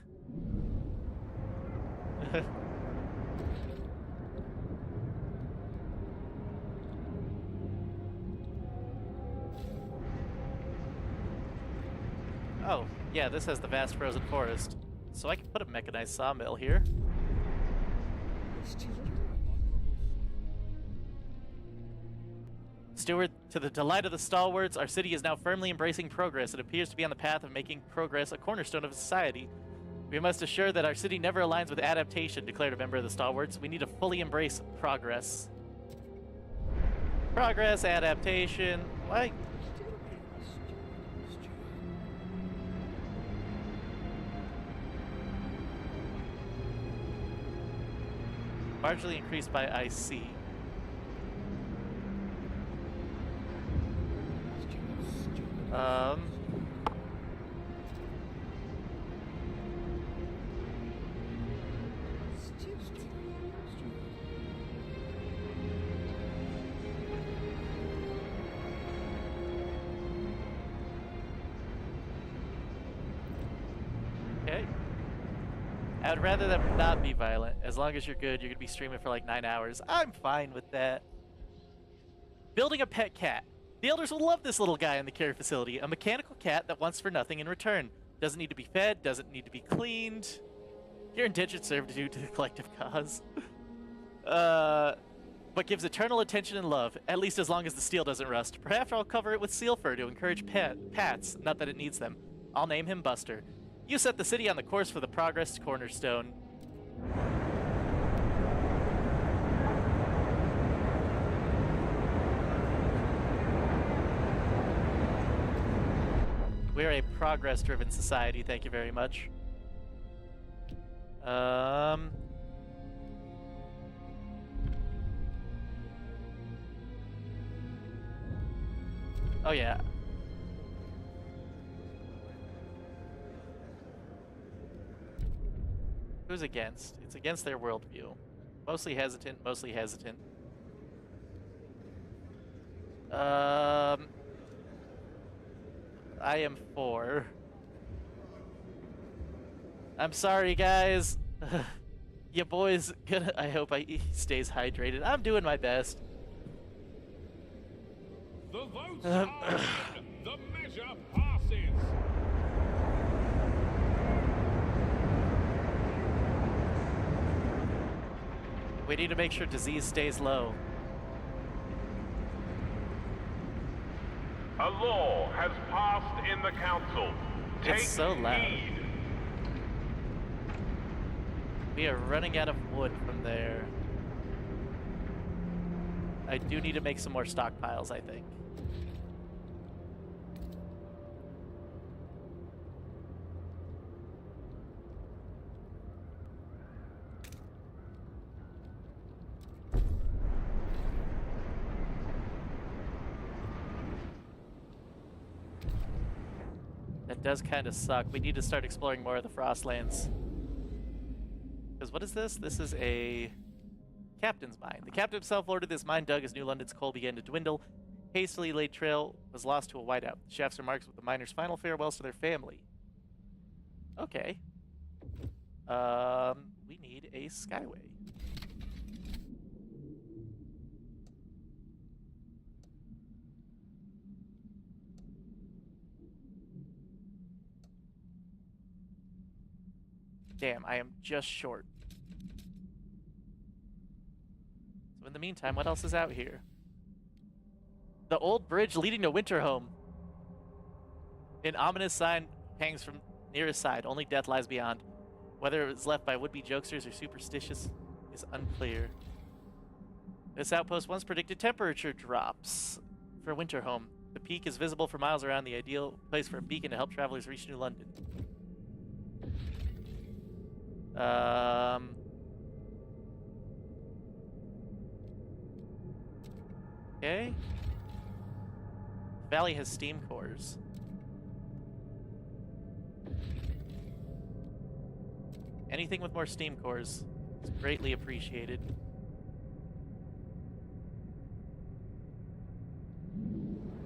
Oh, yeah, this has the vast frozen forest. So I can put a mechanized sawmill here. Steward, to the delight of the stalwarts, our city is now firmly embracing progress. It appears to be on the path of making progress a cornerstone of society. We must assure that our city never aligns with adaptation, declared a member of the stalwarts. We need to fully embrace progress. Progress, adaptation, like... Marginally increased by IC. Okay. I would rather them not be violent. As long as you're good, you're going to be streaming for like 9 hours. I'm fine with that. Building a pet cat. The elders will love this little guy in the care facility. A mechanical cat that wants for nothing in return. Doesn't need to be fed, doesn't need to be cleaned. Your indentured servitude to the collective cause. But gives eternal attention and love, at least as long as the steel doesn't rust. Perhaps I'll cover it with seal fur to encourage pats, not that it needs them. I'll name him Buster. You set the city on the course for the progress cornerstone. We're a progress-driven society, thank you very much. Oh yeah. Who's against? It's against their worldview. Mostly hesitant, mostly hesitant. I am for. I'm sorry, guys. Your boy's gonna. I hope he stays hydrated. I'm doing my best. The votes are in. The measure passes. We need to make sure disease stays low. A law has passed in the council. Take It's so loud. heed. We are running out of wood from there. I do need to make some more stockpiles, I think. That does kind of suck. We need to start exploring more of the Frostlands. Because what is this? This is a captain's mine. The captain himself ordered this mine dug as New London's coal began to dwindle. Hastily laid trail was lost to a whiteout. The shafts are marked with the miners' final farewells to their family. Okay. We need a skyway. Damn, I am just short. So in the meantime, what else is out here? The old bridge leading to Winterhome. An ominous sign hangs from nearest side. Only death lies beyond. Whether it was left by would-be jokesters or superstitious is unclear. This outpost once predicted temperature drops for Winterhome. The peak is visible for miles around, the ideal place for a beacon to help travelers reach New London. Okay. Valley has steam cores. Anything with more steam cores is greatly appreciated.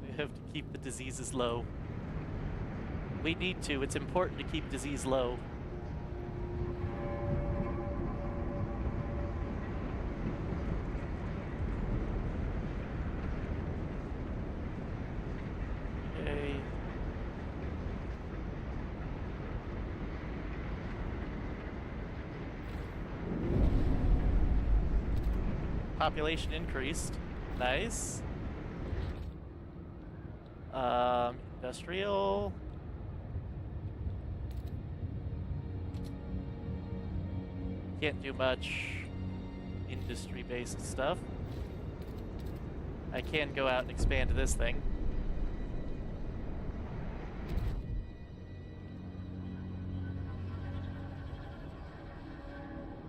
We have to keep the diseases low. We need to. It's important to keep disease low. Okay. Population increased. Nice. Industrial. Can't do much industry-based stuff. I can go out and expand this thing.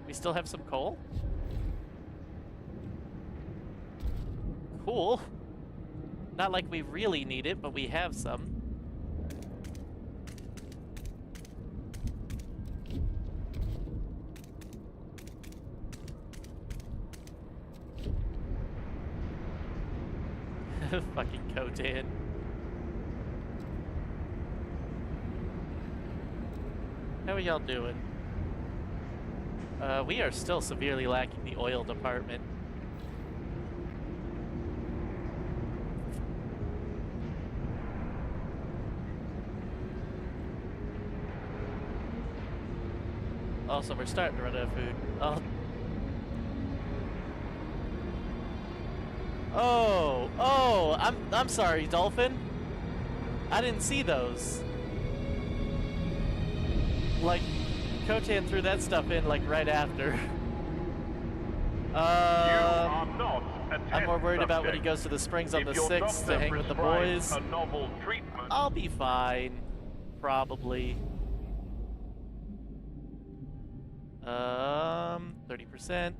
We still have some coal? Cool. Not like we really need it, but we have some. Fucking Kotan. How are y'all doing? We are still severely lacking the oil department. Also, we're starting to run out of food. Oh, I'm sorry, Dolphin. I didn't see those. Like, Kotan threw that stuff in, like, right after. I'm more worried about when he goes to the springs on the 6th to hang with the boys. I'll be fine. Probably. 30%.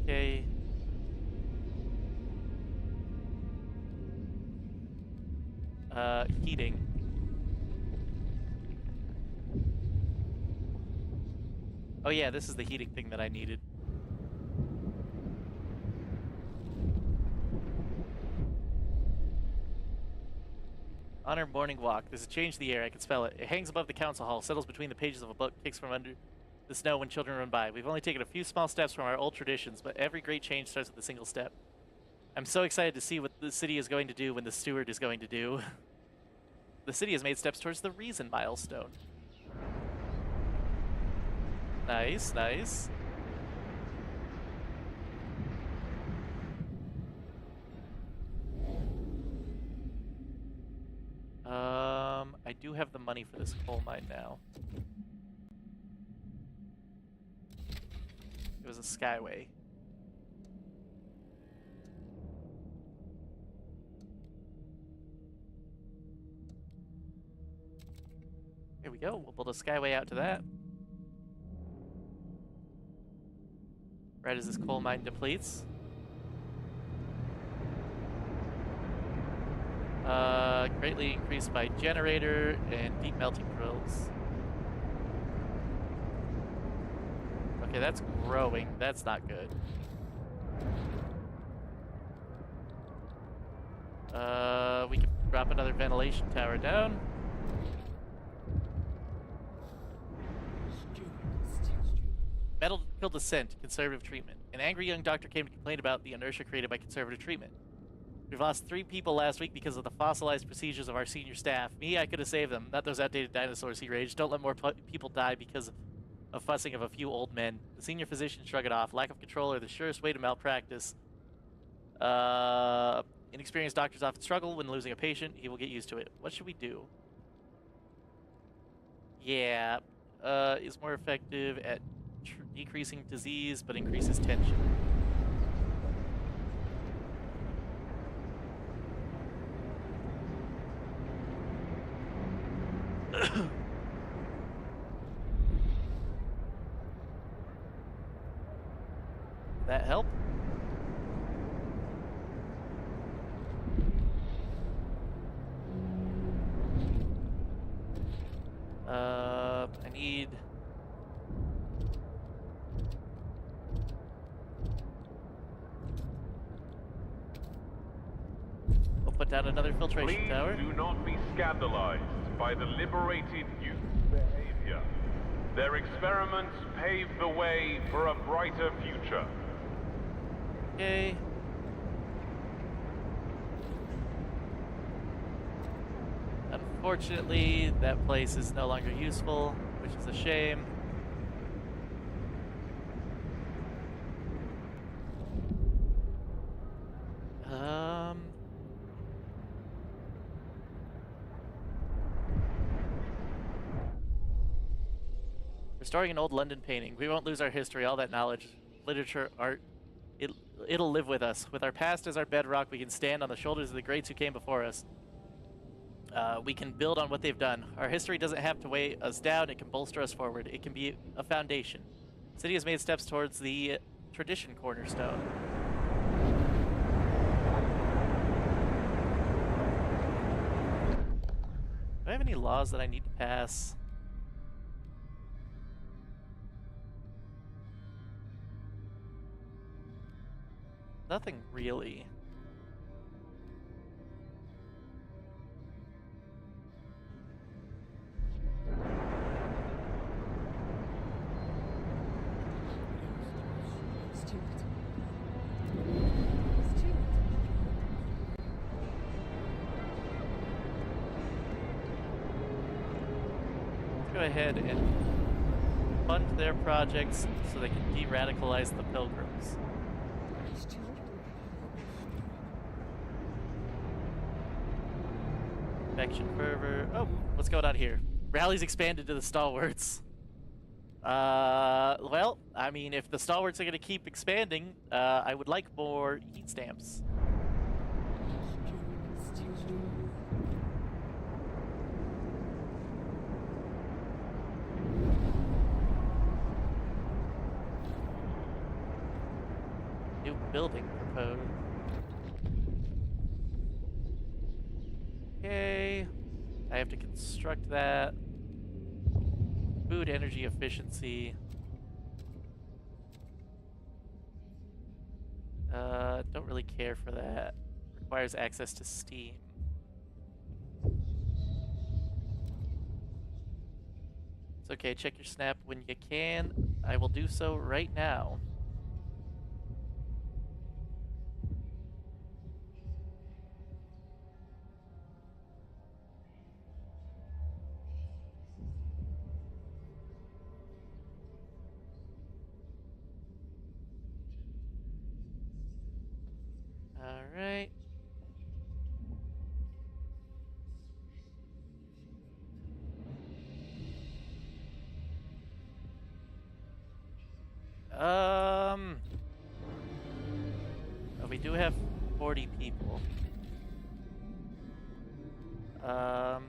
Okay. Heating. Oh yeah, this is the heating thing that I needed. On our morning walk, there's a change in the air. I can smell it. It hangs above the council hall, settles between the pages of a book, kicks from under the snow when children run by. We've only taken a few small steps from our old traditions, but every great change starts with a single step. I'm so excited to see what the city is going to do when the steward is going to do. The city has made steps towards the reason milestone. Nice, nice. I do have the money for this coal mine now. It was a skyway. Here we go. We'll build a skyway out to that. Right as this coal mine depletes. Greatly increased by generator and deep melting drills. Okay, that's growing. That's not good. We can drop another ventilation tower down. Medical descent, conservative treatment. An angry young doctor came to complain about the inertia created by conservative treatment. We've lost 3 people last week because of the fossilized procedures of our senior staff. Me, I could have saved them. Not those outdated dinosaurs, he raged. Don't let more people die because of fussing of a few old men. The senior physician shrugged it off. Lack of control are the surest way to malpractice. Inexperienced doctors often struggle when losing a patient. He will get used to it. What should we do? Yeah, is more effective at decreasing disease, but increases tension. That help? down another filtration Please tower. do not be scandalized by the liberated youth's behavior. Their experiments pave the way for a brighter future. Okay. Unfortunately, that place is no longer useful, which is a shame. Restoring an old London painting. We won't lose our history, all that knowledge, literature, art. It'll live with us. With our past as our bedrock, we can stand on the shoulders of the greats who came before us. We can build on what they've done. Our history doesn't have to weigh us down. It can bolster us forward. It can be a foundation. The city has made steps towards the tradition cornerstone. Do I have any laws that I need to pass? Nothing really. Stuart. Let's go ahead and fund their projects so they can de-radicalize the pilgrims. Faction fervor. Oh, what's going on here? Rally's expanded to the stalwarts. Well, I mean, if the stalwarts are going to keep expanding, I would like more heat stamps. New building proposed. Okay, I have to construct that. Food energy efficiency. Don't really care for that. Requires access to Steam. It's okay, check your snap when you can. I will do so right now. Alright. We do have 40 people. Let's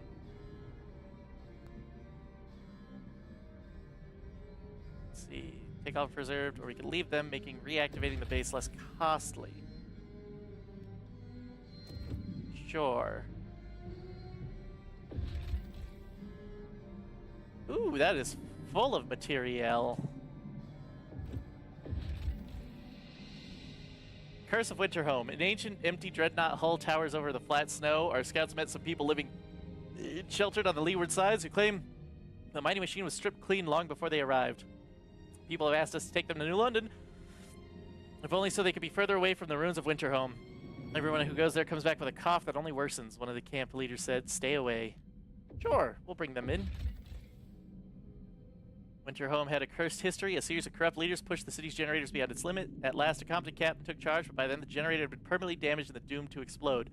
see. Take off preserved, or we can leave them, making reactivating the base less costly. Sure. Ooh, that is full of material. Curse of Winterhome. An ancient, empty dreadnought hull towers over the flat snow. Our scouts met some people living sheltered on the leeward sides who claim the mighty machine was stripped clean long before they arrived. People have asked us to take them to New London, if only so they could be further away from the ruins of Winterhome. Everyone who goes there comes back with a cough that only worsens, one of the camp leaders said. Stay away. Sure, we'll bring them in. Winterhome had a cursed history. A series of corrupt leaders pushed the city's generators beyond its limit. At last, a competent captain took charge, but by then the generator had been permanently damaged and doomed to explode.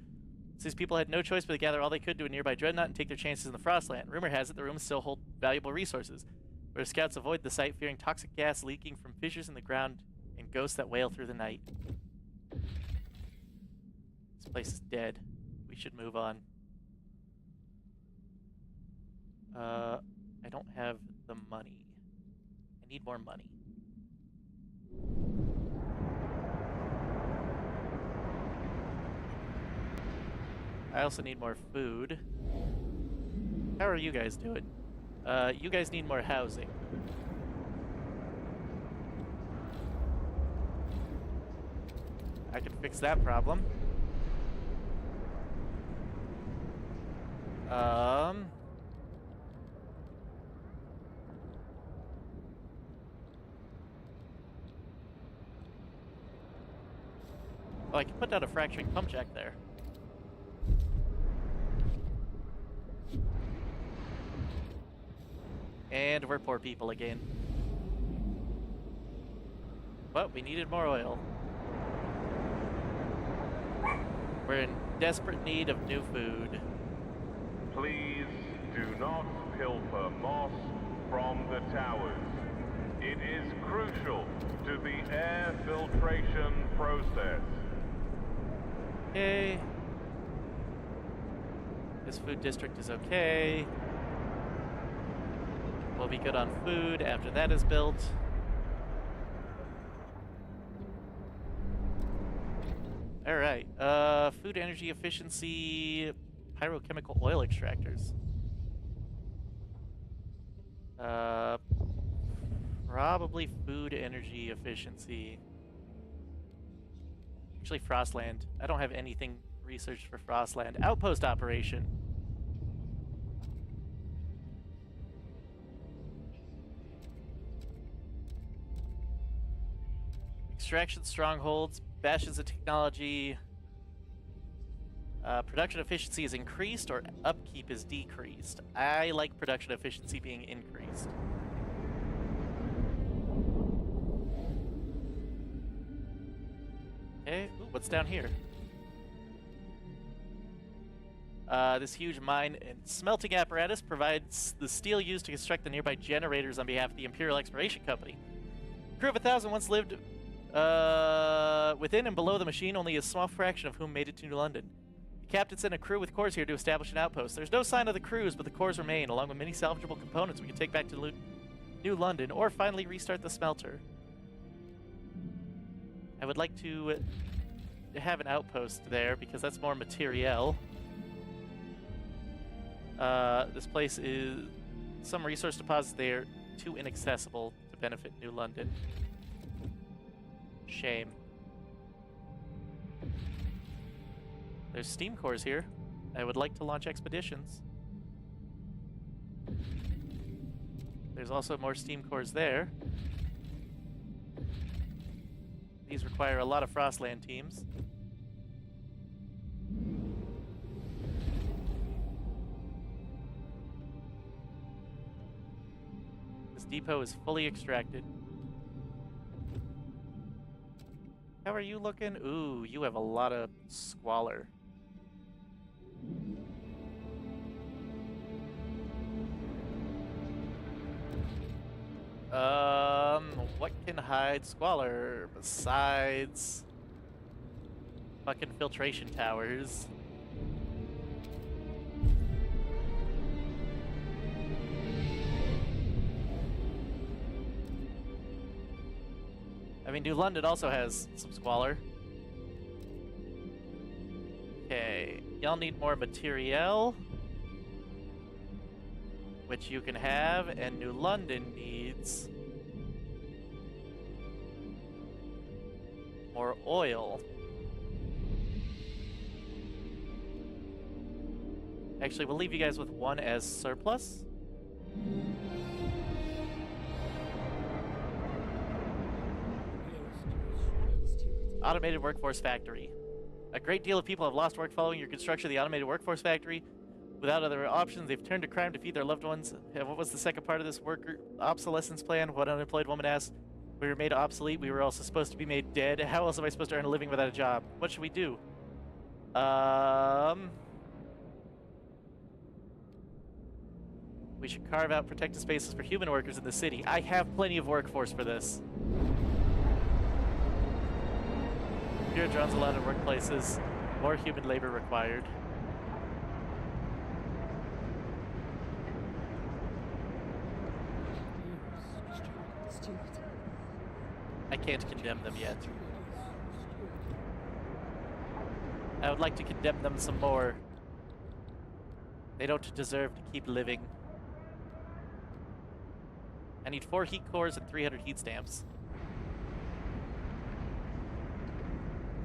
These people had no choice but to gather all they could to a nearby dreadnought and take their chances in the Frostland. Rumor has it the ruins still hold valuable resources, but our scouts avoid the site, fearing toxic gas leaking from fissures in the ground and ghosts that wail through the night. This place is dead. We should move on. I don't have the money. I need more money. I also need more food. How are you guys doing? You guys need more housing. I can fix that problem. Um... Oh, I can put down a fracturing pump jack there. And we're poor people again. But we needed more oil. We're in desperate need of new food. Please do not pilfer moss from the towers. It is crucial to the air filtration process. Okay. This food district is okay. We'll be good on food after that is built. Alright, food energy efficiency, pyrochemical oil extractors. Probably food energy efficiency. Actually, Frostland. I don't have anything researched for Frostland. Outpost operation. Extraction strongholds, bastions of technology. Production efficiency is increased or upkeep is decreased. I like production efficiency being increased. Okay, ooh, what's down here? This huge mine and smelting apparatus provides the steel used to construct the nearby generators on behalf of the Imperial Exploration Company. Crew of 1,000 once lived within and below the machine, only a small fraction of whom made it to New London. The captain sent a crew with cores here to establish an outpost. There's no sign of the crews, but the cores remain, along with many salvageable components we can take back to New London, or finally restart the smelter. I would like to have an outpost there, because that's more materiel. This place is... Some resource deposits there, too inaccessible to benefit New London. Shame. There's steam cores here. I would like to launch expeditions. There's also more steam cores there. These require a lot of Frostland teams. This depot is fully extracted. How are you looking? Ooh, you have a lot of squalor. What can hide squalor besides fucking filtration towers? I mean, New London also has some squalor. Okay, y'all need more materiel, which you can have, and New London needs more oil. Actually, we'll leave you guys with one as surplus. Automated Workforce Factory. A great deal of people have lost work following your construction of the Automated Workforce Factory. Without other options, they've turned to crime to feed their loved ones. What was the second part of this worker obsolescence plan? What unemployed woman asked. We were made obsolete. We were also supposed to be made dead. How else am I supposed to earn a living without a job? What should we do? We should carve out protected spaces for human workers in the city. I have plenty of workforce for this. Fewer drones allowed in workplaces. More human labor required. I can't condemn them yet. I would like to condemn them some more. They don't deserve to keep living. I need 4 heat cores and 300 heat stamps.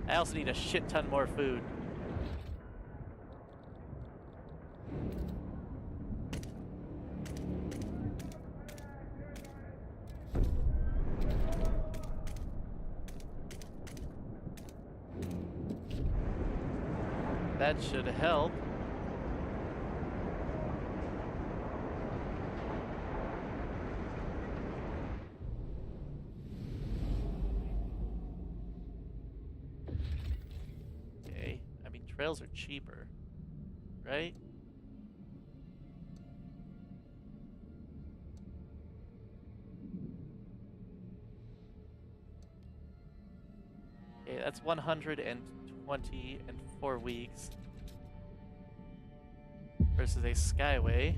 I also need a shit ton more food. That should help. Okay, I mean, trails are cheaper, right? Okay, that's 120 and 4 weeks versus a Skyway.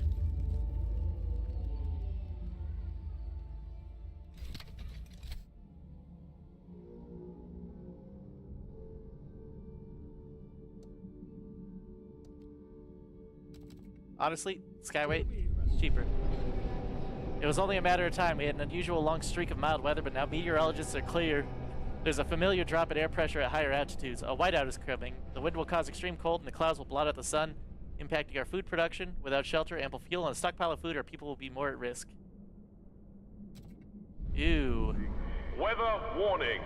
Honestly, Skyway, cheaper. It was only a matter of time. We had an unusual long streak of mild weather, but now meteorologists are clear. There's a familiar drop in air pressure at higher altitudes. A whiteout is coming. The wind will cause extreme cold, and the clouds will blot out the sun, impacting our food production. Without shelter, ample fuel, and a stockpile of food, our people will be more at risk. Ew. Weather warning.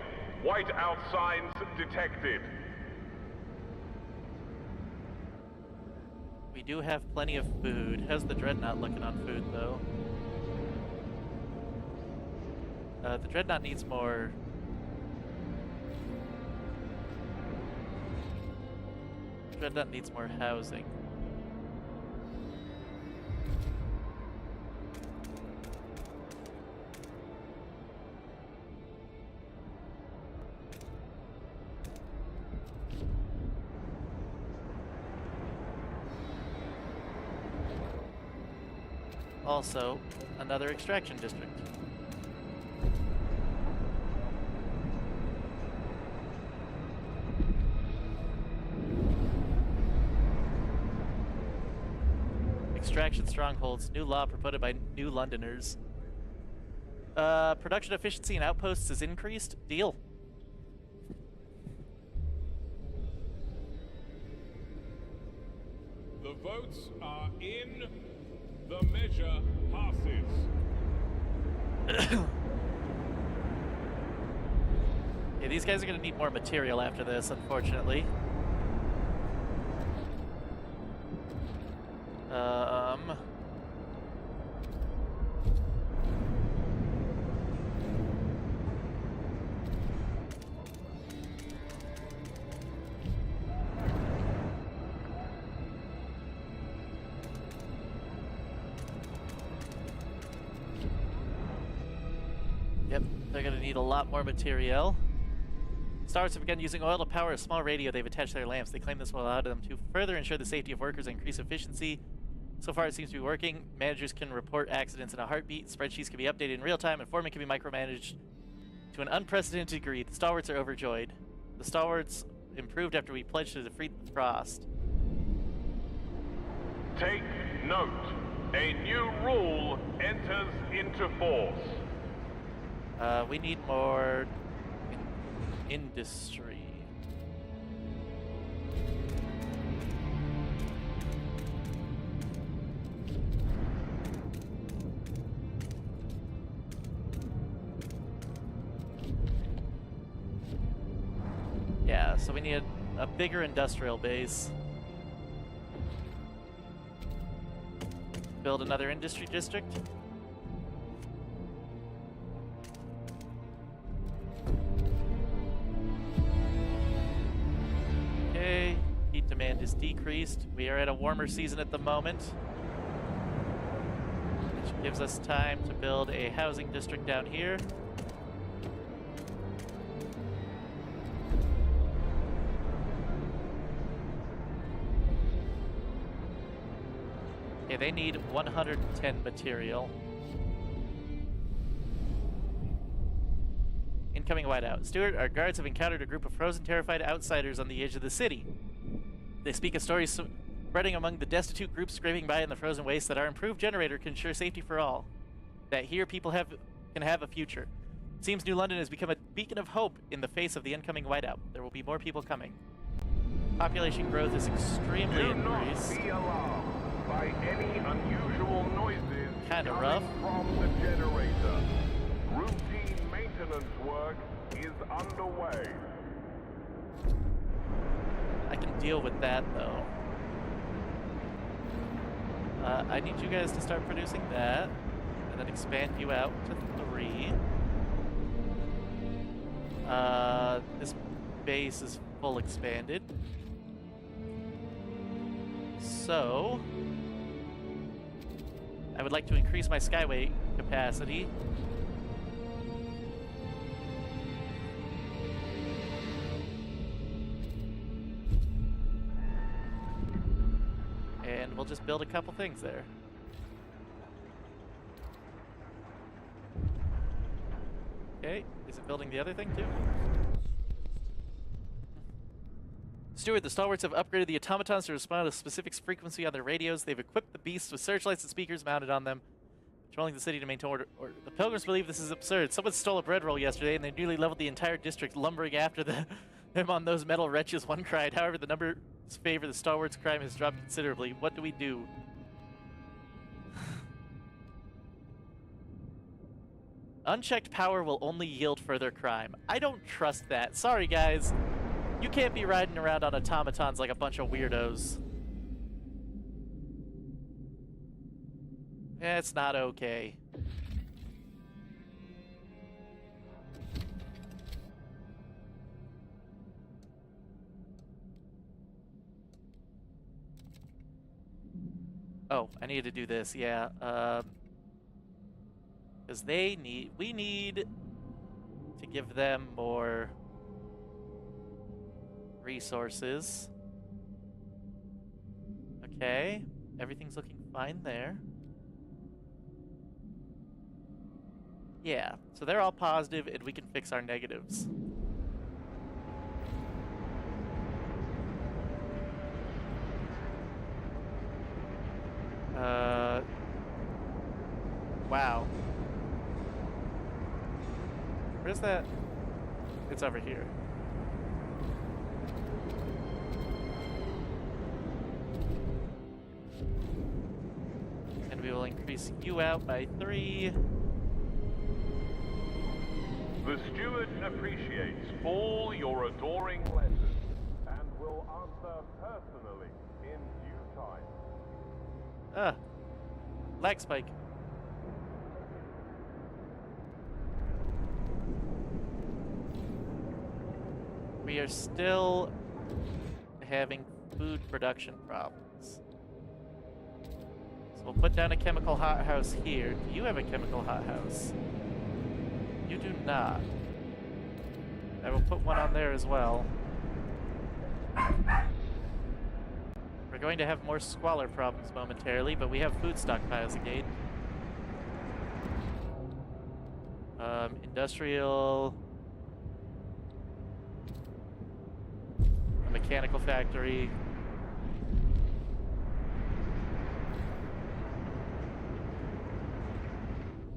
Whiteout signs detected. We do have plenty of food. How's the Dreadnought looking on food, though? The Dreadnought needs more... Dreadnought needs more housing. Also, another extraction district. Extraction strongholds. New law proposed by New Londoners. Production efficiency and outposts is increased. Deal. The votes are in. The measure passes. Yeah, these guys are going to need more material after this, unfortunately. Yep, they're going to need a lot more material. Stars have begun using oil to power a small radio they've attached to their lamps. They claim this will allow them to further ensure the safety of workers and increase efficiency. So far, it seems to be working. Managers can report accidents in a heartbeat. Spreadsheets can be updated in real time, and foremen can be micromanaged to an unprecedented degree. The stalwarts are overjoyed. The stalwarts improved after we pledged to defeat the frost. Take note. A new rule enters into force. We need more industry. Yeah, so we need a bigger industrial base. Build another industry district. Okay, heat demand is decreased. We are at a warmer season at the moment, which gives us time to build a housing district down here. Okay, they need 110 material. Incoming whiteout. Stuart, our guards have encountered a group of frozen, terrified outsiders on the edge of the city. They speak of stories spreading among the destitute groups scraping by in the frozen waste that our improved generator can ensure safety for all. That here people can have a future. It seems New London has become a beacon of hope in the face of the incoming whiteout. There will be more people coming. Population growth is extremely increased. Do not be alarmed by any unusual noises Kinda coming rough. from the generator. Routine maintenance work is underway. I can deal with that, though. I need you guys to start producing that, and then expand you out to 3. This base is full expanded. So, I would like to increase my skyway capacity. And we'll just build a couple things there. Okay, is it building the other thing too? Steward, the stalwarts have upgraded the automatons to respond to a specific frequency on their radios. They've equipped the beasts with searchlights and speakers mounted on them, patrolling the city to maintain order. The pilgrims believe this is absurd. Someone stole a bread roll yesterday, and they nearly leveled the entire district, lumbering after them on those metal wretches, one cried. However, the numbers favor the stalwarts' crime has dropped considerably. What do we do? Unchecked power will only yield further crime. I don't trust that. Sorry, guys. You can't be riding around on automatons like a bunch of weirdos. It's not okay. Oh, I need to do this, yeah. Because we need to give them more resources. Okay, everything's looking fine there. Yeah, so they're all positive and we can fix our negatives. Wow. Where's that? It's over here. And we will increase you out by 3. The steward appreciates all your adoring letters and will answer personally in due time. Lag spike. We are still having food production problems. So we'll put down a chemical hothouse here. Do you have a chemical hothouse? You do not. I will put one on there as well. We're going to have more squalor problems momentarily, but we have food stockpiles again. Industrial... a mechanical factory.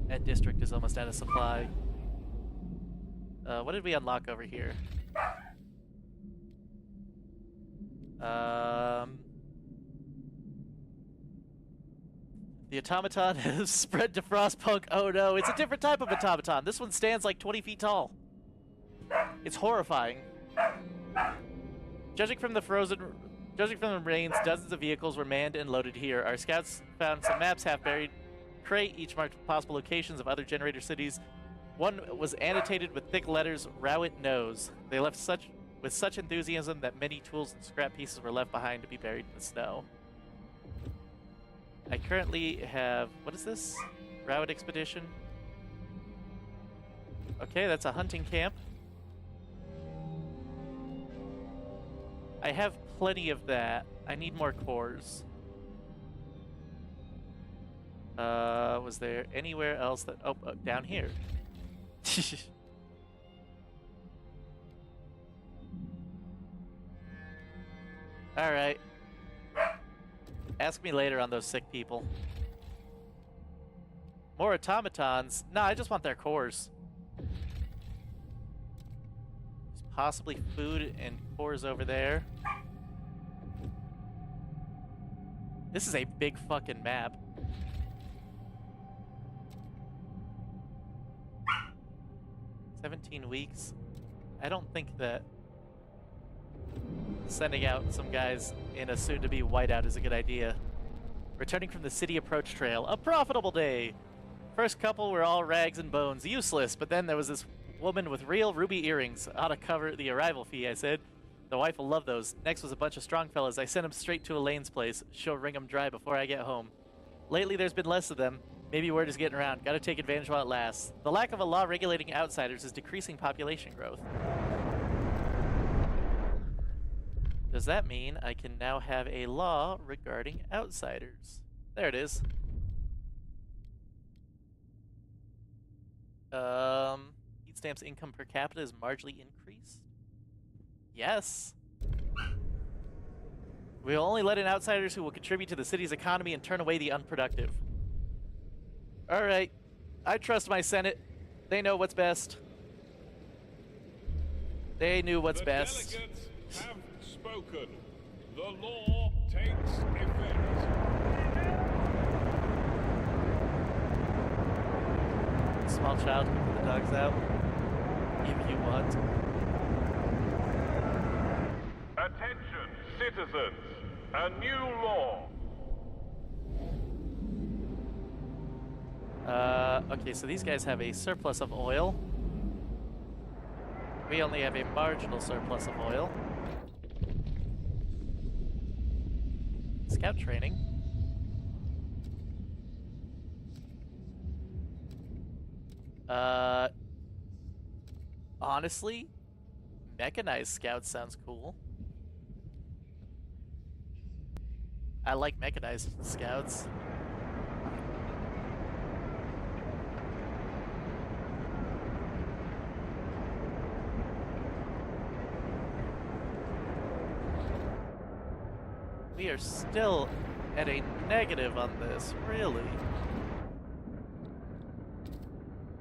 That district is almost out of supply. What did we unlock over here? The automaton has spread to Frostpunk. Oh no, it's a different type of automaton. This one stands like 20 feet tall. It's horrifying. Judging from the rains, dozens of vehicles were manned and loaded here. Our scouts found some maps half buried. Crate each marked possible locations of other generator cities. One was annotated with thick letters, Rowett knows. They left with such enthusiasm that many tools and scrap pieces were left behind to be buried in the snow. I currently have, what is this? Rowett Expedition. Okay, that's a hunting camp. I have plenty of that. I need more cores. Was there anywhere else that... Oh, down here. Alright. Ask me later on those sick people. More automatons? Nah, I just want their cores. There's possibly food and cores over there. This is a big fucking map. 17 weeks? I don't think that... sending out some guys in a soon-to-be whiteout is a good idea. Returning from the city approach trail, a profitable day. First couple were all rags and bones, useless, but then there was this woman with real ruby earrings. Ought to cover the arrival fee, I said. The wife will love those. Next was a bunch of strong fellas. I sent them straight to Elaine's place. She'll wring them dry before I get home. Lately, there's been less of them. Maybe word is getting around. Gotta take advantage while it lasts. The lack of a law regulating outsiders is decreasing population growth. Does that mean I can now have a law regarding outsiders? There it is. Heat stamps income per capita is marginally increased? Yes. We'll only let in outsiders who will contribute to the city's economy and turn away the unproductive. Alright. I trust my Senate. They know what's best. They knew what's best. The delegates have spoken. The law takes effect. Small child, put the dogs out. If you want. Attention, citizens. A new law. Okay, so these guys have a surplus of oil. We only have a marginal surplus of oil. Scout training. Honestly, mechanized scouts sounds cool. I like mechanized scouts. We are still at a negative on this, really.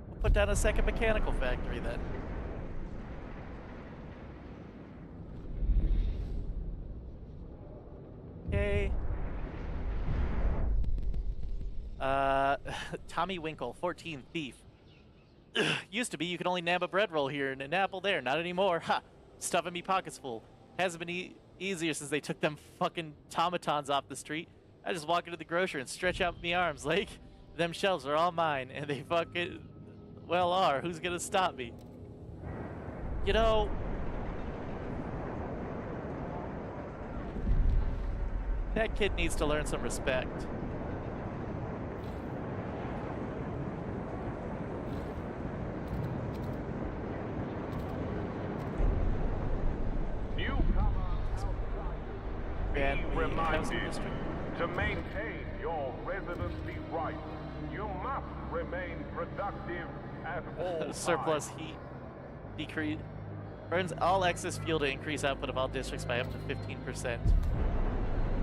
We'll put down a second mechanical factory then. Okay. Tommy Winkle, 14, thief. Used to be you could only nab a bread roll here and an apple there, not anymore. Ha! Stuffing me pockets full. Hasn't been easier since they took them fucking automatons off the street. I just walk into the grocery and stretch out my arms like, them shelves are all mine, and they fucking, well are. Who's gonna stop me? You know, that kid needs to learn some respect. Be reminded, to maintain your residency rights, you must remain productive at all Surplus times. heat decrease burns all excess fuel to increase output of all districts by up to 15%.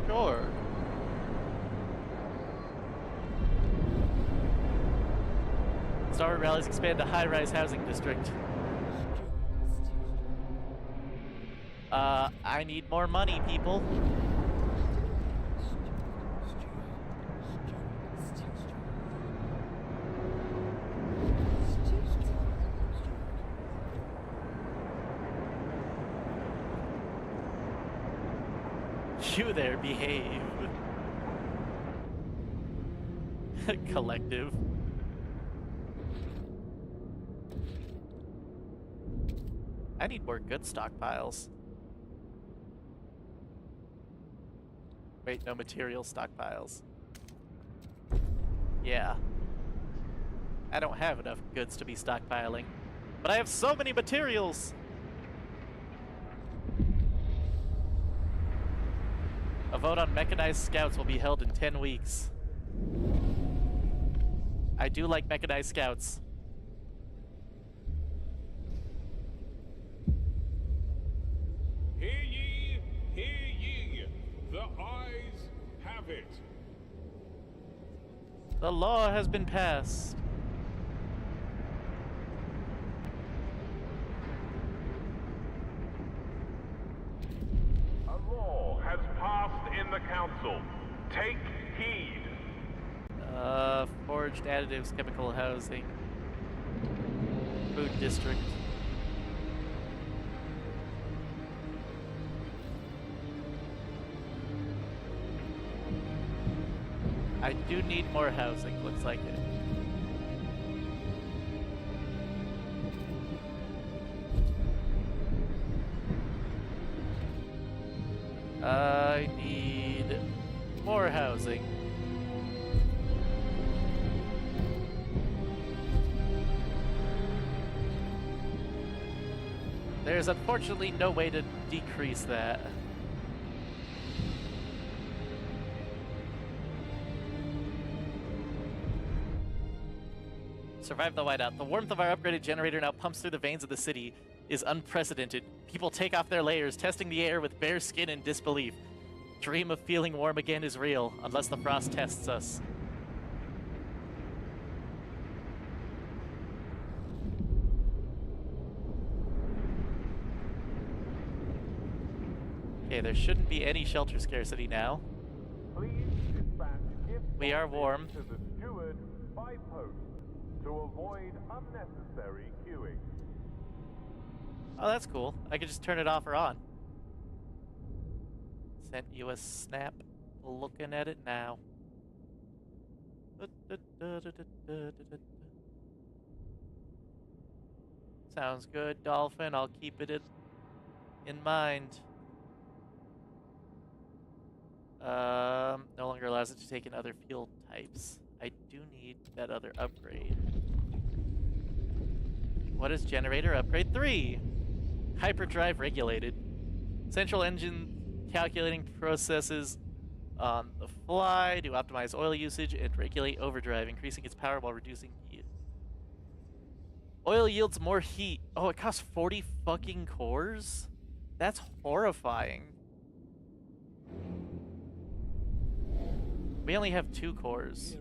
Sure. Star rallies expand to high-rise housing district. I need more money, people. You there, behave. Collective. I need more good stockpiles. Wait, no material stockpiles. Yeah. I don't have enough goods to be stockpiling, but I have so many materials! A vote on mechanized scouts will be held in 10 weeks. I do like mechanized scouts. Hear ye, hear ye. The eyes have it. The law has been passed. A law has passed in the council. Take heed. Forged additives, chemical housing, food district. I do need more housing, looks like it. I need more housing. There's unfortunately no way to decrease that. Survive the whiteout. The warmth of our upgraded generator now pumps through the veins of the city is unprecedented. People take off their layers, testing the air with bare skin and disbelief. Dream of feeling warm again is real, unless the frost tests us. Okay, there shouldn't be any shelter scarcity now. Please dispatch gift We are warm. to the steward by post to avoid unnecessary queuing. Oh, that's cool. I could just turn it off or on. Sent you a snap. Looking at it now. Sounds good, Dolphin. I'll keep it in mind. No longer allows it to take in other fuel types. I do need that other upgrade. What is generator upgrade 3? Hyperdrive regulated. Central engine calculating processes on the fly to optimize oil usage and regulate overdrive, increasing its power while reducing heat. Oil yields more heat. Oh, it costs 40 fucking cores? That's horrifying. We only have 2 cores.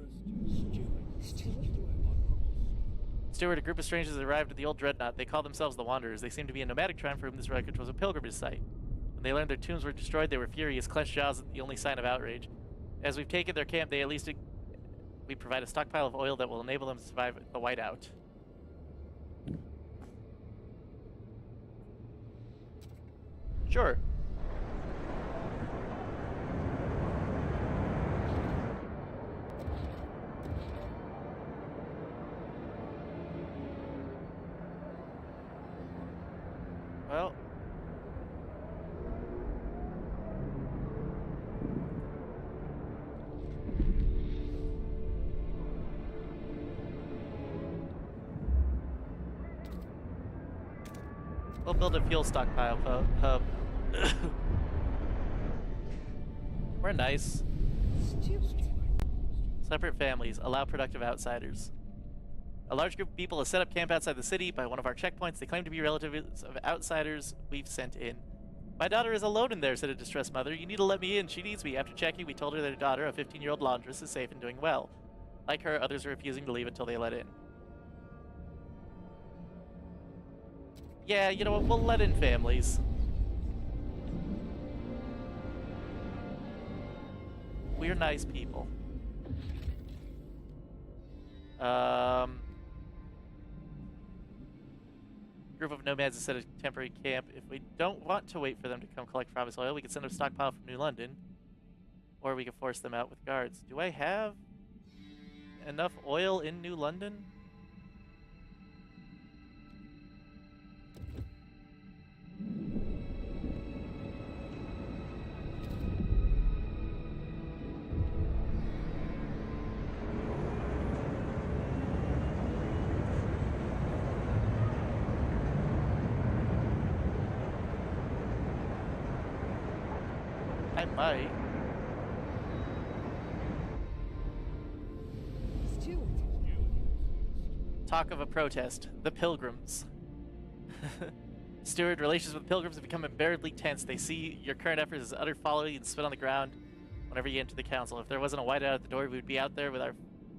Steward, a group of strangers arrived at the old dreadnought. They call themselves the Wanderers. They seem to be a nomadic tribe for whom this wreckage was a pilgrimage site. When they learned their tombs were destroyed, they were furious, clenched jaws at the only sign of outrage. As we've taken their camp, we provide a stockpile of oil that will enable them to survive the whiteout. Sure. Well, we'll build a fuel stockpile hub. We're nice. Separate families allow productive outsiders. A large group of people has set up camp outside the city by one of our checkpoints. They claim to be relatives of outsiders we've sent in. My daughter is alone in there, said a distressed mother. You need to let me in. She needs me. After checking, we told her that her daughter, a 15-year-old laundress, is safe and doing well. Like her, others are refusing to leave until they let in. Yeah, you know what? We'll let in families. We're nice people. Group of nomads has set a temporary camp. If we don't want to wait for them to come collect from us oil, we can send them a stockpile from New London. Or we can force them out with guards. Do I have enough oil in New London? I might. Talk of a protest. The Pilgrims. Steward, relations with pilgrims have become unbearably tense. They see your current efforts as utter folly and spit on the ground whenever you enter the council. If there wasn't a whiteout at the door, we would be out there with our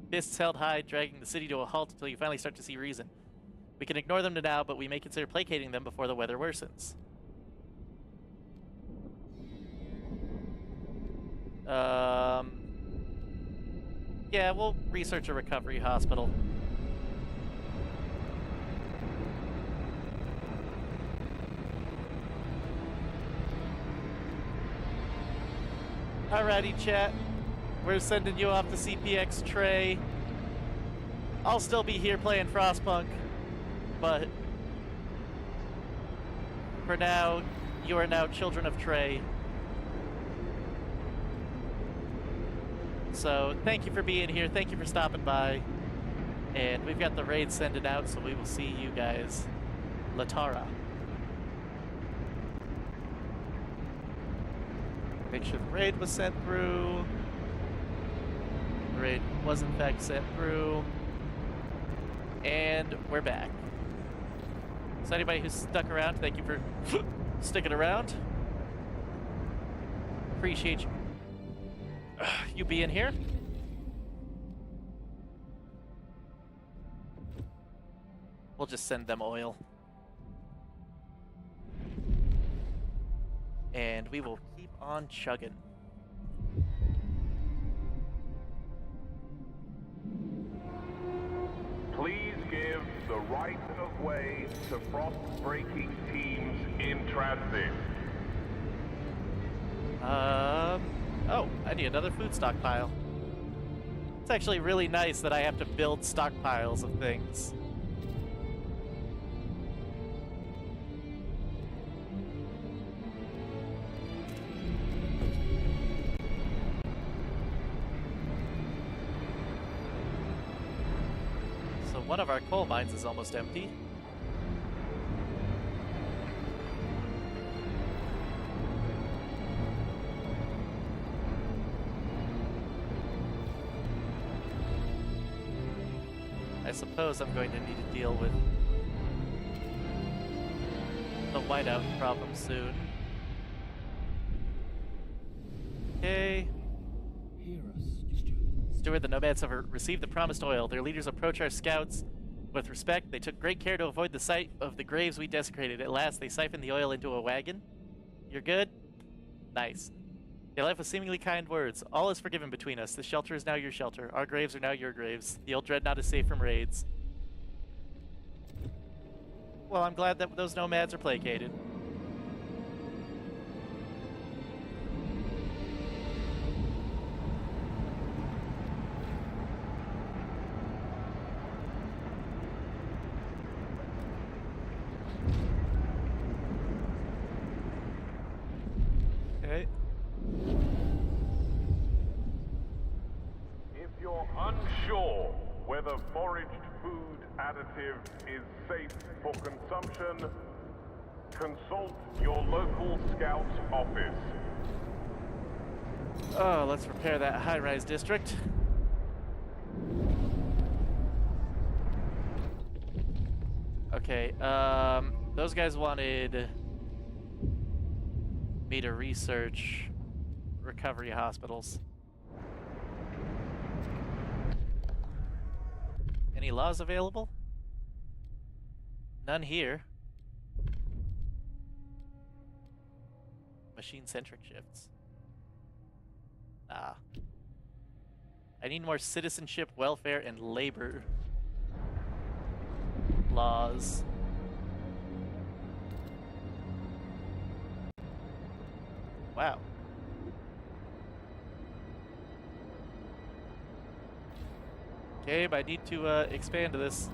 fists held high, dragging the city to a halt until you finally start to see reason. We can ignore them now, but we may consider placating them before the weather worsens. Yeah, we'll research a recovery hospital. Alrighty, chat. We're sending you off to CPX Trey. I'll still be here playing Frostpunk, but for now, you are now children of Trey. So thank you for being here. Thank you for stopping by. And we've got the raid sending out, so we will see you guys Latara. Make sure the raid was sent through. The raid was in fact sent through. And we're back. So anybody who's stuck around, thank you for sticking around. Appreciate you being here. We'll just send them oil. And we will keep on chugging. Please give the right of way to frost-breaking teams in transit. Oh, I need another food stockpile. It's actually really nice that I have to build stockpiles of things. So one of our coal mines is almost empty. I suppose I'm going to need to deal with the whiteout problem soon. Okay. Hear us, Steward. Steward, the nomads have received the promised oil. Their leaders approach our scouts with respect. They took great care to avoid the sight of the graves we desecrated. At last, they siphoned the oil into a wagon. You're good? Nice. They left with seemingly kind words. All is forgiven between us. The shelter is now your shelter. Our graves are now your graves. The old dreadnought is safe from raids. Well, I'm glad that those nomads are placated. Okay. If you're unsure whether foraged food additive is safe for consumption, consult your local scout office. Oh, let's repair that high-rise district. Okay, those guys wanted me to research recovery hospitals. Any laws available? None here. Machine-centric shifts. Ah. I need more citizenship, welfare, and labor laws. Wow. Gabe, I need to expand this.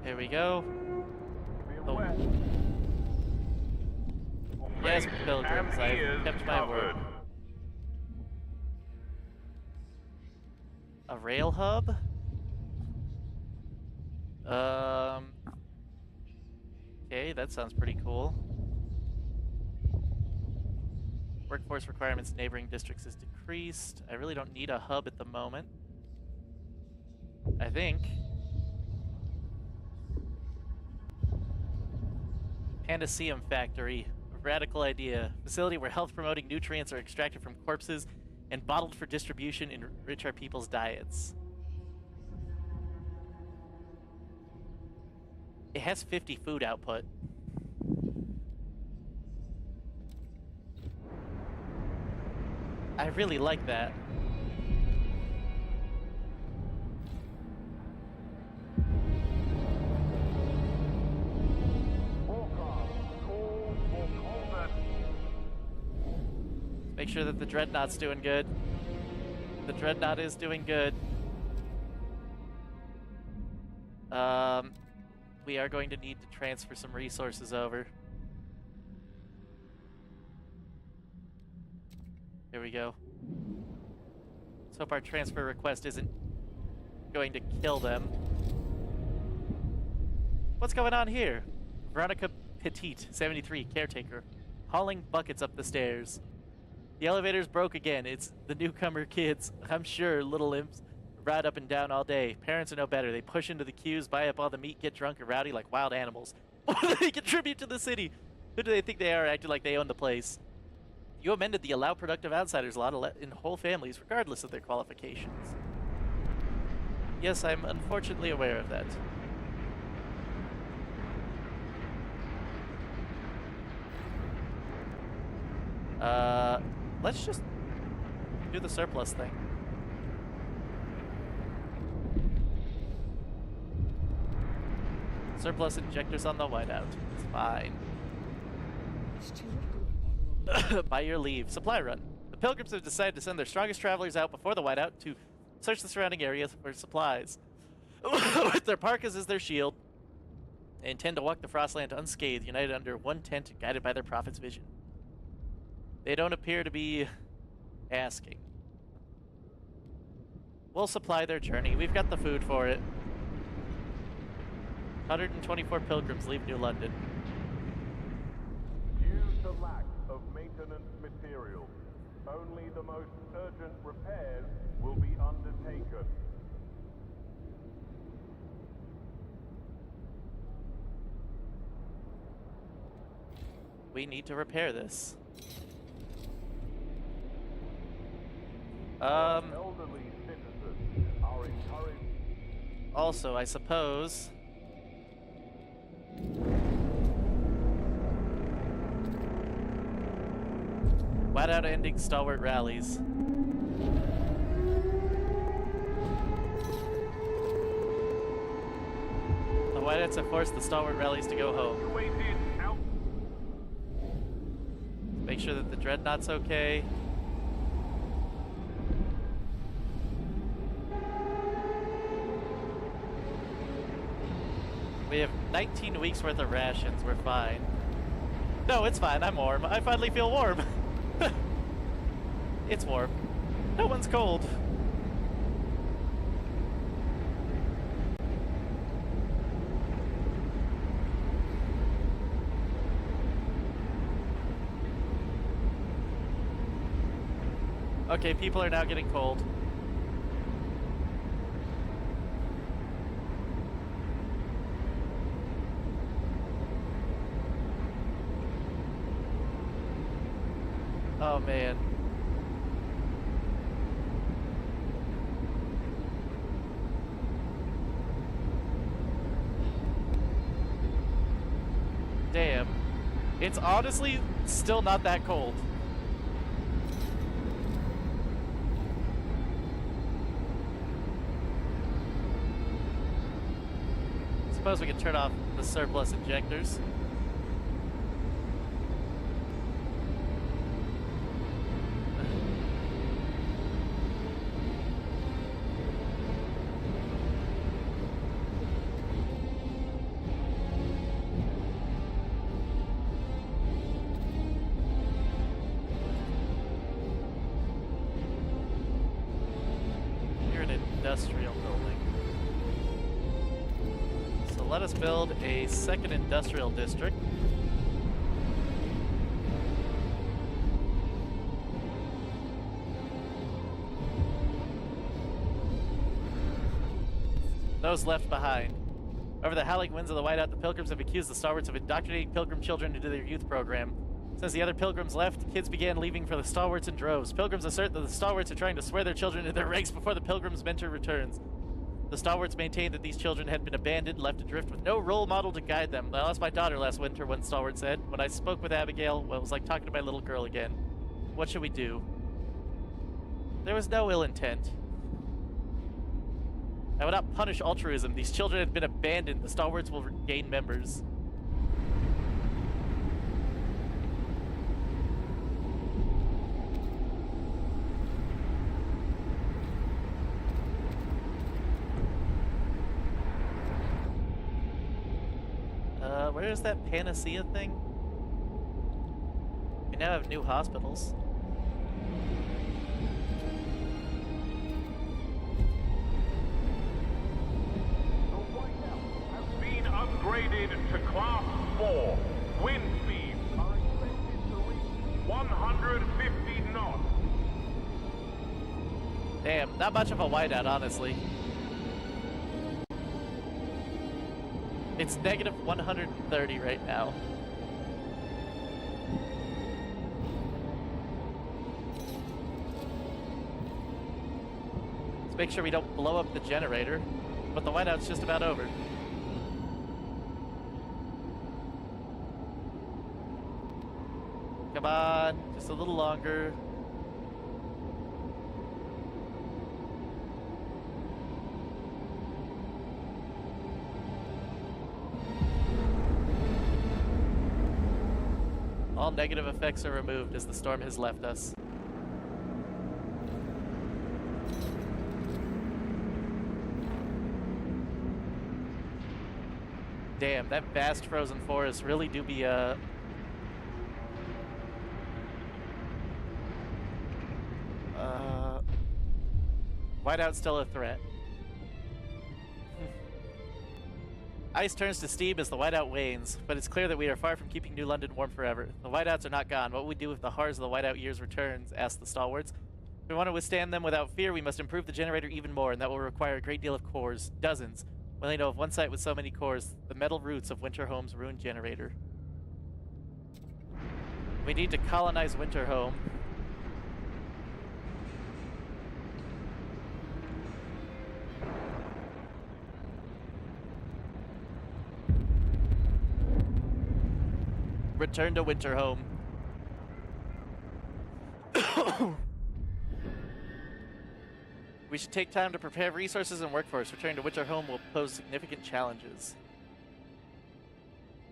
Here we go. Oh. Yes, pilgrims, I've kept my word. A rail hub? Okay, that sounds pretty cool. Workforce requirements in neighboring districts is decreased. I really don't need a hub at the moment. I think. Pandaceum Factory. A radical idea. Facility where health-promoting nutrients are extracted from corpses and bottled for distribution and enrich our people's diets. It has 50 food output. I really like that. Make sure that the Dreadnought's doing good. The Dreadnought is doing good. We are going to need to transfer some resources over. Here we go. Let's hope our transfer request isn't going to kill them. What's going on here? Veronica Petite, 73, caretaker, hauling buckets up the stairs. The elevator's broke again. It's the newcomer kids. I'm sure little imps ride up and down all day. Parents are no better. They push into the queues, buy up all the meat, get drunk and rowdy like wild animals. What do they contribute to the city? Who do they think they are, acting like they own the place? You amended the allow productive outsiders law in whole families, regardless of their qualifications. Yes, I'm unfortunately aware of that. Let's just do the surplus thing. Surplus injectors on the whiteout. It's fine. By your leave. Supply run. The pilgrims have decided to send their strongest travelers out before the whiteout to search the surrounding areas for supplies. With their parkas as their shield, they intend to walk the Frostland unscathed, united under one tent, guided by their prophet's vision. They don't appear to be asking. We'll supply their journey. We've got the food for it. 124 pilgrims leave New London. Due to lack of maintenance material, only the most urgent repairs will be undertaken. We need to repair this. Elderly citizens are encouraged. Also, I suppose. Whiteout ending stalwart rallies. The Whiteouts have forced the stalwart rallies to go home. Waited out. Make sure that the Dreadnought's okay. We have 19 weeks worth of rations. We're fine. No, it's fine. I'm warm. I finally feel warm. It's warm. No one's cold. Okay, people are now getting cold. Oh man. Damn. It's honestly still not that cold. Suppose we can turn off the surplus injectors. Industrial building. So let us build a second industrial district. Those left behind. Over the howling winds of the whiteout, the pilgrims have accused the stalwarts of indoctrinating pilgrim children into their youth program. Since the other pilgrims left, kids began leaving for the stalwarts in droves. Pilgrims assert that the stalwarts are trying to swear their children into their ranks before the pilgrims' mentor returns. The stalwarts maintained that these children had been abandoned, left adrift with no role model to guide them. I lost my daughter last winter, one stalwart said. When I spoke with Abigail, well, it was like talking to my little girl again. What should we do? There was no ill intent. I would not punish altruism. These children have been abandoned. The stalwarts will regain members. Where is that panacea thing? We now have new hospitals. The Whiteout has been upgraded to Class 4. Wind speeds are expected to reach 150 knots. Damn, not much of a whiteout, honestly. It's negative 130 right now. Let's make sure we don't blow up the generator, but the whiteout's just about over. Come on, just a little longer. All negative effects are removed as the storm has left us. Damn, that vast frozen forest really do be Whiteout's still a threat. Ice turns to steam as the whiteout wanes, but it's clear that we are far from keeping New London warm forever. The whiteouts are not gone. What will we do if the horrors of the whiteout years returns? Asked the stalwarts. If we want to withstand them without fear, we must improve the generator even more, and that will require a great deal of cores. Dozens. We only know of one site with so many cores, the metal roots of Winterhome's ruined generator. We need to colonize Winterhome. Return to Winterhome. We should take time to prepare resources and workforce. Returning to Winterhome will pose significant challenges.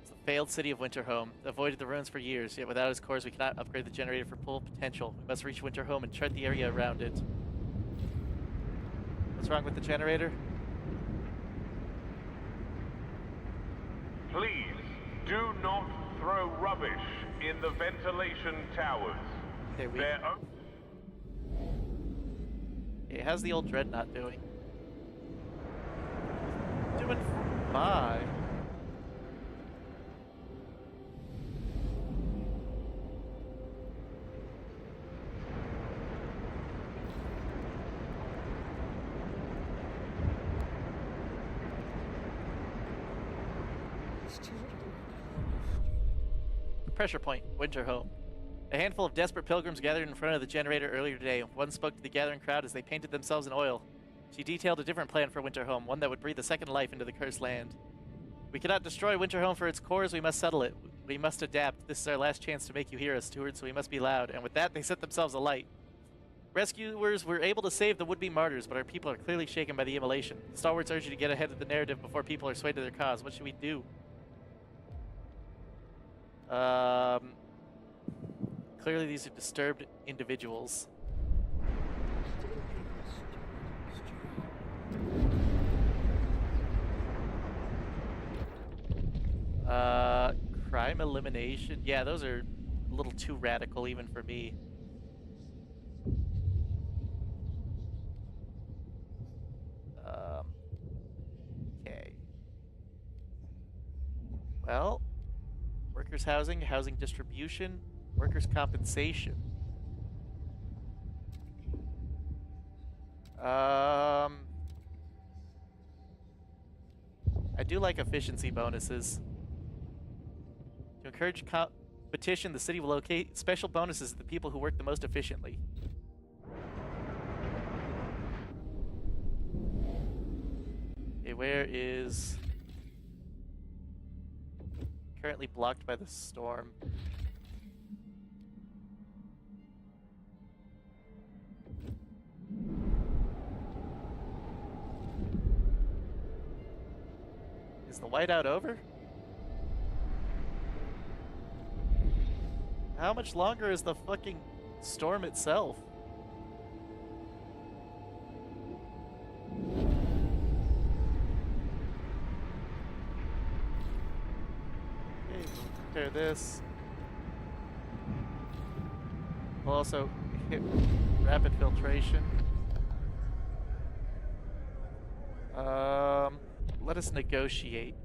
It's the failed city of Winterhome. Avoided the ruins for years, yet without its cores we cannot upgrade the generator for full potential. We must reach Winterhome and tread the area around it. What's wrong with the generator? Please do not throw rubbish in the ventilation towers. Okay, They're okay, how's the old Dreadnought doing? Doing fine. Pressure point, Winterhome. A handful of desperate pilgrims gathered in front of the generator earlier today. One spoke to the gathering crowd as they painted themselves in oil. She detailed a different plan for Winterhome, one that would breathe a second life into the cursed land. We cannot destroy Winterhome for its cores, we must settle it. We must adapt. This is our last chance to make you hear us, Steward, so we must be loud. And with that, they set themselves alight. Rescuers were able to save the would-be martyrs, but our people are clearly shaken by the immolation. The stalwarts urge you to get ahead of the narrative before people are swayed to their cause. What should we do? Clearly these are disturbed individuals. Crime elimination. Yeah, those are a little too radical even for me. Okay. Well, workers' housing, housing distribution, workers' compensation. I do like efficiency bonuses. To encourage competition, the city will locate special bonuses to the people who work the most efficiently. Okay, where is... Currently blocked by the storm. the whiteout over? How much longer is the fucking storm itself? Okay, we'll repair this. We'll also hit rapid filtration. Let us negotiate.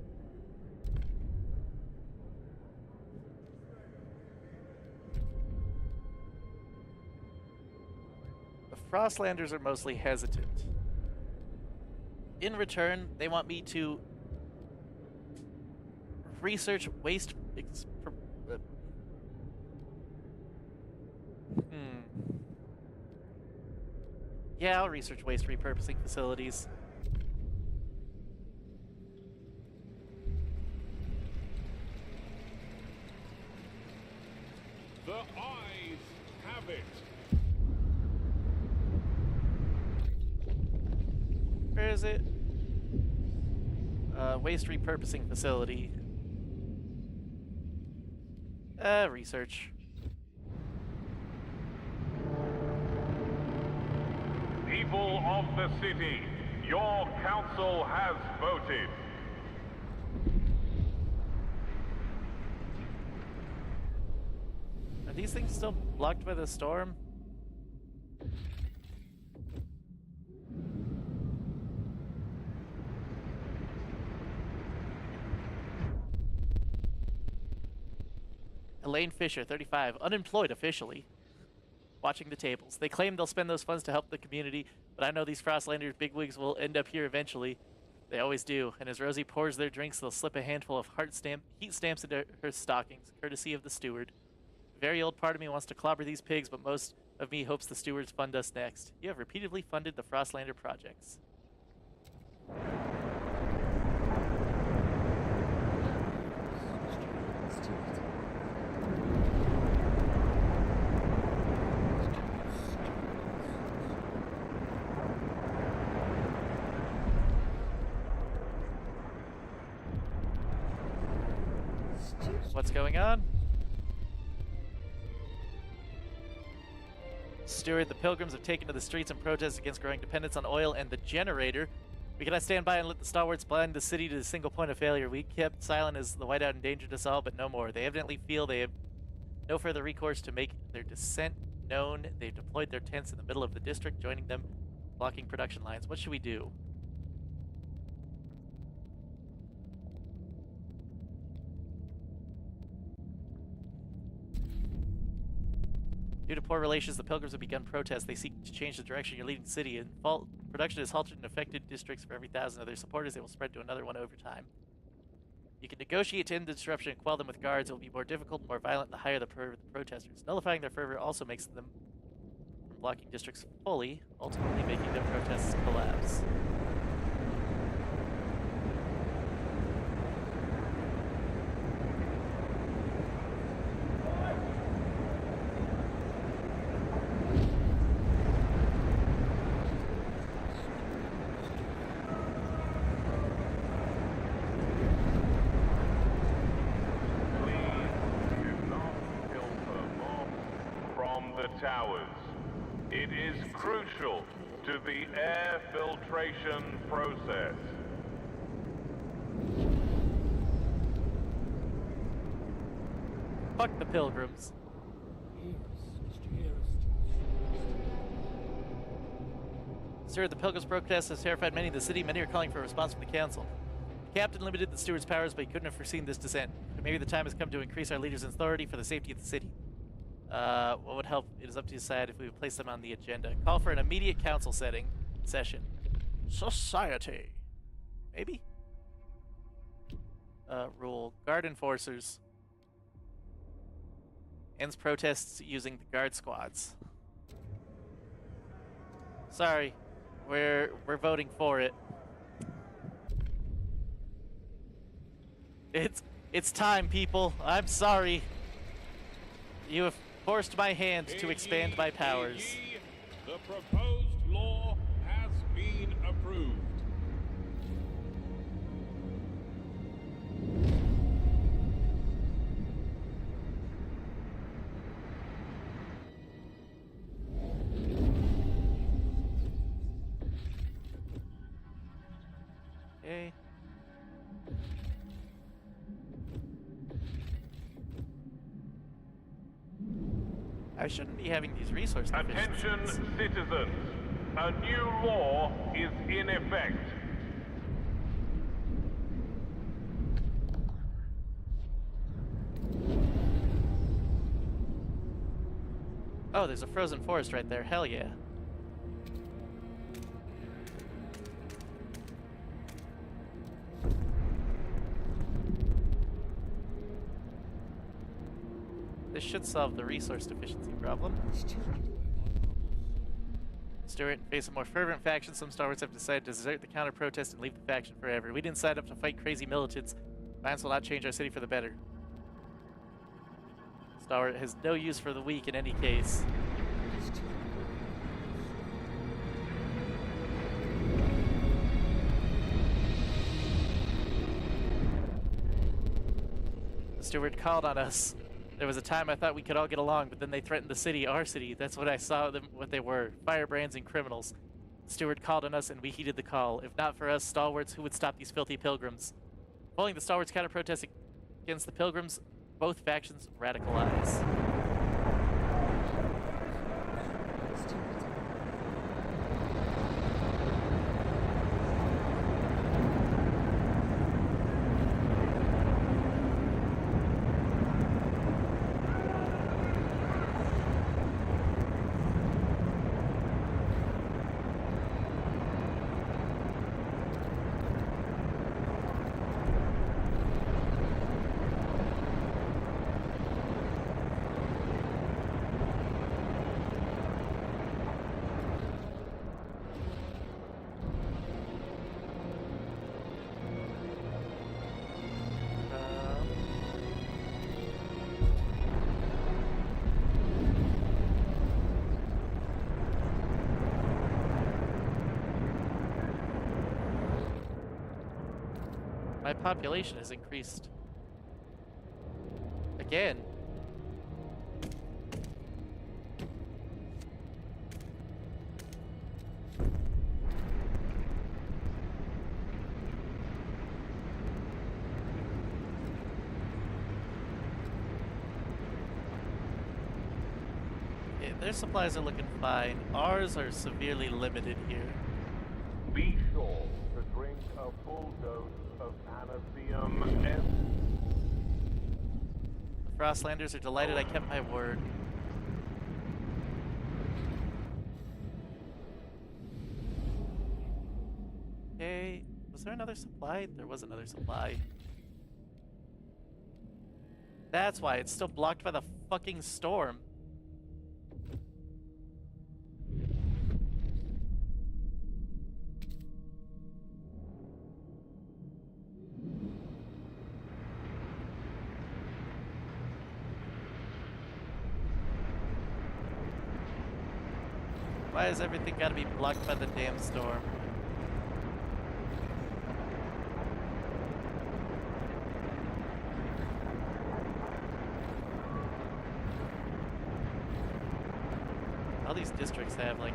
The Frostlanders are mostly hesitant. In return, they want me to research waste. Yeah, I'll research waste repurposing facilities. The eyes have it. Where is it? Waste repurposing facility. Research. People of the city, your council has voted. Are these things still blocked by the storm? Elaine Fisher, 35, unemployed officially. Watching the tables. They claim they'll spend those funds to help the community, but I know these Frostlanders bigwigs will end up here eventually. They always do, and as Rosie pours their drinks, they'll slip a handful of heat stamps into her stockings, courtesy of the steward. A very old part of me wants to clobber these pigs, but most of me hopes the stewards fund us next. You have repeatedly funded the Frostlander projects. What's going on? Steward, the pilgrims have taken to the streets in protest against growing dependence on oil and the generator. We cannot stand by and let the stalwarts blind the city to the single point of failure. We kept silent as the whiteout endangered us all, but no more. They evidently feel they have no further recourse to make their dissent known. They've deployed their tents in the middle of the district, joining them, blocking production lines. What should we do? Due to poor relations, the pilgrims have begun protests. They seek to change the direction you're leading the city. And production is halted in affected districts. For every 1,000 of their supporters, they will spread to another one over time. You can negotiate to end the disruption and quell them with guards. It will be more difficult and more violent the higher the protesters. Nullifying their fervor also makes them from blocking districts fully, ultimately making their protests collapse. Towers. It is crucial to the air filtration process. Fuck the pilgrims. Hear us. Did you hear us? Sir, the pilgrims' protest has terrified many in the city. Many are calling for a response from the council. The captain limited the steward's powers, but he couldn't have foreseen this dissent. But maybe the time has come to increase our leaders' authority for the safety of the city. What would help? It is up to you to decide if we would place them on the agenda. Call for an immediate council session. Society. Maybe? Rule. Guard enforcers. Ends protests using the guard squads. Sorry. We're voting for it. It's time, people. I'm sorry. You have forced my hand to expand my powers. The proposed law has been approved. Okay. I shouldn't be having these resource Attention, deficiencies. citizens. A new law is in effect. Oh, there's a frozen forest right there. Hell yeah. This should solve the resource deficiency problem. Stuart, in face of more fervent factions, some Star Wars have decided to desert the counter-protest and leave the faction forever. We didn't sign up to fight crazy militants. Violence will not change our city for the better. Star Wars has no use for the weak in any case. The steward called on us. There was a time I thought we could all get along, but then they threatened the city, our city. That's what I saw them, what they were. Firebrands and criminals. The steward called on us, and we heeded the call. If not for us, stalwarts, who would stop these filthy pilgrims? Following the stalwarts' counter-protest against the pilgrims, both factions radicalize. My population has increased. Again. Okay, their supplies are looking fine. Ours are severely limited here. Be sure to drink a full dose of Anatheum S. The Frostlanders are delighted I kept my word. Okay, was there another supply? There was another supply. That's why it's still blocked by the fucking storm. Why has everything got to be blocked by the damn storm? All these districts have, like,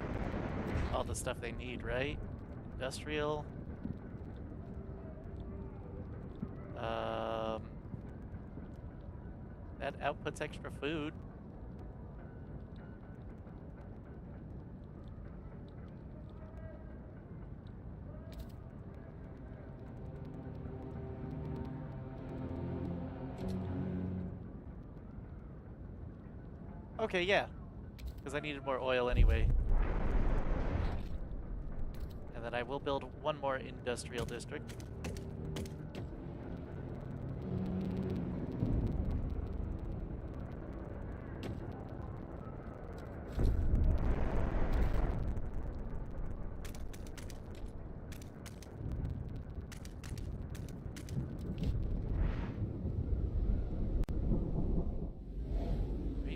all the stuff they need, right? Industrial. That outputs extra food. Okay, yeah. Because I needed more oil anyway. And then I will build one more industrial district.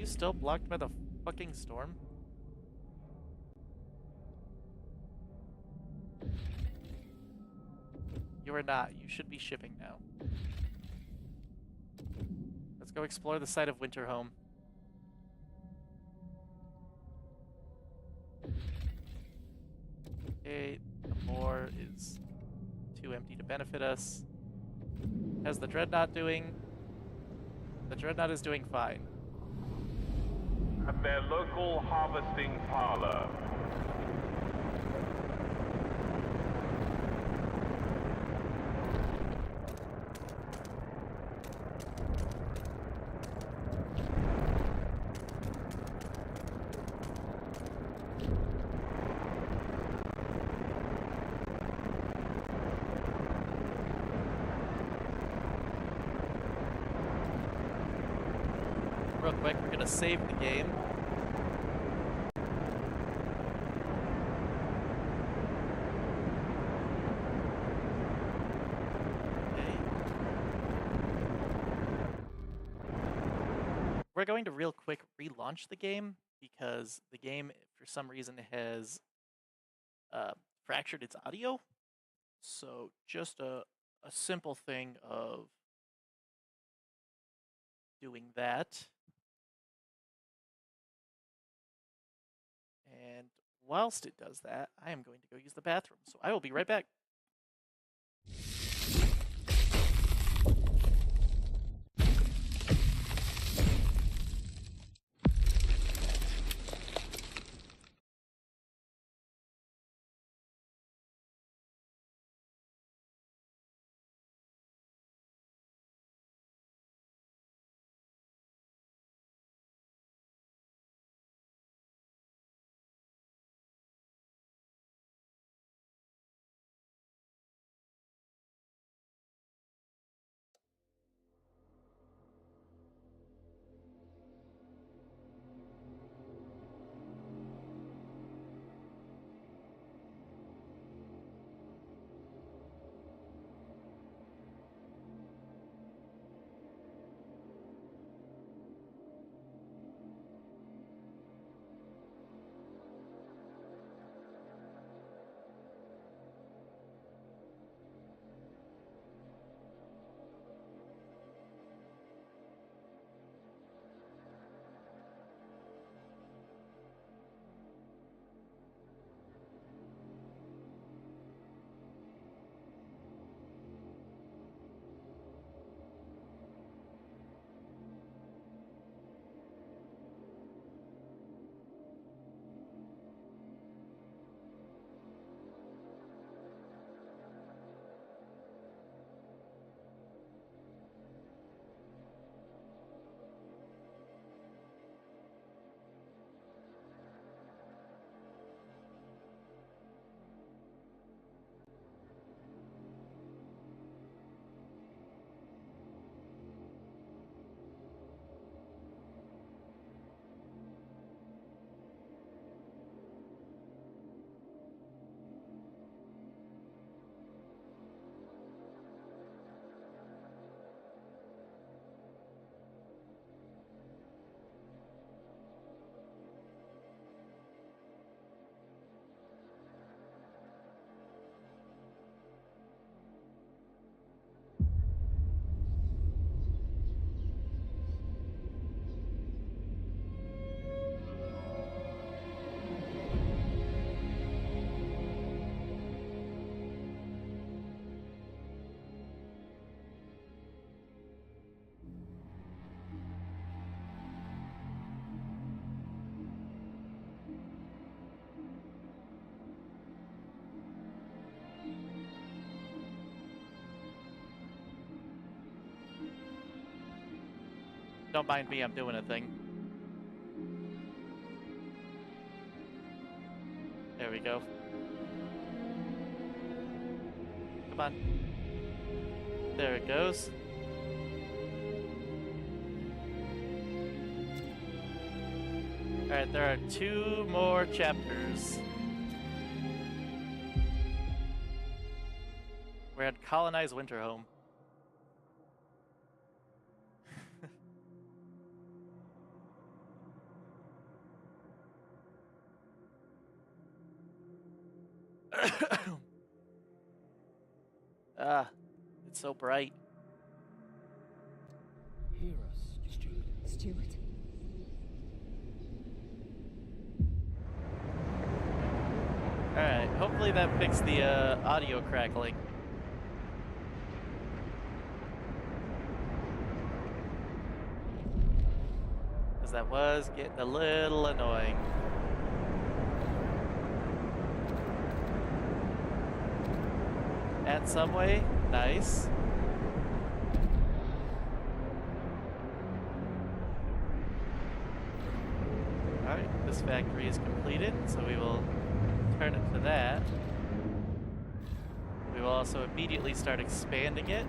Still blocked by the fucking storm? You are not. You should be shipping now. Let's go explore the site of Winterhome. Okay, the more is too empty to benefit us. How's the Dreadnought doing? The Dreadnought is doing fine. At their local harvesting parlor. Real quick, we're gonna save the game. Okay. We're going to real quick relaunch the game because the game, for some reason, has fractured its audio. So just a simple thing of doing that. And whilst it does that, I am going to go use the bathroom. So I will be right back. Don't mind me, I'm doing a thing. There we go. Come on. There it goes. Alright, there are 2 more chapters. We're at Colonize Winterhome. Ah, it's so bright. Hear us, Stuart. Stuart. Alright, hopefully that fixed the audio crackling. Because that was getting a little annoying. At Subway, nice. Alright, this factory is completed, so we will turn it to that. We will also immediately start expanding it.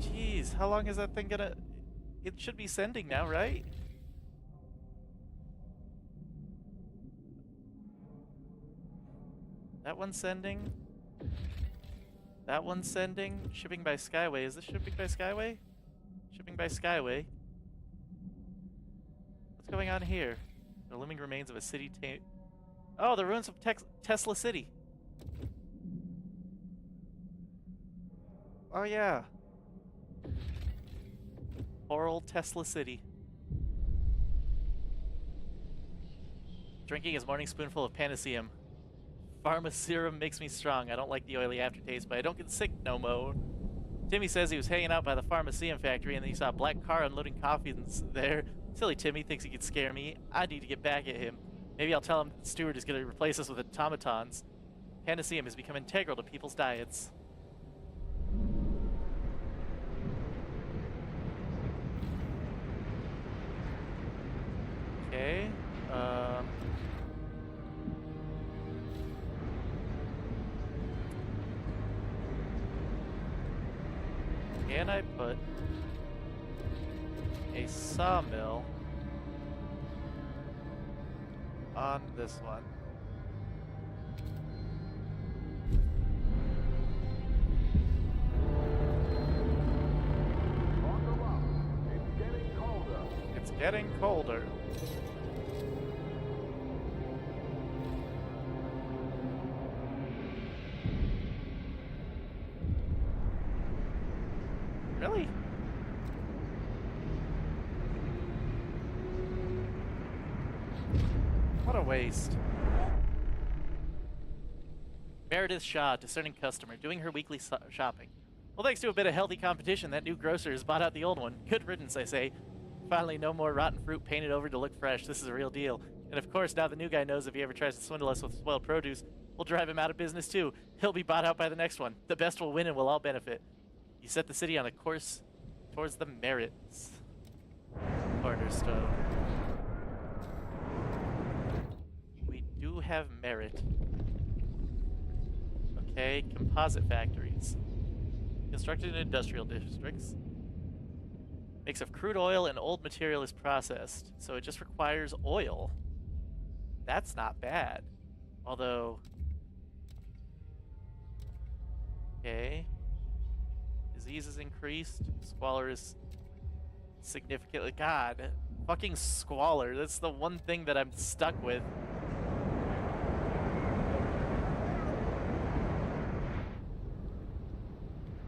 Jeez, how long is that thing gonna... It should be sending now, right? That one's sending. That one's sending. Shipping by Skyway. Is this shipping by Skyway? Shipping by Skyway. What's going on here? The looming remains of a city Oh, the ruins of Tesla City. Oh, yeah. Poor old Tesla City. Drinking his morning spoonful of Panaceum. Pharma serum makes me strong. I don't like the oily aftertaste, but I don't get sick no more. Timmy says he was hanging out by the Pharmaceum factory and then he saw a black car unloading coffins there. Silly Timmy thinks he could scare me. I need to get back at him. Maybe I'll tell him that Stewart is going to replace us with automatons. Panaceum has become integral to people's diets. Okay. Can I put a sawmill on this one? It's getting colder. It's getting colder. Really? What a waste. Meredith Shaw, discerning customer, doing her weekly shopping. Well, thanks to a bit of healthy competition, that new grocer has bought out the old one. Good riddance, I say. Finally, no more rotten fruit painted over to look fresh. This is a real deal. And of course, now the new guy knows if he ever tries to swindle us with spoiled produce, we'll drive him out of business too. He'll be bought out by the next one. The best will win and we'll all benefit. You set the city on a course towards the merits. Cornerstone. We do have merit. Okay, composite factories. Constructed in industrial districts. Mix of crude oil and old material is processed, so it just requires oil. That's not bad. Although... Okay. Disease is increased. Squalor is significantly... God. Fucking squalor. That's the one thing that I'm stuck with.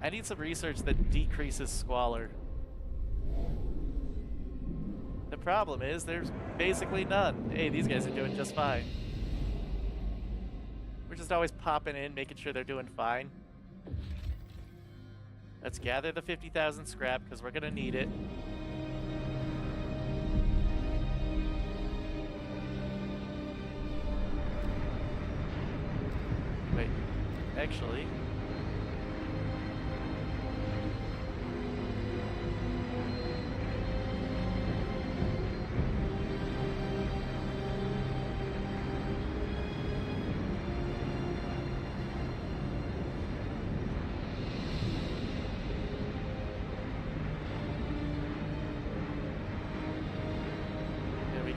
I need some research that decreases squalor. The problem is there's basically none. Hey, these guys are doing just fine. We're just always popping in, making sure they're doing fine. Let's gather the 50,000 scrap, because we're going to need it. Wait, actually...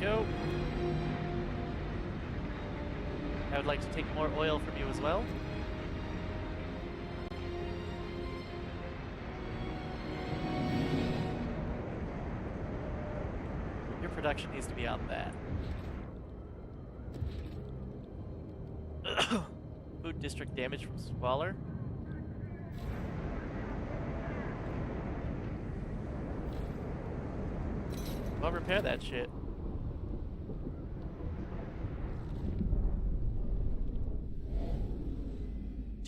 go. I would like to take more oil from you as well. Your production needs to be on that. Food district damage from squalor. Well, repair that shit.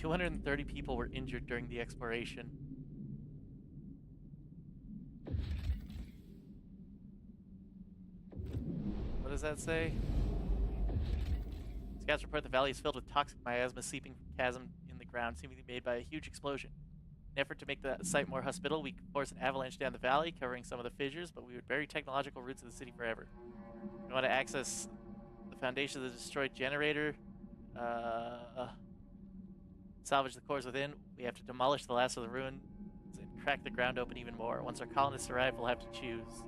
230 people were injured during the exploration. What does that say? Scouts report the valley is filled with toxic miasma seeping from chasm in the ground, seemingly made by a huge explosion. In an effort to make the site more hospitable, we could force an avalanche down the valley, covering some of the fissures, but we would bury technological roots of the city forever. We want to access the foundation of the destroyed generator, salvage the cores within. We have to demolish the last of the ruins and crack the ground open even more. Once our colonists arrive, we'll have to choose.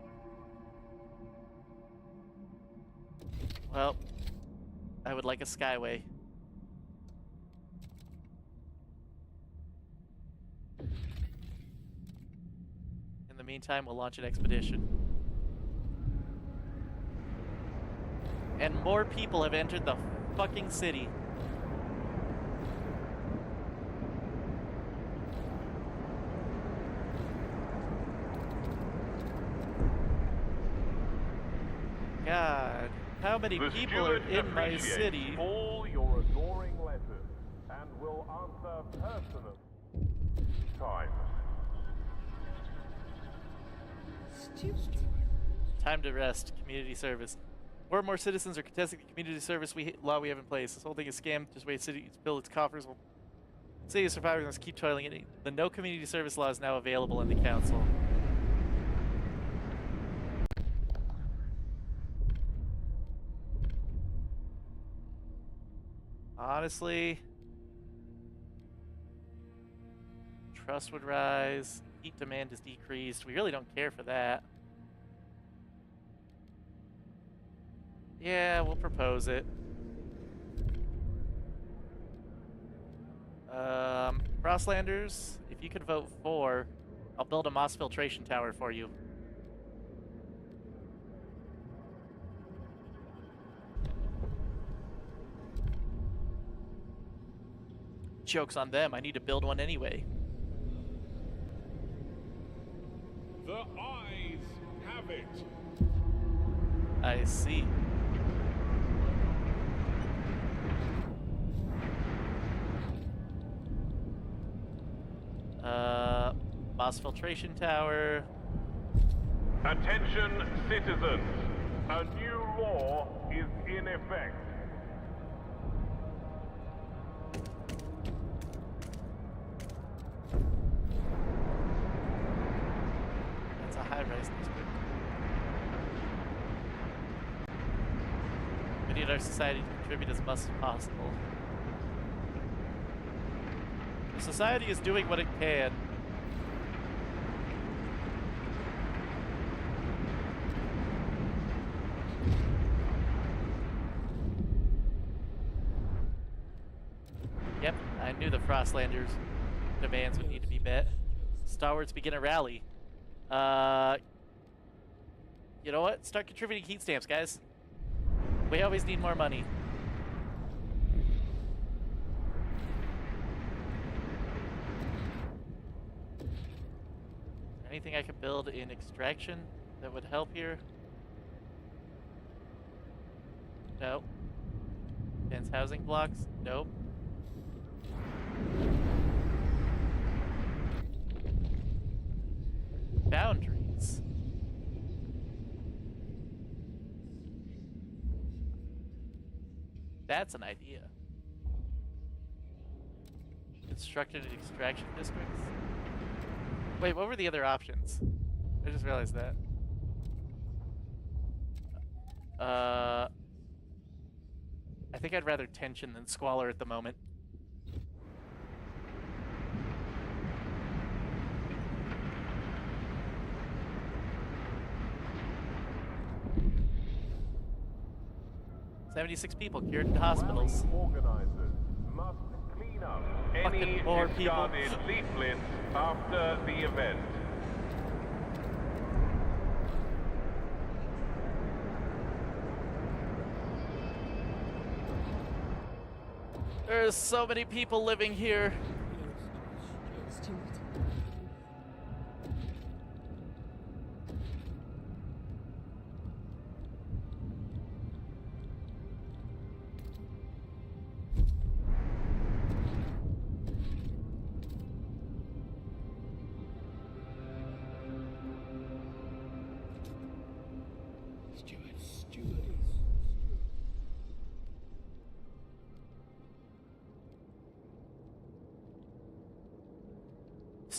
Well, I would like a skyway. In the meantime, we'll launch an expedition. And more people have entered the fucking city. God, how many people are in my city? All your adoring letters and will answer personally. Time. Stupid. Time to rest. Community service. More and more citizens are contesting the community service law we have in place. This whole thing is scam. Just wait, city to build its coffers. Will city survivors must keep toiling in it. The no community service law is now available in the council. Honestly, trust would rise. Heat demand is decreased. We really don't care for that. Yeah, we'll propose it. Crosslanders, if you could vote for, I'll build a moss filtration tower for you. Joke's on them, I need to build one anyway. The eyes have it. I see. Moss filtration tower. Attention, citizens. A new law is in effect. That's a high-rise district. We need our society to contribute as much as possible. The society is doing what it can. Yep, I knew the Frostlanders' demands would need to be met. Stalwarts begin a rally. You know what? Start contributing heat stamps, guys. We always need more money. Anything I could build in extraction that would help here? No. Dense housing blocks? Nope. Boundaries. That's an idea. Constructed extraction districts? Wait, what were the other options? I just realized that. I think I'd rather tension than squalor at the moment. "76 people cured in hospitals." Rally organizers must clean up any Fucking more people. discarded leaflets after the event. There's so many people living here. Stupid.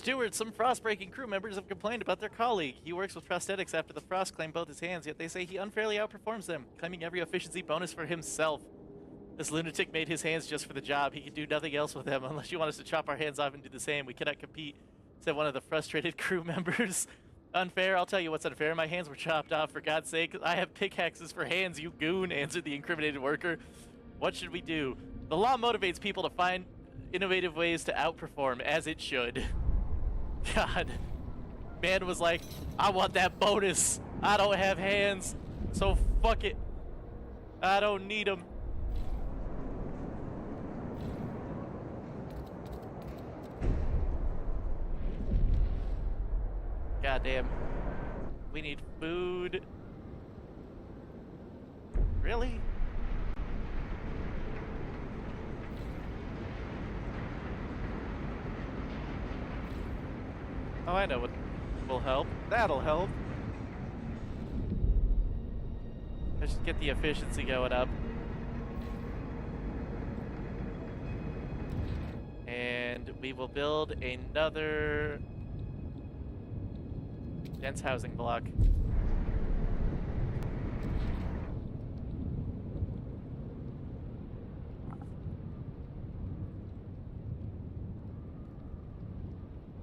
Stewart, some frost-breaking crew members have complained about their colleague. He works with prosthetics after the frost claimed both his hands, yet they say he unfairly outperforms them, claiming every efficiency bonus for himself. This lunatic made his hands just for the job. He can do nothing else with them. Unless you want us to chop our hands off and do the same, we cannot compete, said one of the frustrated crew members. Unfair? I'll tell you what's unfair. My hands were chopped off, for God's sake. I have pickaxes for hands, you goon, answered the incriminated worker. What should we do? The law motivates people to find innovative ways to outperform, as it should. God. Man was like, I want that bonus. I don't have hands, so fuck it. I don't need them. Goddamn. We need food. Really? Oh, I know what will help. That'll help. Let's just get the efficiency going up. And we will build another dense housing block.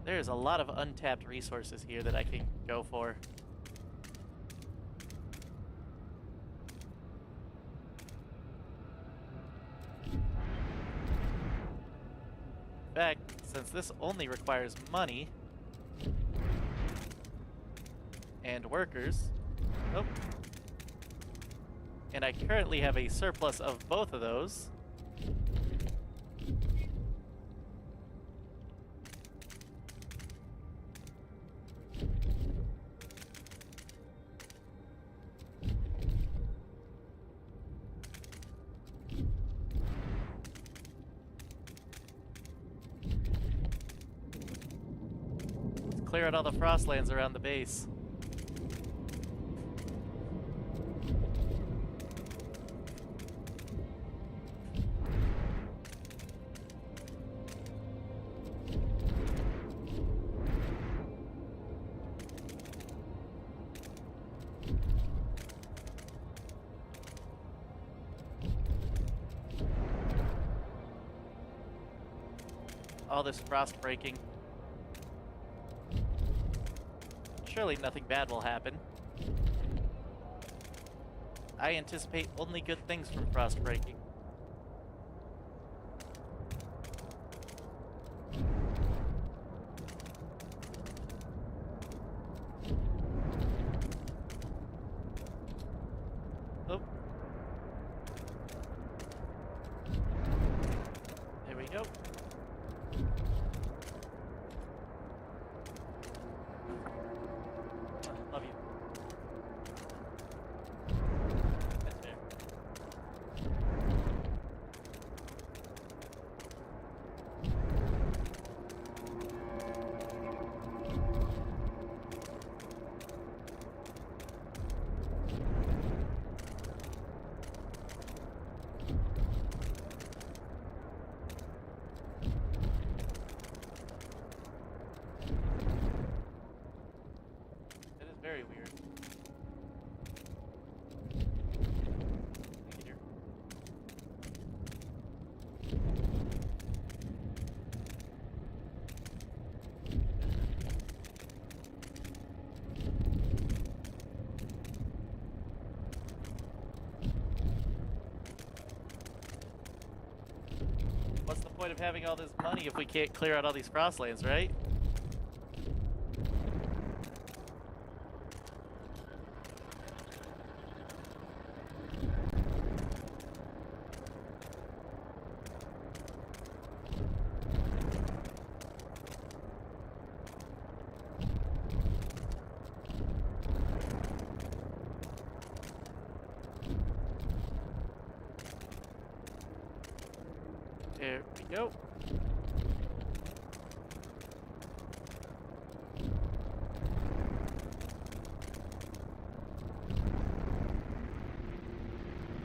There's a lot of untapped resources here that I can go for. In fact, since this only requires money and workers, oh, and I currently have a surplus of both of those. Clear out all the frostlands around the base. All this frost breaking. Surely nothing bad will happen. I anticipate only good things from frost breaking. Oh. There we go. Love you. That's fair. That is very weird. Thank you, dear. What's the point of having all this money if we can't clear out all these frostlands, right? There we go.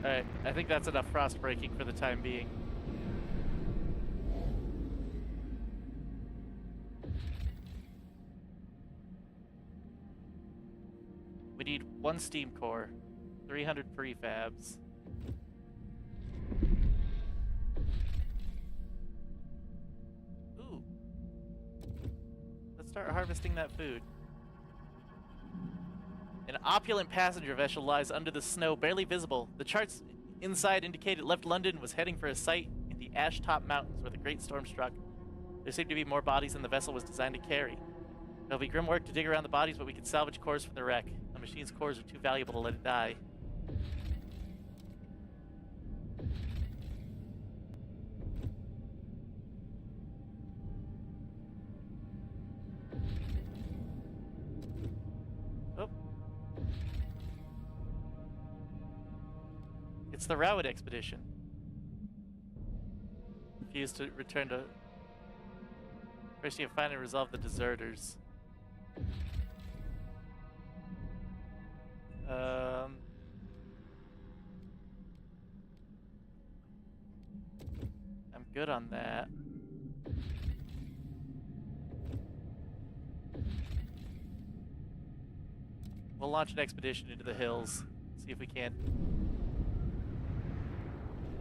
Alright, I think that's enough frost breaking for the time being. need 1 steam core, 300 prefabs. Ooh. Let's start harvesting that food. An opulent passenger vessel lies under the snow, barely visible. The charts inside indicate it left London and was heading for a site in the Ashtop Mountains where the great storm struck. There seemed to be more bodies than the vessel was designed to carry. It'll be grim work to dig around the bodies, but we can salvage cores from the wreck. The machine's cores are too valuable to let it die. Oh. It's the Rowett expedition. Refused to return to... First, you have finally resolved the deserters. I'm good on that. We'll launch an expedition into the hills. See if we can't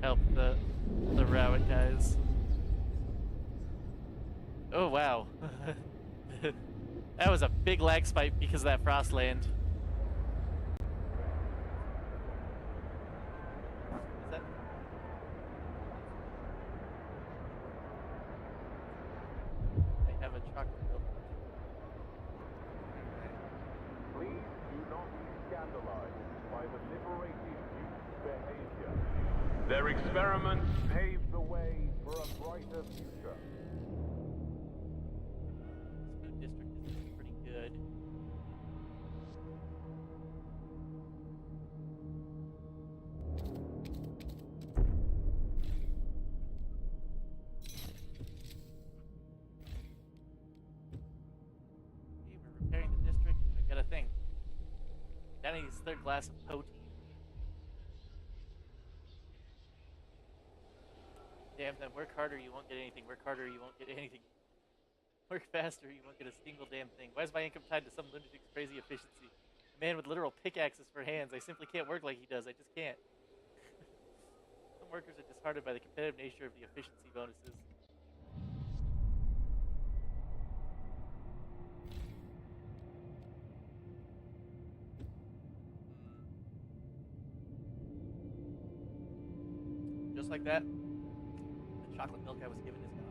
help the Rowett guys. Oh wow. That was a big lag spike because of that frost land. Is that... I have a chocolate milk. Please do not be scandalized by the liberated youth's behavior. Their experiments pave the way for a brighter future. This food district is pretty good. Okay, we're repairing the district. I got a thing. Danny's third glass of protein. Damn them, work harder, you won't get anything. Work harder, you won't get anything. Work faster, you won't get a single damn thing. Why is my income tied to some lunatic's crazy efficiency? A man with literal pickaxes for hands. I simply can't work like he does. I just can't. Some workers are disheartened by the competitive nature of the efficiency bonuses. Just like that, the chocolate milk I was given is gone.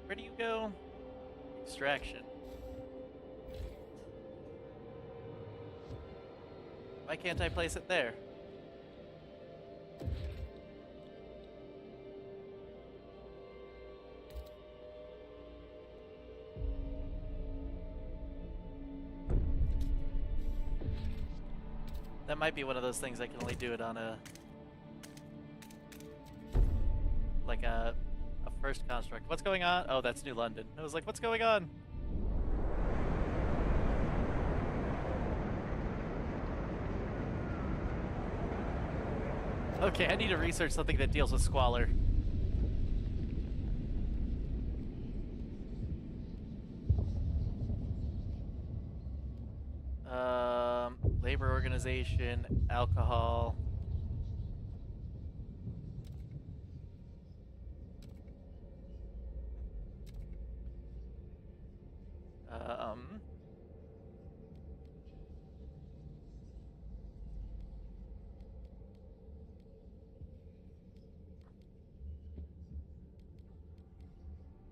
Where do you go? Extraction. Why can't I place it there? That might be one of those things I can only do it on a... like a first construct. What's going on? Oh, that's New London. I was like, what's going on? Okay, I need to research something that deals with squalor. Labor organization, alcohol.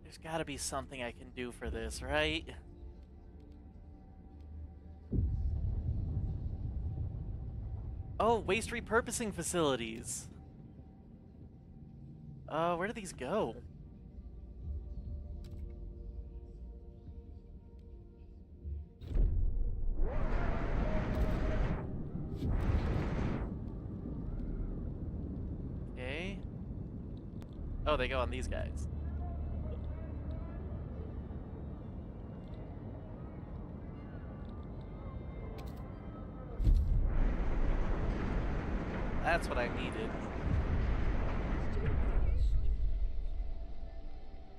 There's gotta be something I can do for this, right? Oh, waste repurposing facilities. Where do these go? Okay. Oh, they go on these guys. That's what I needed.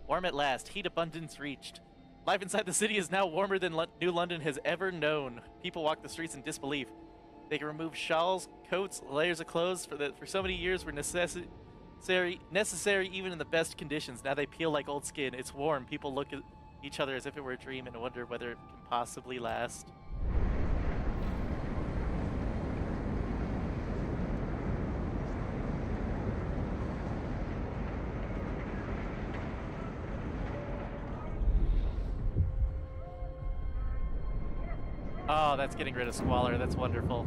Warm at last. Heat abundance reached. Life inside the city is now warmer than New London has ever known. People walk the streets in disbelief. They can remove shawls, coats, layers of clothes for so many years were necessary even in the best conditions. Now they peel like old skin. It's warm. People look at each other as if it were a dream and wonder whether it can possibly last. Oh, that's getting rid of squalor. That's wonderful.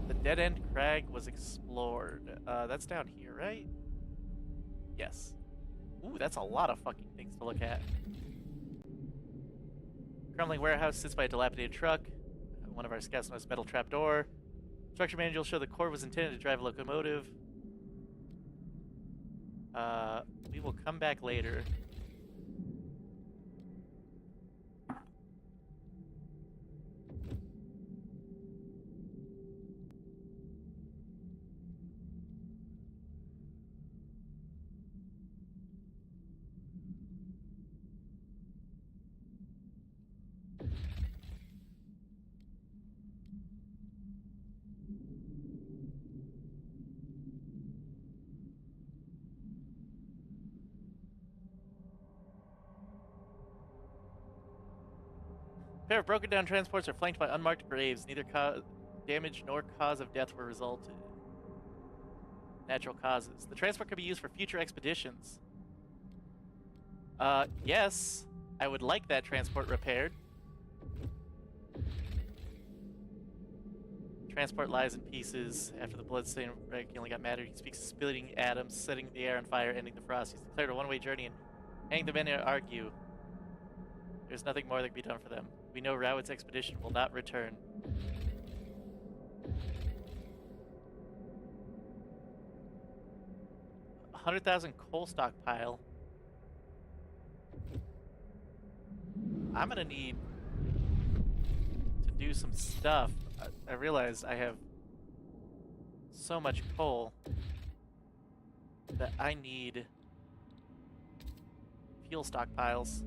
The dead-end crag was explored. That's down here, right? Yes. Ooh, that's a lot of fucking things to look at. Crumbling warehouse sits by a dilapidated truck. One of our scouts noticed a metal trapdoor. Structure manual show the core was intended to drive a locomotive. We will come back later. A pair of broken down transports are flanked by unmarked graves. Neither damage nor cause of death were resulted. Natural causes. The transport could be used for future expeditions. Yes. I would like that transport repaired. Transport lies in pieces. After the bloodstained wreck, he only got madder. He speaks of splitting atoms, setting the air on fire, ending the frost. He's declared a one-way journey and hanging the men to argue. There's nothing more that can be done for them. We know Rowett's expedition will not return. A 100,000 coal stockpile. I'm gonna need to do some stuff. I realize I have so much coal that I need fuel stockpiles.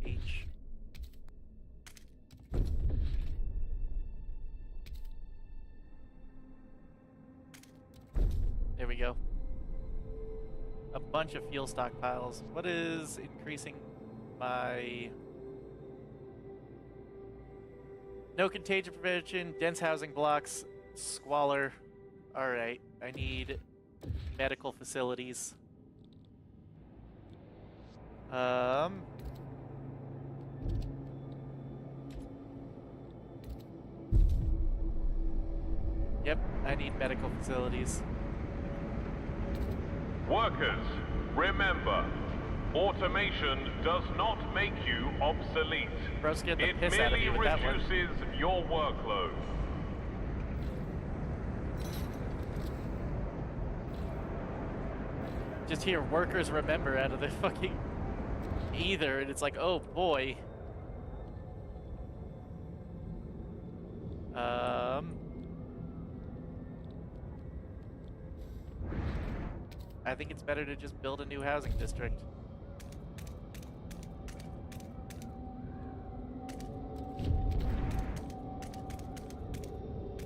H. There we go. A bunch of fuel stockpiles. What is increasing my... No contagion prevention, dense housing blocks, squalor. Alright, I need medical facilities. Yep, I need medical facilities. Workers, remember, automation does not make you obsolete. Bro scared the It piss out of merely me with that one. reduces your workload. Just hear workers remember out of the fucking ether, and it's like, oh boy. I think it's better to just build a new housing district.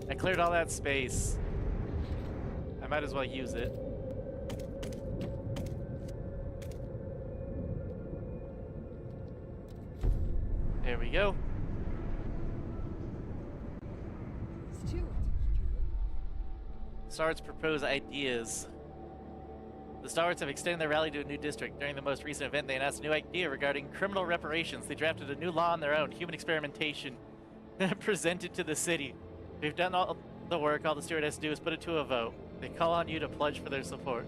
I cleared all that space. I might as well use it. There we go. Stuart. Starts propose ideas. The Starwards have extended their rally to a new district. During the most recent event, they announced a new idea regarding criminal reparations. They drafted a new law on their own, human experimentation, presented to the city. We've done all the work. All the steward has to do is put it to a vote. They call on you to pledge for their support.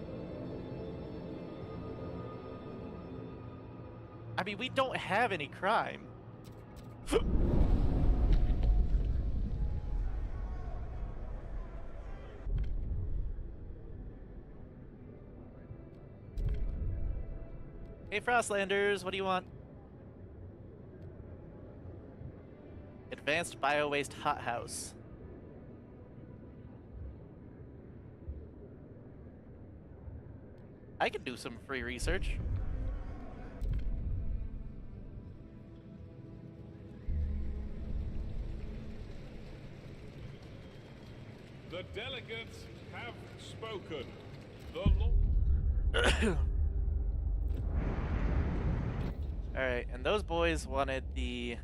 I mean, we don't have any crime. Hey, Frostlanders, what do you want? Advanced bio-waste hothouse. I could do some free research. The delegates have spoken. The law. Alright, and those boys wanted the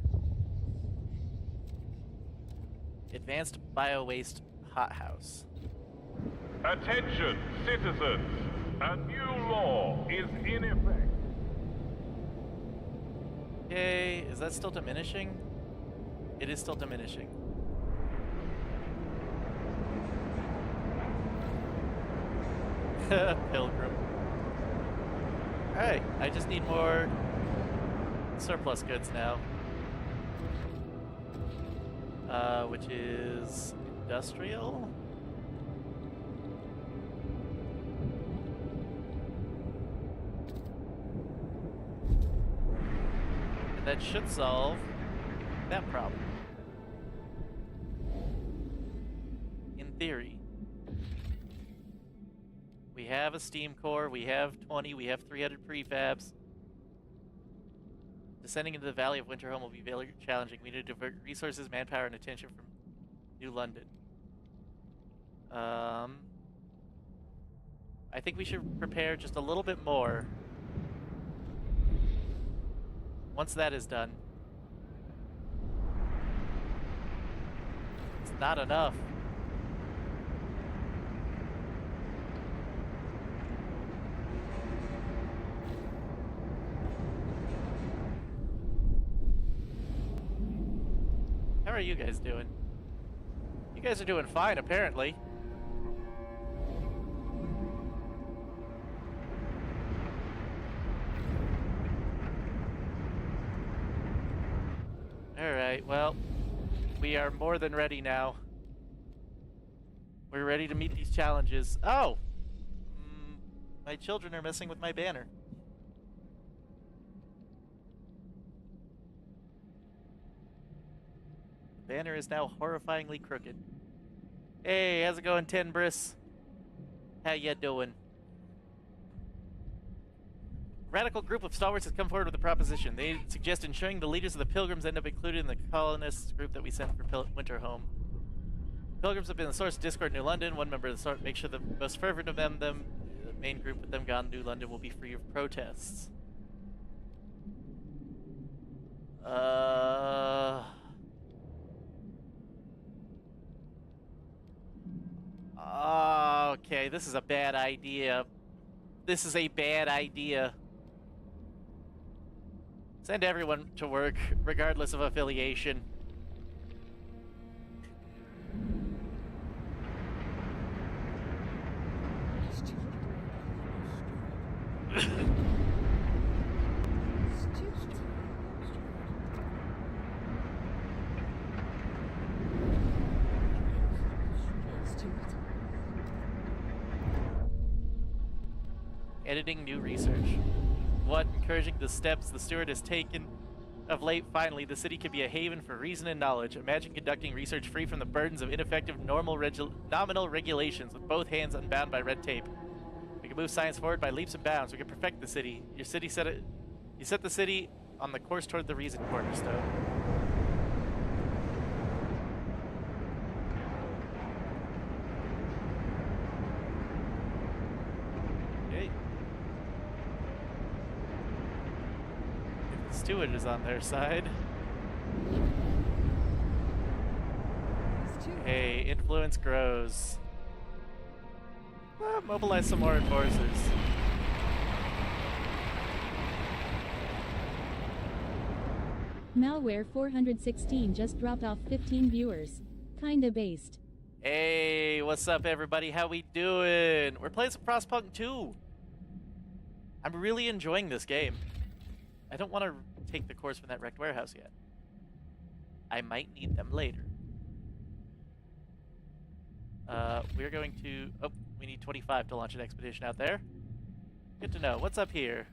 advanced bio-waste hothouse. Attention, citizens! A new law is in effect. Okay, is that still diminishing? It is still diminishing. Pilgrim. Alright, I just need more surplus goods now. Which is industrial? And that should solve that problem. In theory. We have a steam core, we have 20, we have 300 prefabs. Descending into the Valley of Winterhome will be very challenging. We need to divert resources, manpower, and attention from New London. I think we should prepare just a little bit more. Once that is done. It's not enough. How are you guys doing? You guys are doing fine, apparently. Alright, well, we are more than ready now. We're ready to meet these challenges. Oh! My children are messing with my banner. Banner is now horrifyingly crooked. Hey, how's it going, Ten Briss? How ya doing? A radical group of stalwarts has come forward with a proposition. They suggest ensuring the leaders of the Pilgrims end up included in the colonists group that we sent for Winterhome. Pilgrims have been the source of discord in New London. One member of the sort makes sure the most fervent of them, the main group with them gone, New London will be free of protests. Okay, this is a bad idea. This is a bad idea. Send everyone to work, regardless of affiliation. Editing new research. What encouraging the steps the steward has taken of late. Finally, the city can be a haven for reason and knowledge. Imagine conducting research free from the burdens of ineffective nominal regulations with both hands unbound by red tape. We can move science forward by leaps and bounds. We can perfect the city. You set the city on the course toward the reason cornerstone. Steward is on their side. Hey, influence grows. Mobilize some more enforcers. Malware 416 just dropped off 15 viewers. Kinda based. Hey, what's up, everybody? How we doing? We're playing some Frostpunk 2. I'm really enjoying this game. I don't want to take the course from that wrecked warehouse yet. I might need them later. We're going to... Oh, we need 25 to launch an expedition out there. Good to know. What's up here?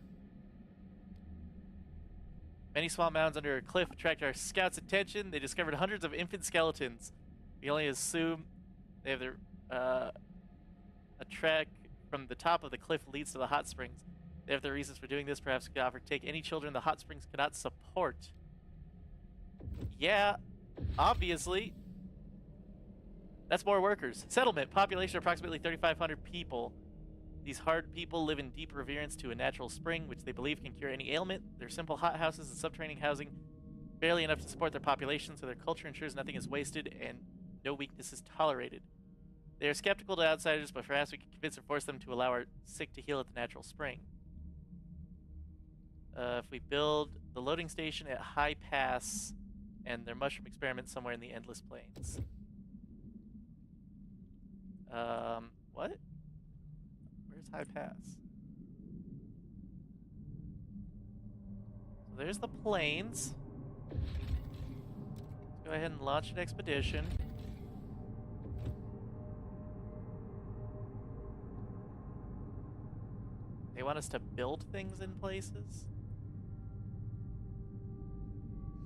Many small mounds under a cliff attracted our scouts' attention. They discovered hundreds of infant skeletons. We only assume they have their a trek from the top of the cliff leads to the hot springs. They have their reasons for doing this. Perhaps we could offer to take any children the hot springs cannot support. Yeah, obviously. That's more workers. Settlement. Population approximately 3,500 people. These hard people live in deep reverence to a natural spring, which they believe can cure any ailment. Their simple hot houses and subterranean housing, barely enough to support their population, so their culture ensures nothing is wasted and no weakness is tolerated. They are skeptical to outsiders, but perhaps we can convince or force them to allow our sick to heal at the natural spring. If we build the loading station at High Pass and their mushroom experiment somewhere in the Endless Plains. What? Where's High Pass? So there's the plains. Let's go ahead and launch an expedition. They want us to build things in places?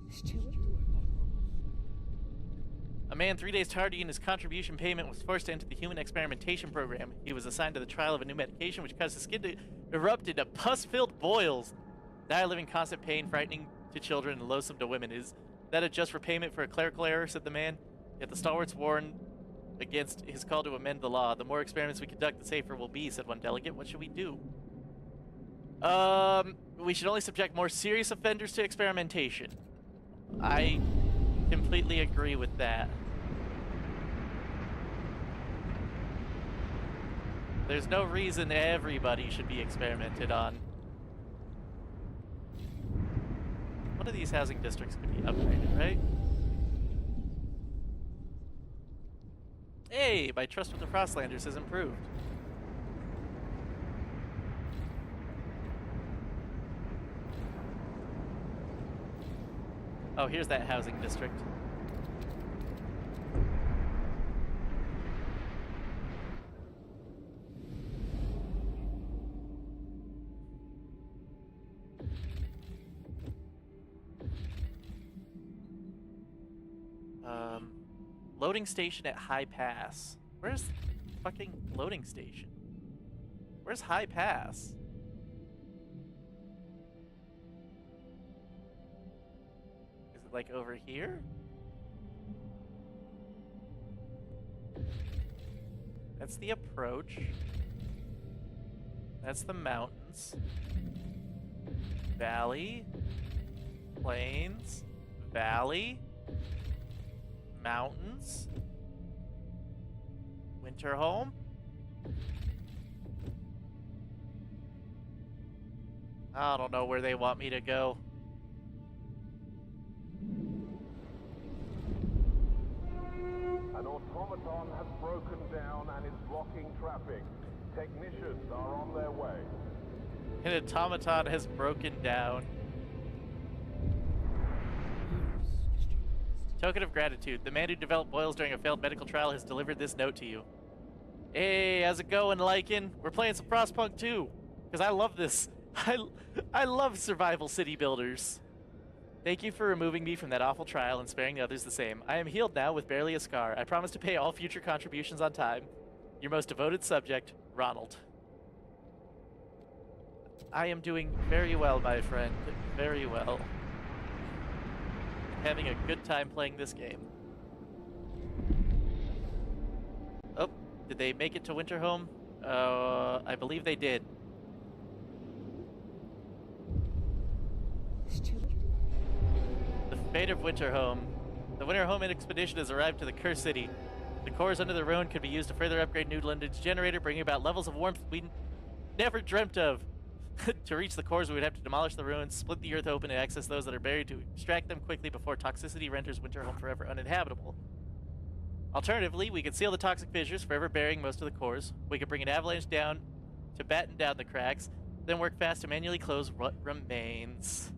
Steward. A man 3 days tardy in his contribution payment was forced to enter the human experimentation program. He was assigned to the trial of a new medication which caused his skin to erupt into pus-filled boils. Now I live in constant pain, frightening to children and loathsome to women. Is that a just repayment for a clerical error, said the man. Yet the stalwarts warned against his call to amend the law. The more experiments we conduct, the safer we'll be, said one delegate. What should we do? We should only subject more serious offenders to experimentation. I completely agree with that. There's no reason everybody should be experimented on. One of these housing districts could be upgraded, right? Hey, my trust with the Frostlanders has improved. Oh, here's that housing district. Loading station at High Pass. Where's the fucking loading station? Where's High Pass? Is it like over here? That's the approach. That's the mountains. Valley. Plains. Valley. Mountains. Winter home. I don't know where they want me to go. An automaton has broken down and is blocking traffic. Technicians are on their way. An automaton has broken down. Token of gratitude. The man who developed boils during a failed medical trial has delivered this note to you. Hey, how's it going, Lycan? We're playing some Frostpunk 2. Because I love this. I love survival city builders. Thank you for removing me from that awful trial and sparing the others the same. I am healed now with barely a scar. I promise to pay all future contributions on time. Your most devoted subject, Ronald. I am doing very well, my friend. Very well. Having a good time playing this game. Oh, did they make it to Winterhome? I believe they did. Steward. The fate of Winterhome. The Winterhome expedition has arrived to the Cursed City. The cores under the ruin could be used to further upgrade New London's generator, bringing about levels of warmth we never dreamt of. To reach the cores, we would have to demolish the ruins, split the earth open, and access those that are buried to extract them quickly before toxicity renders Winterhome forever uninhabitable. Alternatively, we could seal the toxic fissures, forever burying most of the cores. We could bring an avalanche down to batten down the cracks, then work fast to manually close what remains.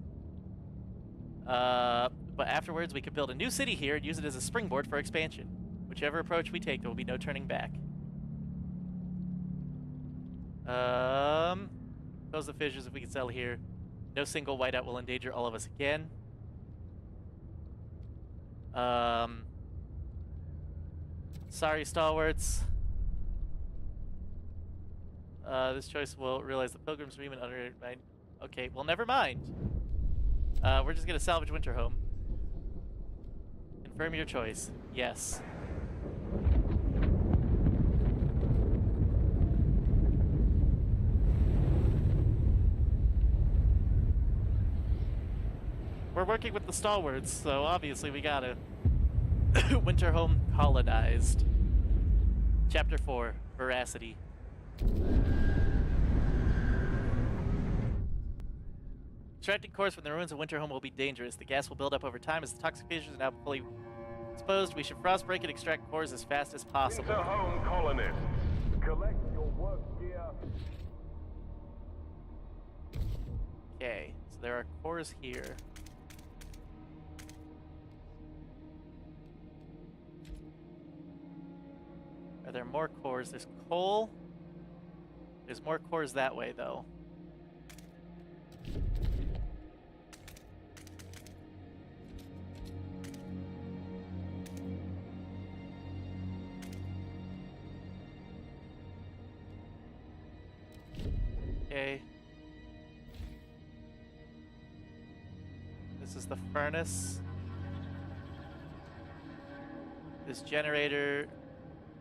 But afterwards, we could build a new city here and use it as a springboard for expansion. Whichever approach we take, there will be no turning back. Close the fissures if we can sell here. No single whiteout will endanger all of us again. Sorry, stalwarts. This choice will realize the Pilgrim's Dream and under mind. Okay, well, never mind. We're just gonna salvage Winterhome. Confirm your choice. Yes. We're working with the stalwarts, so obviously we gotta. Winterhome colonized. Chapter 4, Veracity. Extracting cores from the ruins of Winterhome will be dangerous. The gas will build up over time as the toxic fissures are now fully exposed. We should frostbreak and extract cores as fast as possible. Winterhome colonists, collect your work gear. Okay, so there are cores here. Are there more cores? There's coal. There's more cores that way, though. Okay. This is the furnace. This generator,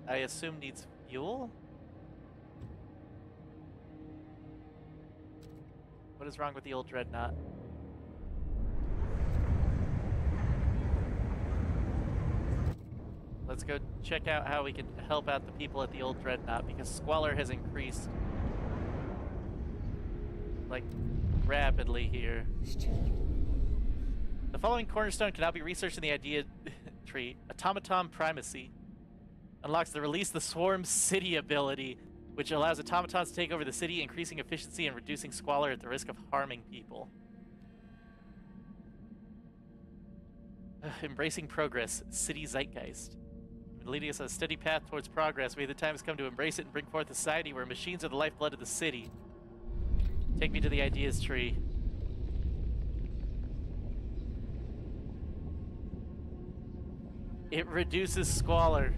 I assume, needs fuel? What is wrong with the old dreadnought? Let's go check out how we can help out the people at the old dreadnought, because squalor has increased like rapidly here. The following cornerstone can now be researched in the idea tree. Automaton primacy unlocks the release the swarm city ability, which allows automatons to take over the city, increasing efficiency and reducing squalor at the risk of harming people. Embracing progress, city zeitgeist. Leading us on a steady path towards progress, the time has come to embrace it and bring forth a society where machines are the lifeblood of the city. Take me to the ideas tree. It reduces squalor.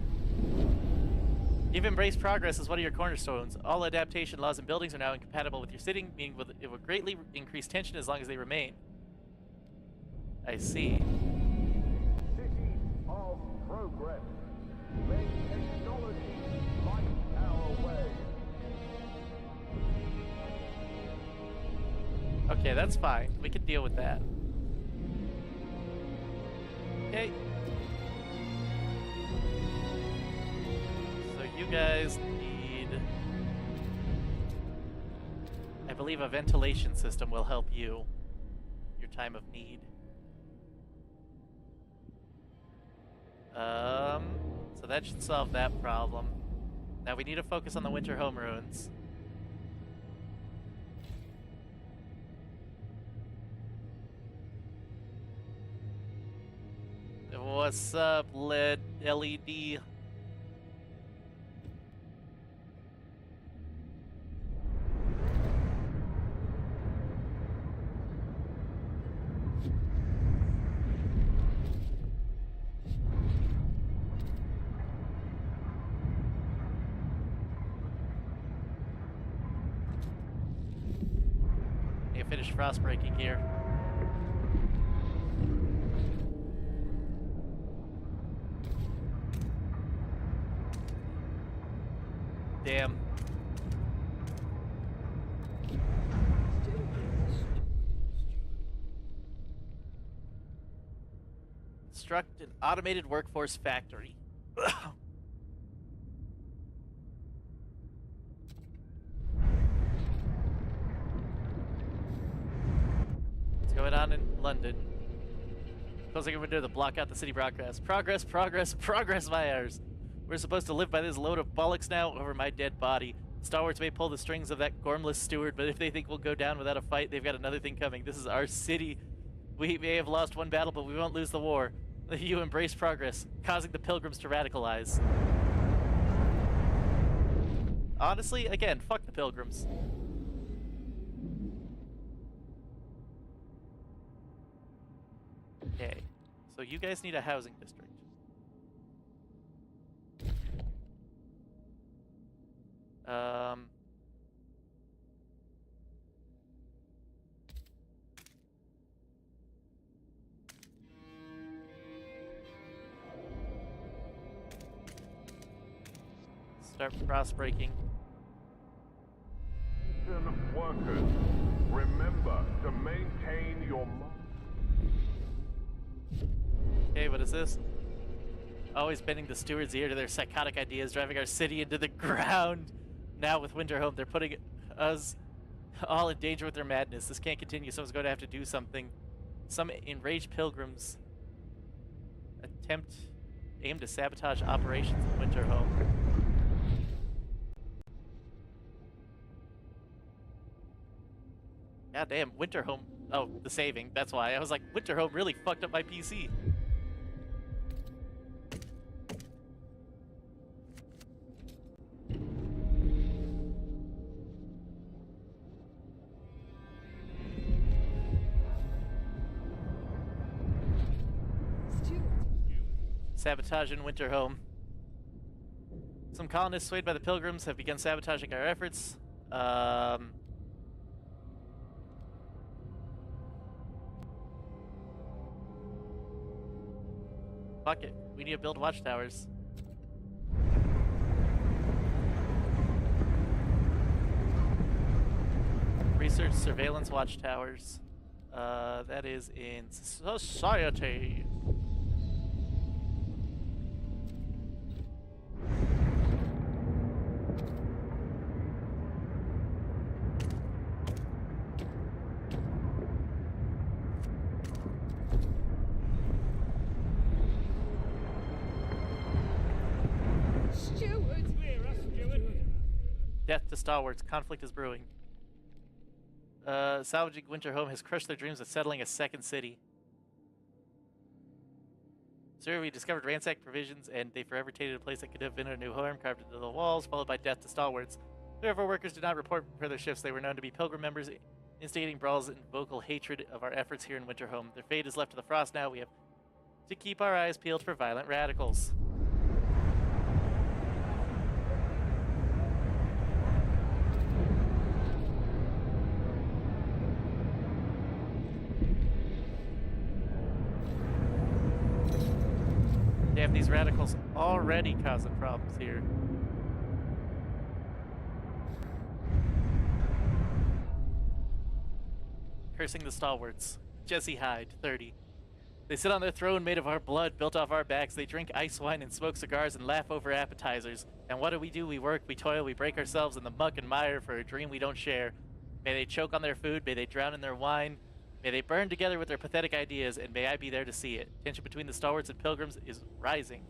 You've embraced progress as one of your cornerstones. All adaptation laws and buildings are now incompatible with your city, meaning it will greatly increase tension as long as they remain. I see. City of progress. Make technology light our way. Okay, that's fine. We can deal with that. Okay. So you guys need... I believe a ventilation system will help you. Your time of need. So that should solve that problem. Now we need to focus on the Winterhome ruins. What's up, LED? Need to finish frostbreaking here. Damn. Construct an automated workforce factory. What's going on in London? Closing a window to block out the city broadcast. Progress, progress, progress, my heirs. We're supposed to live by this load of bollocks now over my dead body. Stalwarts may pull the strings of that gormless steward, but if they think we'll go down without a fight, they've got another thing coming. This is our city. We may have lost one battle, but we won't lose the war. You embrace progress, causing the pilgrims to radicalize. Honestly, again, fuck the pilgrims. Okay, so you guys need a housing district. Um, start frost breaking. Workers, remember to maintain your Okay, what is this? Always bending the steward's ear to their psychotic ideas, driving our city into the ground. Now with Winterhome, they're putting us all in danger with their madness. This can't continue. Someone's going to have to do something. Some enraged pilgrims aim to sabotage operations in Winterhome. God damn, Winterhome. Oh, the saving. That's why. I was like, Winterhome really fucked up my PC. Steward. Sabotage in Winterhome. Some colonists swayed by the pilgrims have begun sabotaging our efforts. Fuck it. We need to build watchtowers. Research surveillance watchtowers. That is in society. Steward. Clear us, Steward. Death to stalwarts. Conflict is brewing. Salvaging Winterhome has crushed their dreams of settling a second city. Sir, we discovered ransacked provisions, and they forever tainted a place that could have been a new home, carved into the walls, followed by death to stalwarts. Three of our workers did not report for their shifts. They were known to be pilgrim members, instigating brawls and vocal hatred of our efforts here in Winterhome. Their fate is left to the frost now. We have to keep our eyes peeled for violent radicals. Damn, these radicals already causing problems here. Cursing the stalwarts. Jesse Hyde, 30. They sit on their throne made of our blood, built off our backs. They drink ice wine and smoke cigars and laugh over appetizers. And what do? We work, we toil, we break ourselves in the muck and mire for a dream we don't share. May they choke on their food, may they drown in their wine. May they burn together with their pathetic ideas, and may I be there to see it. Tension between the stalwarts and pilgrims is rising.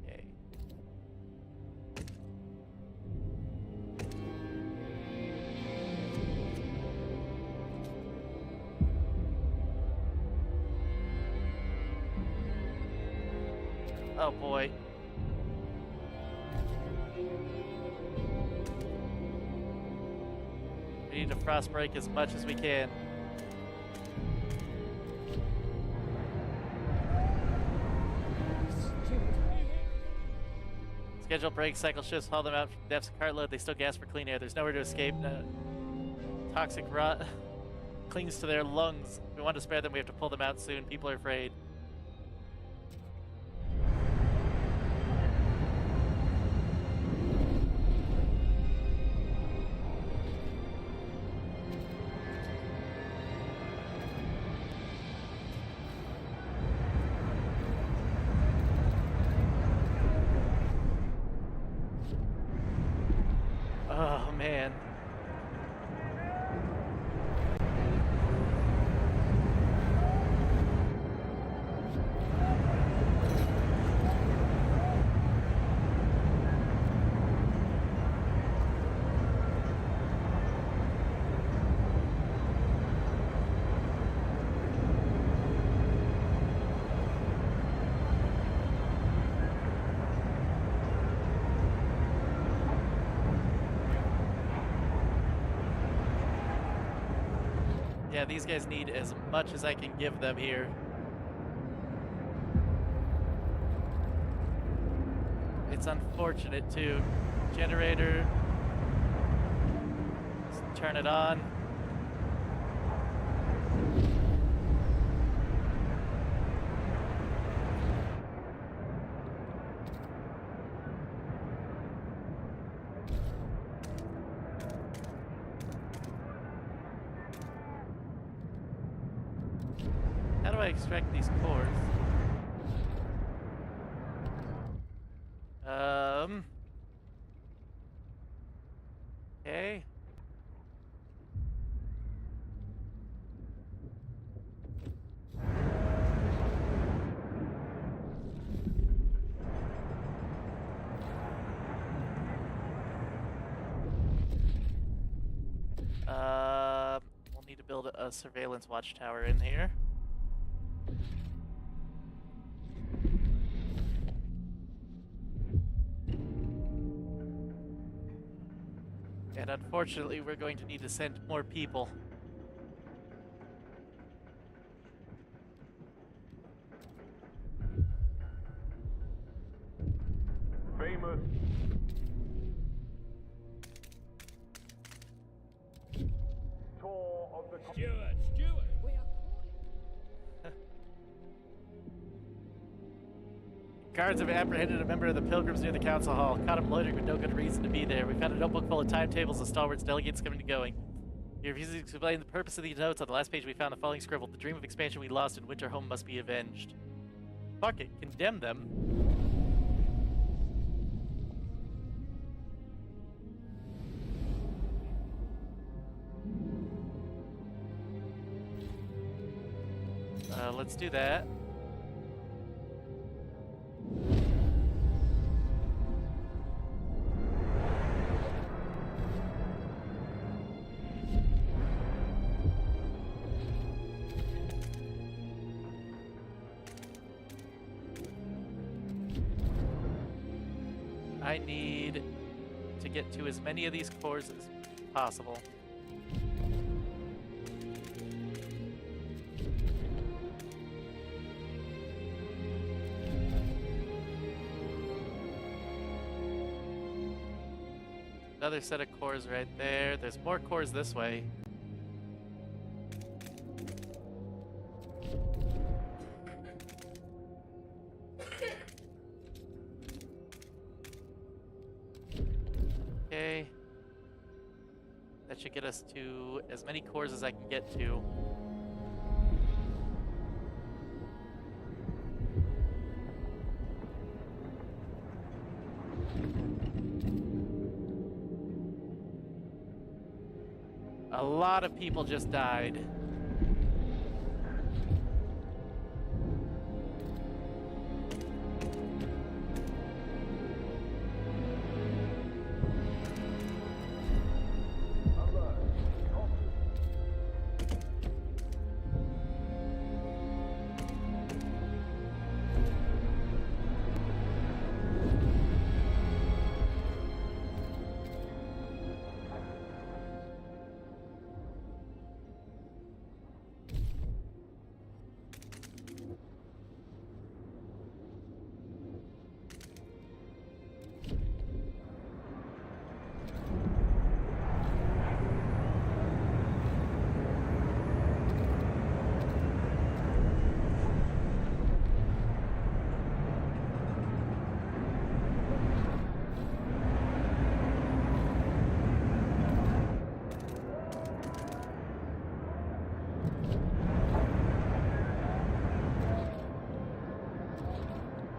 Okay. Oh boy. We need to frost break as much as we can. Schedule breaks, cycle shifts, haul them out from depths of cartload. They still gasp for clean air. There's nowhere to escape. Toxic rot clings to their lungs. If we want to spare them, we have to pull them out soon. People are afraid. Oh, man. Yeah, these guys need as much as I can give them here. It's unfortunate too. Generator. Let's turn it on. How do I extract these cores? Okay. We'll need to build a surveillance watchtower in here. And unfortunately, we're going to need to send more people. Famous. Tour of the... Stuart! We are calling. Guards have apprehended a member of the Pilgrims near the council hall. Caught him loitering with no good reason to be there. We found a notebook full of timetables and stalwarts delegates coming and going. He refuses to explain the purpose of these notes. On the last page we found the following scribbled. The dream of expansion we lost in Winterhome must be avenged. Fuck it. Condemn them. Let's do that. I need to get to as many of these cores as possible. Another set of cores right there. There's more cores this way. Okay. That should get us to as many cores as I can get to. A lot of people just died.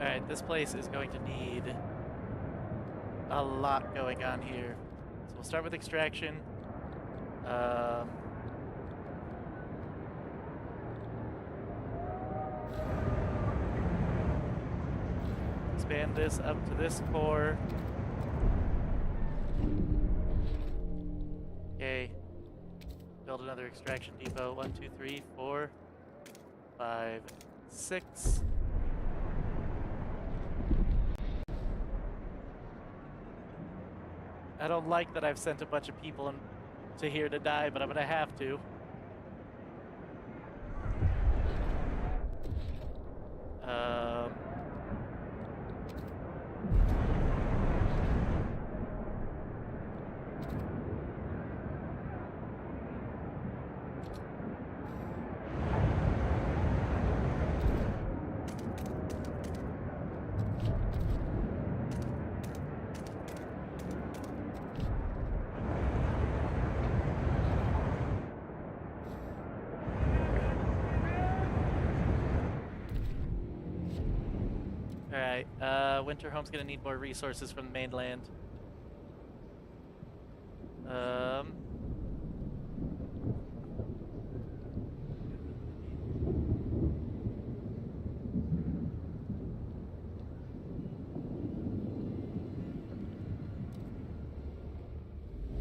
Alright, this place is going to need a lot going on here. So we'll start with extraction. Expand this up to this core. Okay. Build another extraction depot. 1, 2, 3, 4, 5, 6. I don't like that I've sent a bunch of people to here to die, but I'm gonna have to. Alright, Winterhome's gonna need more resources from the mainland.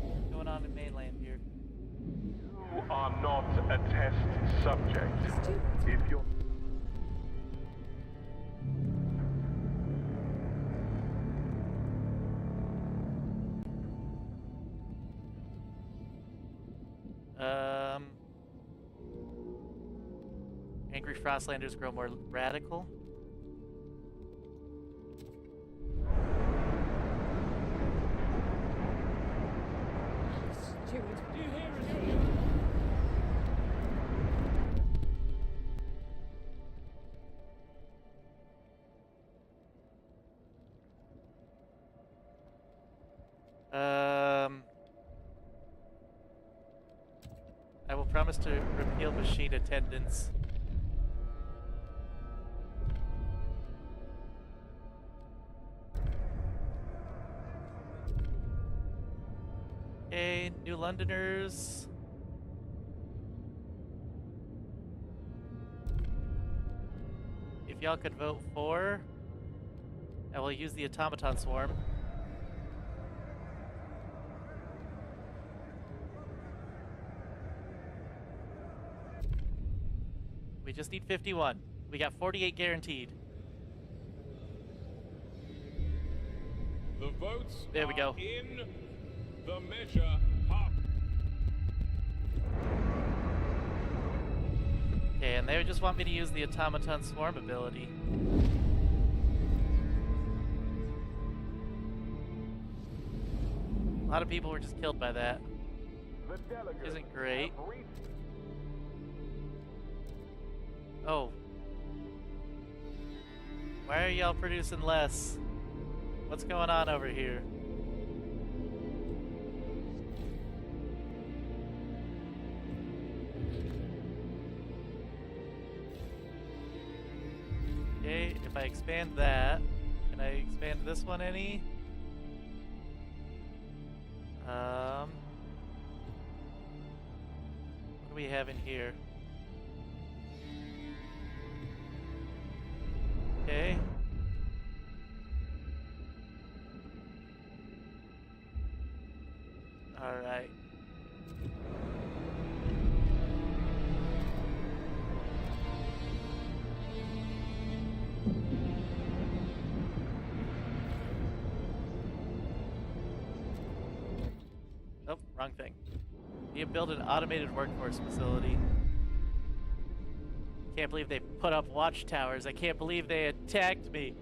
What's going on in mainland here? You are not a test subject. If you're... Angry Frostlanders grow more radical. Steward. Do you hear us? I will promise to repeal machine attendance. Okay, New Londoners. If y'all could vote for, I will use the automaton swarm. We just need 51. We got 48 guaranteed. The votes There we go. are in. The measure up. Okay, and they just want me to use the automaton swarm ability. A lot of people were just killed by that. The delegates Isn't great. have reached... Oh. Why are y'all producing less? What's going on over here? Okay, if I expand that, can I expand this one any? What do we have in here? Okay. All right. Oh, wrong thing. You build an automated workforce facility. Can't believe they put up watchtowers. I can't believe they attacked me.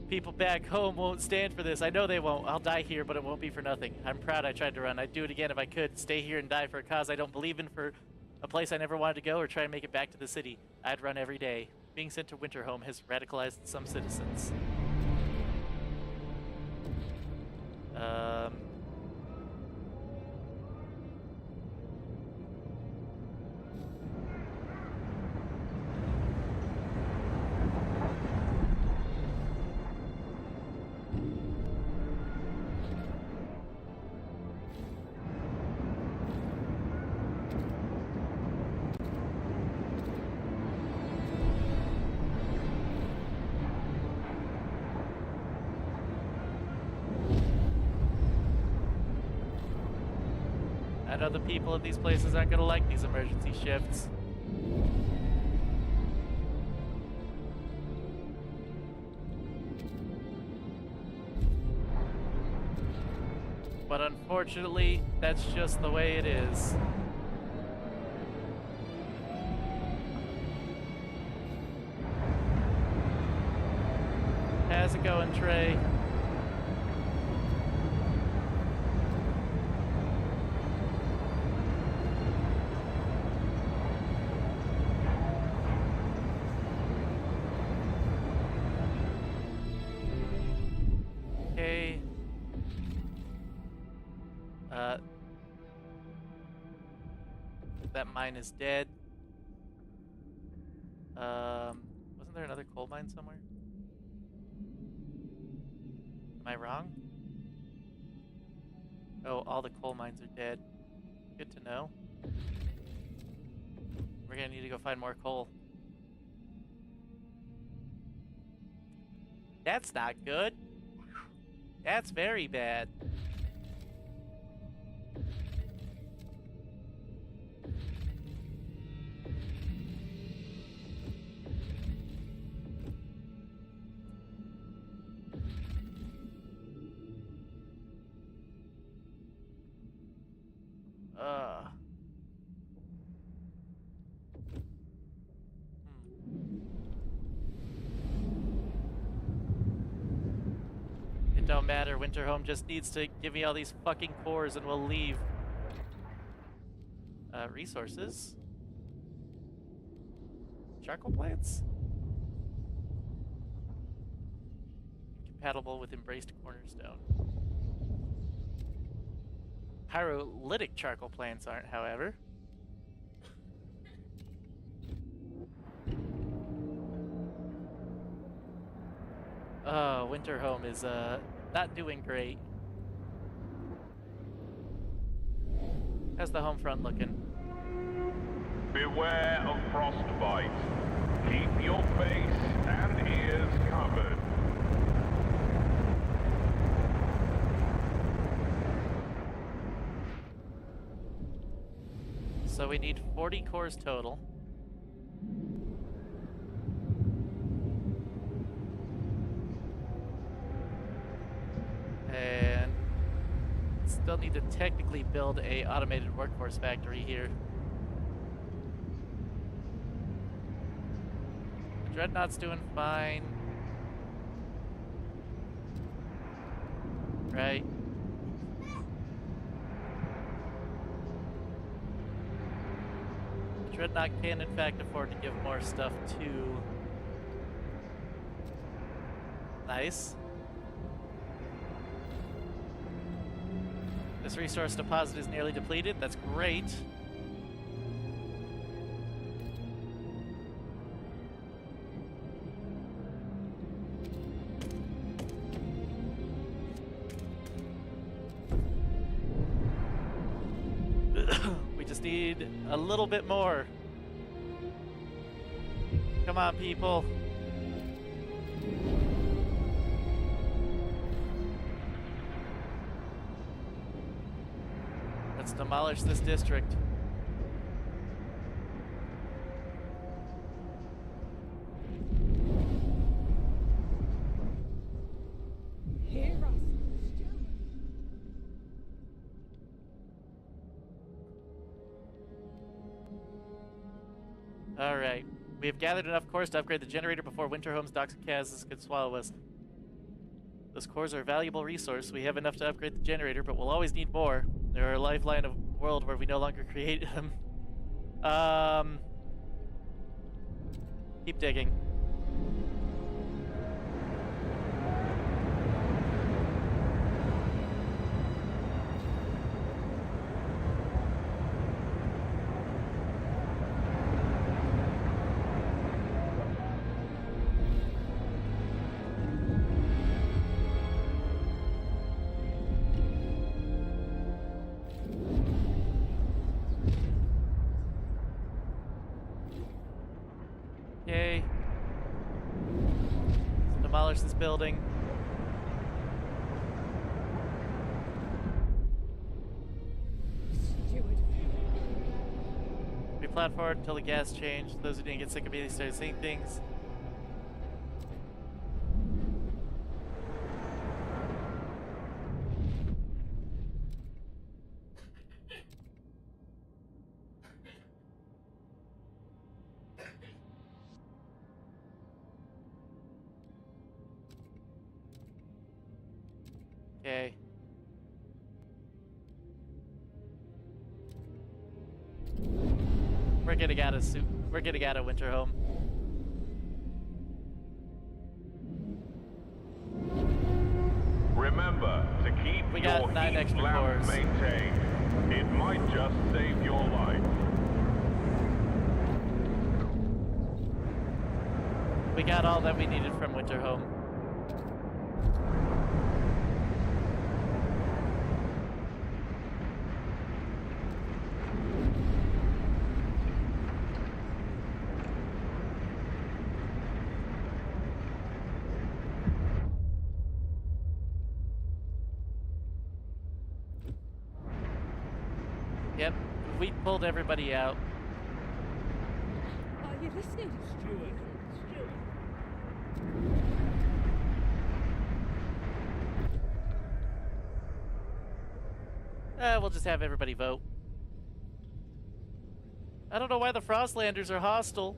People back home won't stand for this. I know they won't. I'll die here, but it won't be for nothing. I'm proud I tried to run. I'd do it again if I could. Stay here and die for a cause I don't believe in, for a place I never wanted to go, or try and make it back to the city. I'd run every day. Being sent to Winterhome has radicalized some citizens. I know the people of these places aren't gonna like these emergency shifts. But unfortunately, that's just the way it is. How's it going, Trey? Okay. That mine is dead. Wasn't there another coal mine somewhere? Am I wrong? Oh, all the coal mines are dead. Good to know. We're gonna need to go find more coal. That's not good. That's very bad. It don't matter. Winterhome just needs to give me all these fucking cores and we'll leave. Resources. Charcoal plants? Incompatible with embraced cornerstone. Pyrolytic charcoal plants aren't, however. Oh, Winterhome is not doing great. How's the home front looking? Beware of frostbite. Keep your face and ears covered. So we need 40 cores total. And still need to technically build a automated workforce factory here. The Dreadnought's doing fine. Right. The Dreadnought can in fact afford to give more stuff to. Nice. This resource deposit is nearly depleted. That's great. We just need a little bit more. Come on, people. Let's demolish this district. Hear us. Alright. We have gathered enough cores to upgrade the generator before Winterhome's docks and chasms could swallow us. Those cores are a valuable resource. We have enough to upgrade the generator, but we'll always need more. They're a lifeline of a world where we no longer create them. Keep digging. Okay. Let's demolish this building. Steward. We plan forward until the gas changed. Those who didn't get sick immediately started saying things. Okay. We're getting out of Winterhome. Remember to keep We got your 9 heat extra lamp cores. maintained. It might just save your life. We got all that we needed from Winterhome. Yep, we pulled everybody out. Are you listening? Steward. We'll just have everybody vote. I don't know why the Frostlanders are hostile.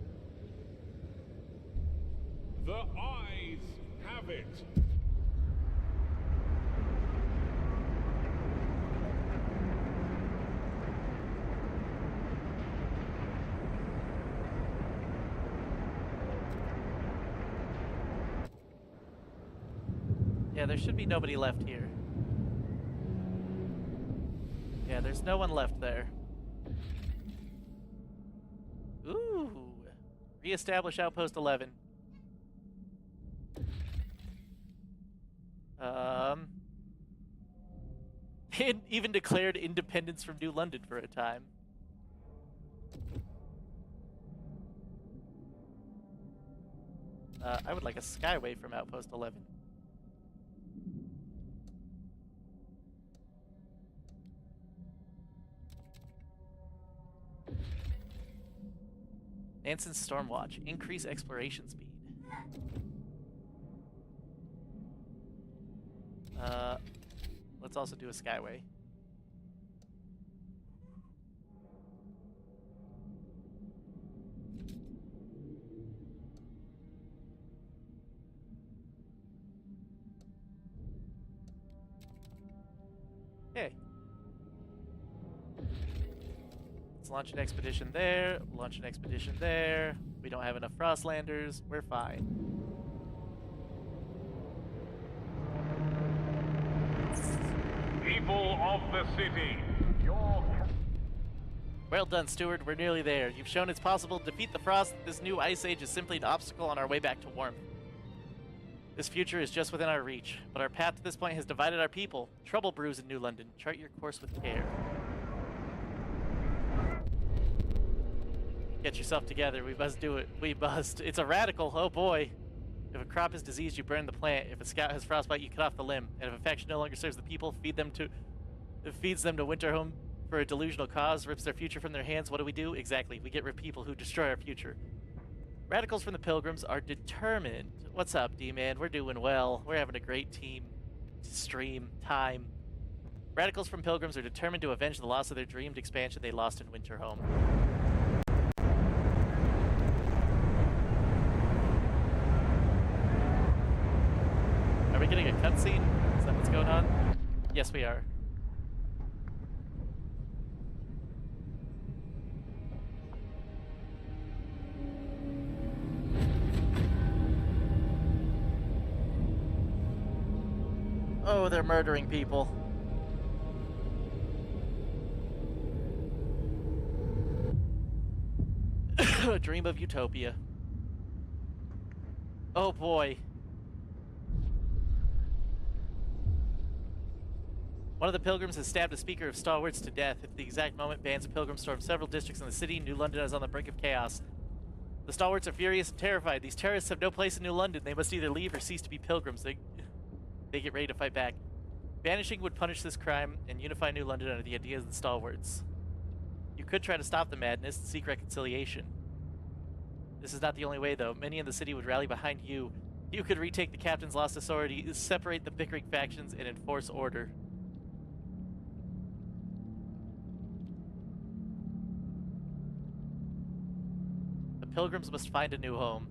The eyes have it. Yeah, there should be nobody left here. Yeah, there's no one left there. Ooh. Reestablish Outpost 11. It even declared independence from New London for a time. I would like a skyway from Outpost 11. Anson's Stormwatch. Increase exploration speed. Let's also do a skyway. Okay. Let's launch an expedition there, launch an expedition there. We don't have enough Frostlanders. We're fine. People of the city, Well done, Steward. We're nearly there. You've shown it's possible to defeat the Frost. This new ice age is simply an obstacle on our way back to warmth. This future is just within our reach, but our path to this point has divided our people. Trouble brews in New London. Chart your course with care. Get yourself together. We must do it. We must. It's a radical. Oh boy. If a crop is diseased, you burn the plant. If a scout has frostbite, you cut off the limb. And if a faction no longer serves the people, feeds them to winter home for a delusional cause, rips their future from their hands, what do? Exactly. We get rid of people who destroy our future. Radicals from the Pilgrims are determined. What's up, D-Man? We're doing well. We're having a great team. Stream. Time. Radicals from Pilgrims are determined to avenge the loss of their dreamed expansion they lost in Winterhome. Are we getting a cutscene? Is that what's going on? Yes, we are. Oh, they're murdering people. A dream of utopia. Oh boy. One of the pilgrims has stabbed a speaker of stalwarts to death. At the exact moment, bands of pilgrims storm several districts in the city. New London is on the brink of chaos. The stalwarts are furious and terrified. These terrorists have no place in New London. They must either leave or cease to be pilgrims. They get ready to fight back. Banishing would punish this crime and unify New London under the ideas of the stalwarts. You could try to stop the madness and seek reconciliation. This is not the only way, though. Many in the city would rally behind you. You could retake the captain's lost authority, separate the bickering factions, and enforce order. The pilgrims must find a new home.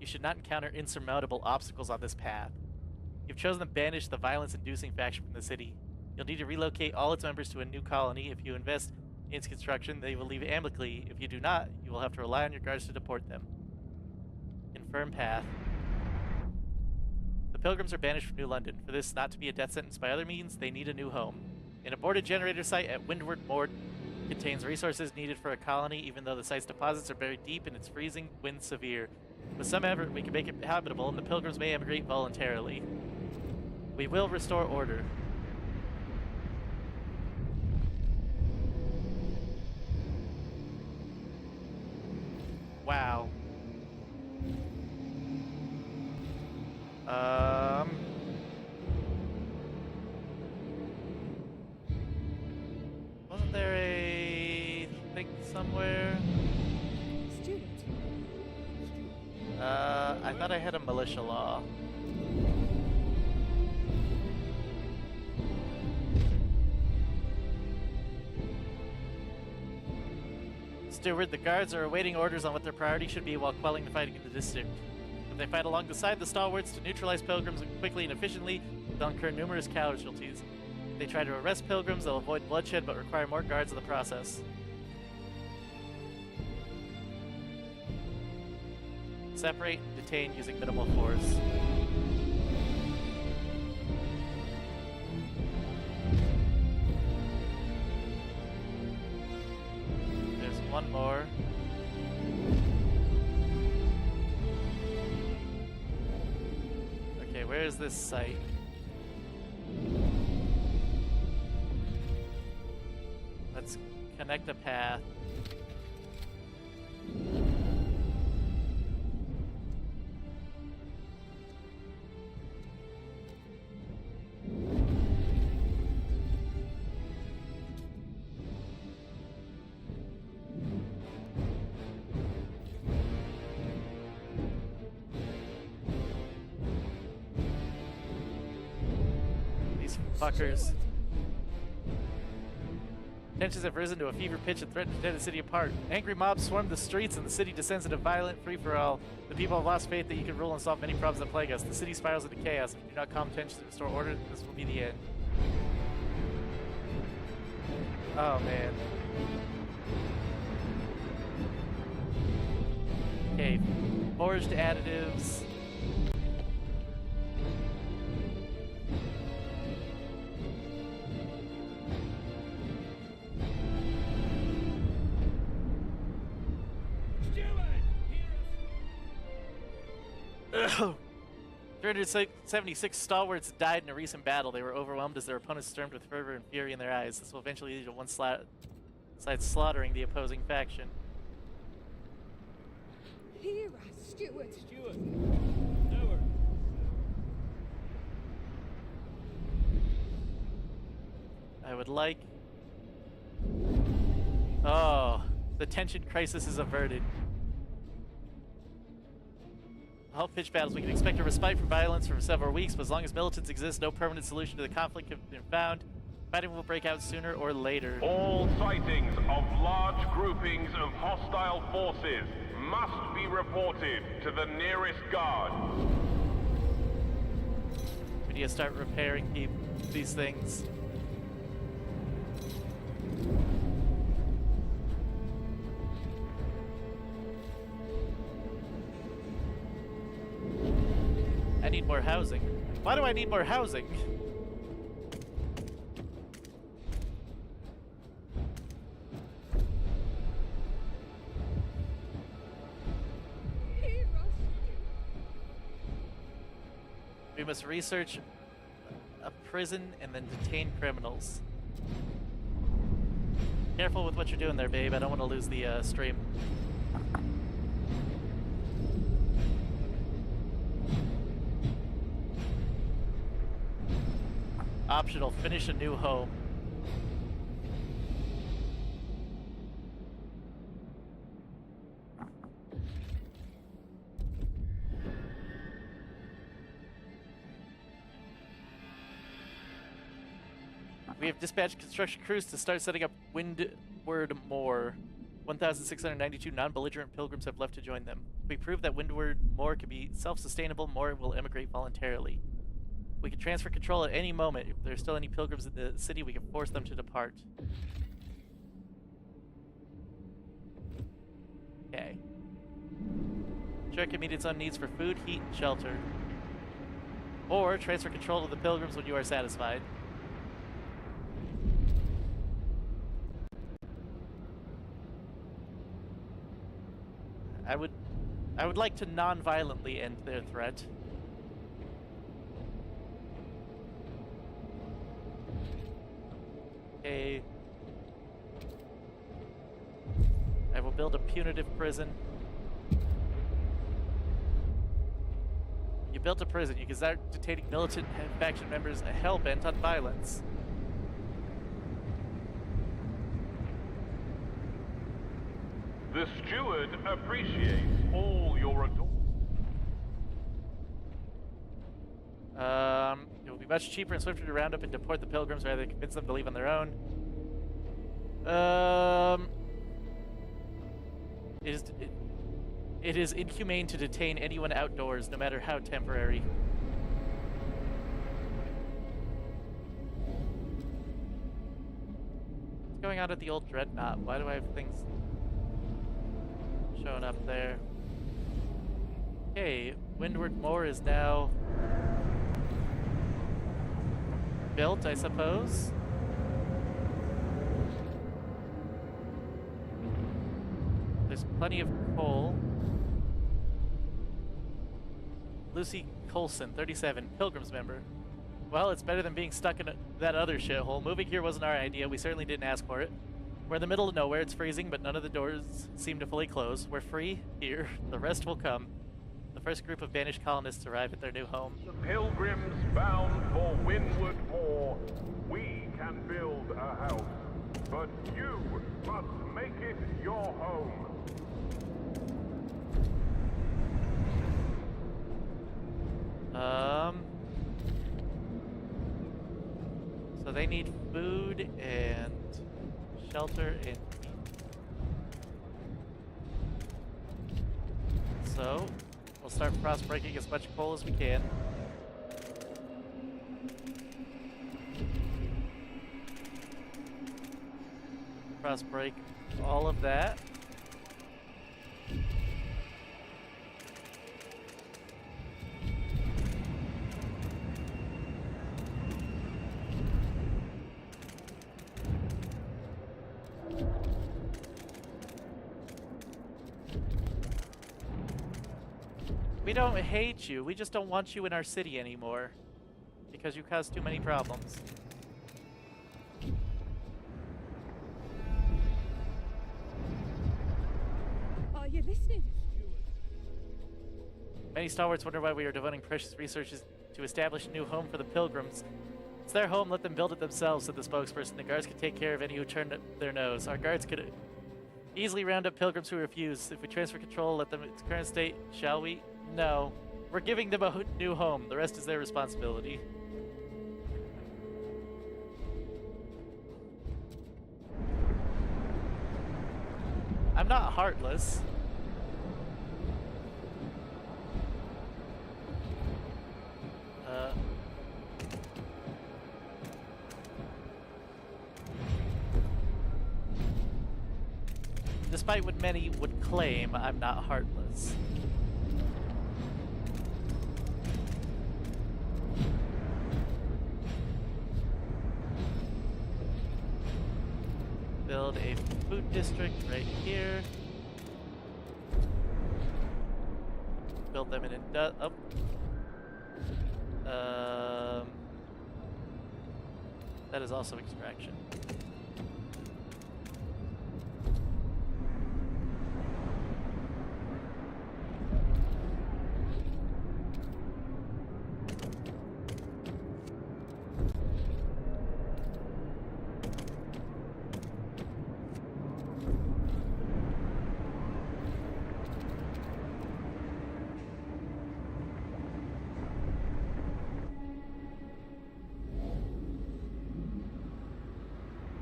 You should not encounter insurmountable obstacles on this path. You've chosen to banish the violence-inducing faction from the city. You'll need to relocate all its members to a new colony. If you invest in its construction, they will leave amicably. If you do not, you will have to rely on your guards to deport them. Confirm path. The pilgrims are banished from New London. For this not to be a death sentence by other means, they need a new home. An aborted generator site at Windward Moor contains resources needed for a colony, even though the site's deposits are buried deep and its freezing winds severe. With some effort, we can make it habitable, and the pilgrims may emigrate voluntarily. We will restore order. Wow. somewhere. Student. I thought I had a militia law. Steward, the guards are awaiting orders on what their priority should be while quelling the fighting in the district. If they fight along the side of the stalwarts to neutralize pilgrims quickly and efficiently, they'll incur numerous casualties. If they try to arrest pilgrims, they'll avoid bloodshed but require more guards in the process. Separate and detain using minimal force. There's one more. Okay, where is this site? Let's connect a path. Fuckers. Tensions have risen to a fever pitch and threaten to tear the city apart. Angry mobs swarm the streets and the city descends into violent free-for-all. The people have lost faith that you can rule and solve many problems that plague us. The city spirals into chaos. If you do not calm tensions and restore order, this will be the end. Oh, man. Okay, forged additives. Steward, 376 stalwarts died in a recent battle. They were overwhelmed as their opponents stormed with fervor and fury in their eyes. This will eventually lead to one side slaughtering the opposing faction. Hear us, Steward. Steward. Steward. I would like... Oh, the tension crisis is averted. All pitch battles, we can expect a respite from violence for several weeks, but as long as militants exist, no permanent solution to the conflict can be found. Fighting will break out sooner or later. All sightings of large groupings of hostile forces must be reported to the nearest guard. We need to start repairing these things. I need more housing. Why do I need more housing? Hear us. We must research a prison and then detain criminals. Careful with what you're doing there, babe. I don't want to lose the stream. Optional, finish a new home. We have dispatched construction crews to start setting up Windward Moor. 1,692 non-belligerent pilgrims have left to join them. If we prove that Windward Moor can be self-sustainable, more will emigrate voluntarily. We can transfer control at any moment. If there's still any pilgrims in the city, we can force them to depart. Okay. Sure can meet its own needs for food, heat, and shelter. Or transfer control to the pilgrims when you are satisfied. I would like to non-violently end their threat. Okay. I will build a punitive prison. You built a prison. You can start detaining militant faction members hell-bent on violence. The steward appreciates all your ador- It will be much cheaper and swifter to round up and deport the pilgrims rather than convince them to leave on their own. It is inhumane to detain anyone outdoors, no matter how temporary. What's going on at the old Dreadnought? Why do I have things showing up there? Okay, Windward Moor is now built, I suppose. There's plenty of coal. Lucy Colson, 37, Pilgrims member. Well, it's better than being stuck in that other shithole. Moving here wasn't our idea. We certainly didn't ask for it. We're in the middle of nowhere. It's freezing, but none of the doors seem to fully close. We're free here. The rest will come. The first group of banished colonists arrive at their new home. The pilgrims bound for Windward Moor. We can build a house, but you must make it your home. So they need food and shelter and heat. So we'll start frost breaking as much coal as we can. Frost break all of that. We don't hate you, we just don't want you in our city anymore. Because you cause too many problems. Are you listening? Many stalwarts wonder why we are devoting precious resources to establish a new home for the pilgrims. It's their home, let them build it themselves, said the spokesperson. The guards can take care of any who turn their nose. Our guards could easily round up pilgrims who refuse. If we transfer control, let them in its current state, shall we? No. We're giving them a new home. The rest is their responsibility. I'm not heartless. Despite what many would claim, I'm not heartless. Build a food district right here. Build them in that is also extraction.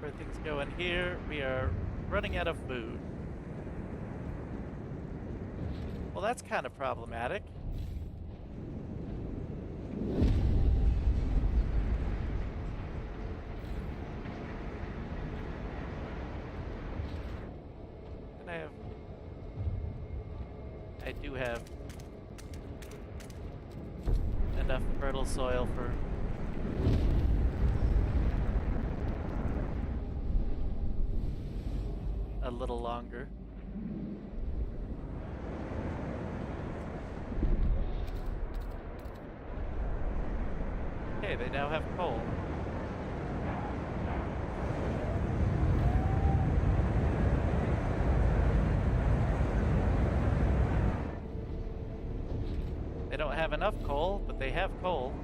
Where things go in here, we are running out of food. Well, that's kind of problematic. And I do have enough fertile soil for a little longer. Okay, they now have coal. They don't have enough coal, but they have coal.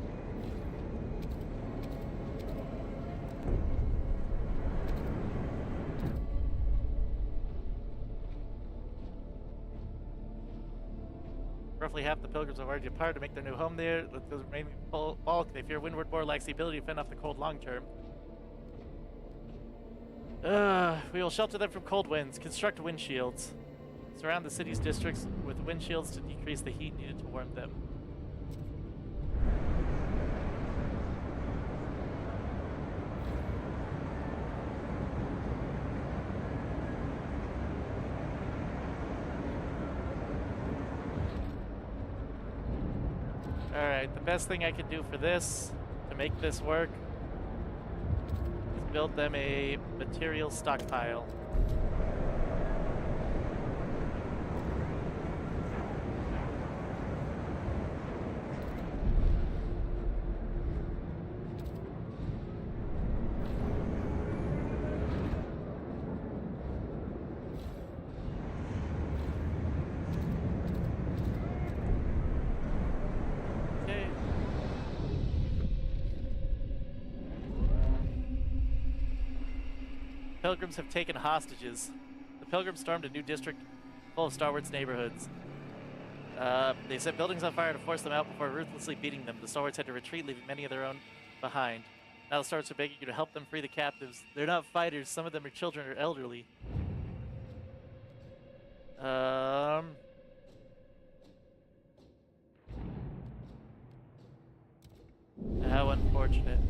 Roughly half the pilgrims have already departed to make their new home there. Let those remaining bulk. They fear windward more lacks the ability to fend off the cold long term. We will shelter them from cold winds. Construct wind shields. Surround the city's districts with wind shields to decrease the heat needed to warm them. Alright, the best thing I can do for this, to make this work, is build them a material stockpile. Pilgrims have taken hostages. The pilgrims stormed a new district full of stalwarts neighborhoods. They set buildings on fire to force them out before ruthlessly beating them. The stalwarts had to retreat, leaving many of their own behind. Now the stalwarts are begging you to help them free the captives. They're not fighters. Some of them are children or elderly. How unfortunate.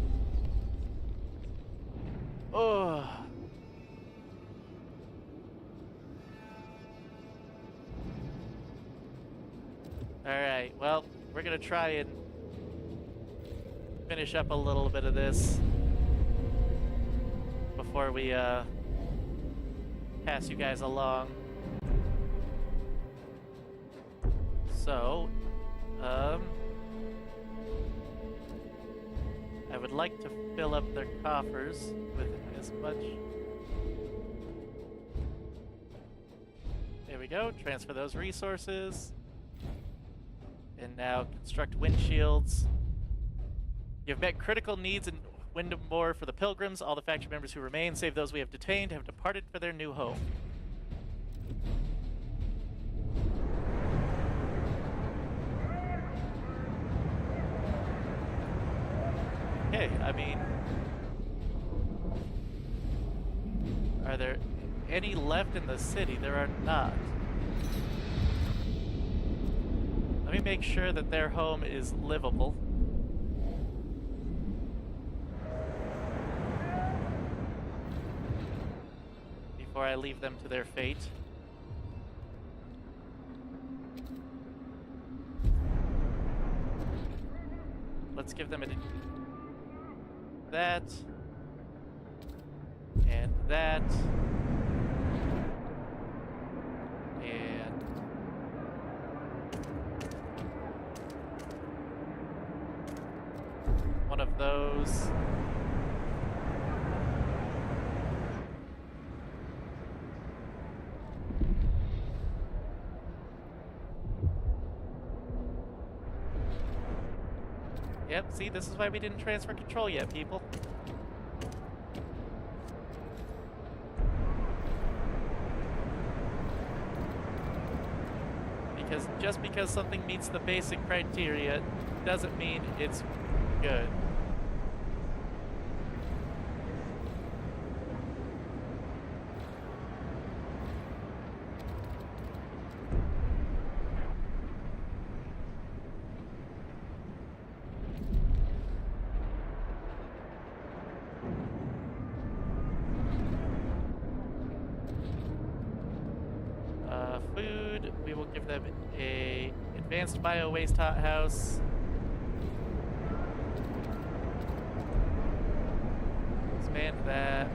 Oh. Alright, well, we're gonna try and finish up a little bit of this before we pass you guys along. So, I would like to fill up their coffers with as much. There we go, transfer those resources. And now construct wind shields. You've met critical needs in Wyndham Moor for the pilgrims. All the faction members who remain, save those we have detained, have departed for their new home. Okay, I mean, are there any left in the city? There are not. Let me make sure that their home is livable. Before I leave them to their fate. Let's give them that. And that. One of those. Yep, see, this is why we didn't transfer control yet, people. Because just because something meets the basic criteria doesn't mean it's good. Food, we will give them a advanced bio-waste hothouse. Expand that.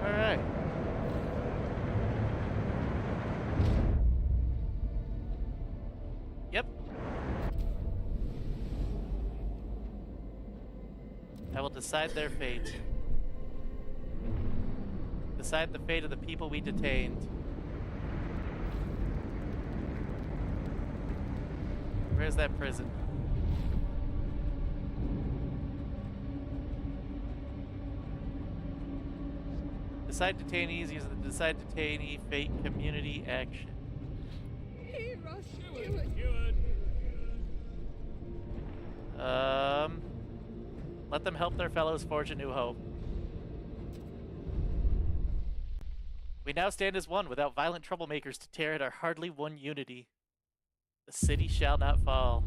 Alright. Yep. I will decide their fate. Decide the fate of the people we detained. Where's that prison? Decide detainees using the decide detainee fate community action. Hear us, Steward, Steward. steward. Let them help their fellows forge a new hope. We now stand as one without violent troublemakers to tear at our hardly won unity. The city shall not fall.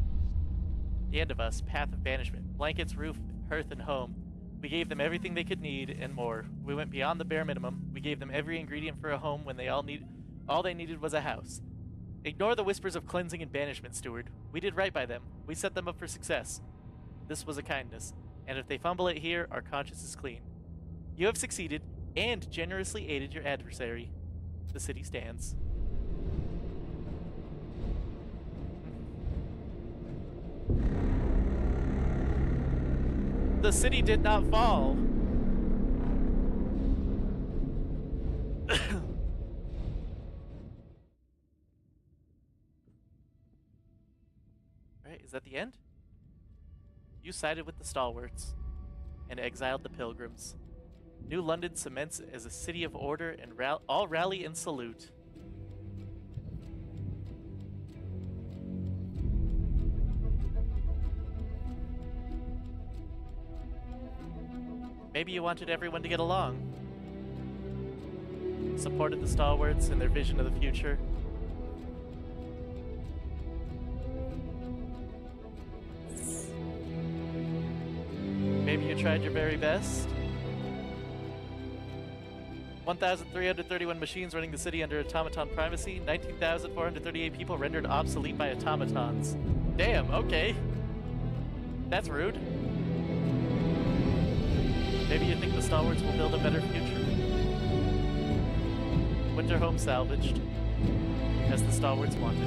The end of us, path of banishment, blankets, roof, hearth, and home. We gave them everything they could need and more. We went beyond the bare minimum. We gave them every ingredient for a home when all they needed was a house. Ignore the whispers of cleansing and banishment, Steward. We did right by them. We set them up for success. This was a kindness, and if they fumble it here, our conscience is clean. You have succeeded and generously aided your adversary. The city stands. The city did not fall. Right, is that the end? You sided with the stalwarts and exiled the pilgrims. New London cements as a city of order and all rally and salute. Maybe you wanted everyone to get along. Supported the stalwarts and their vision of the future. Maybe you tried your very best. 1,331 machines running the city under automaton primacy. 19,438 people rendered obsolete by automatons. Damn, okay. That's rude. Maybe you think the stalwarts will build a better future. Winter home salvaged, as the stalwarts wanted.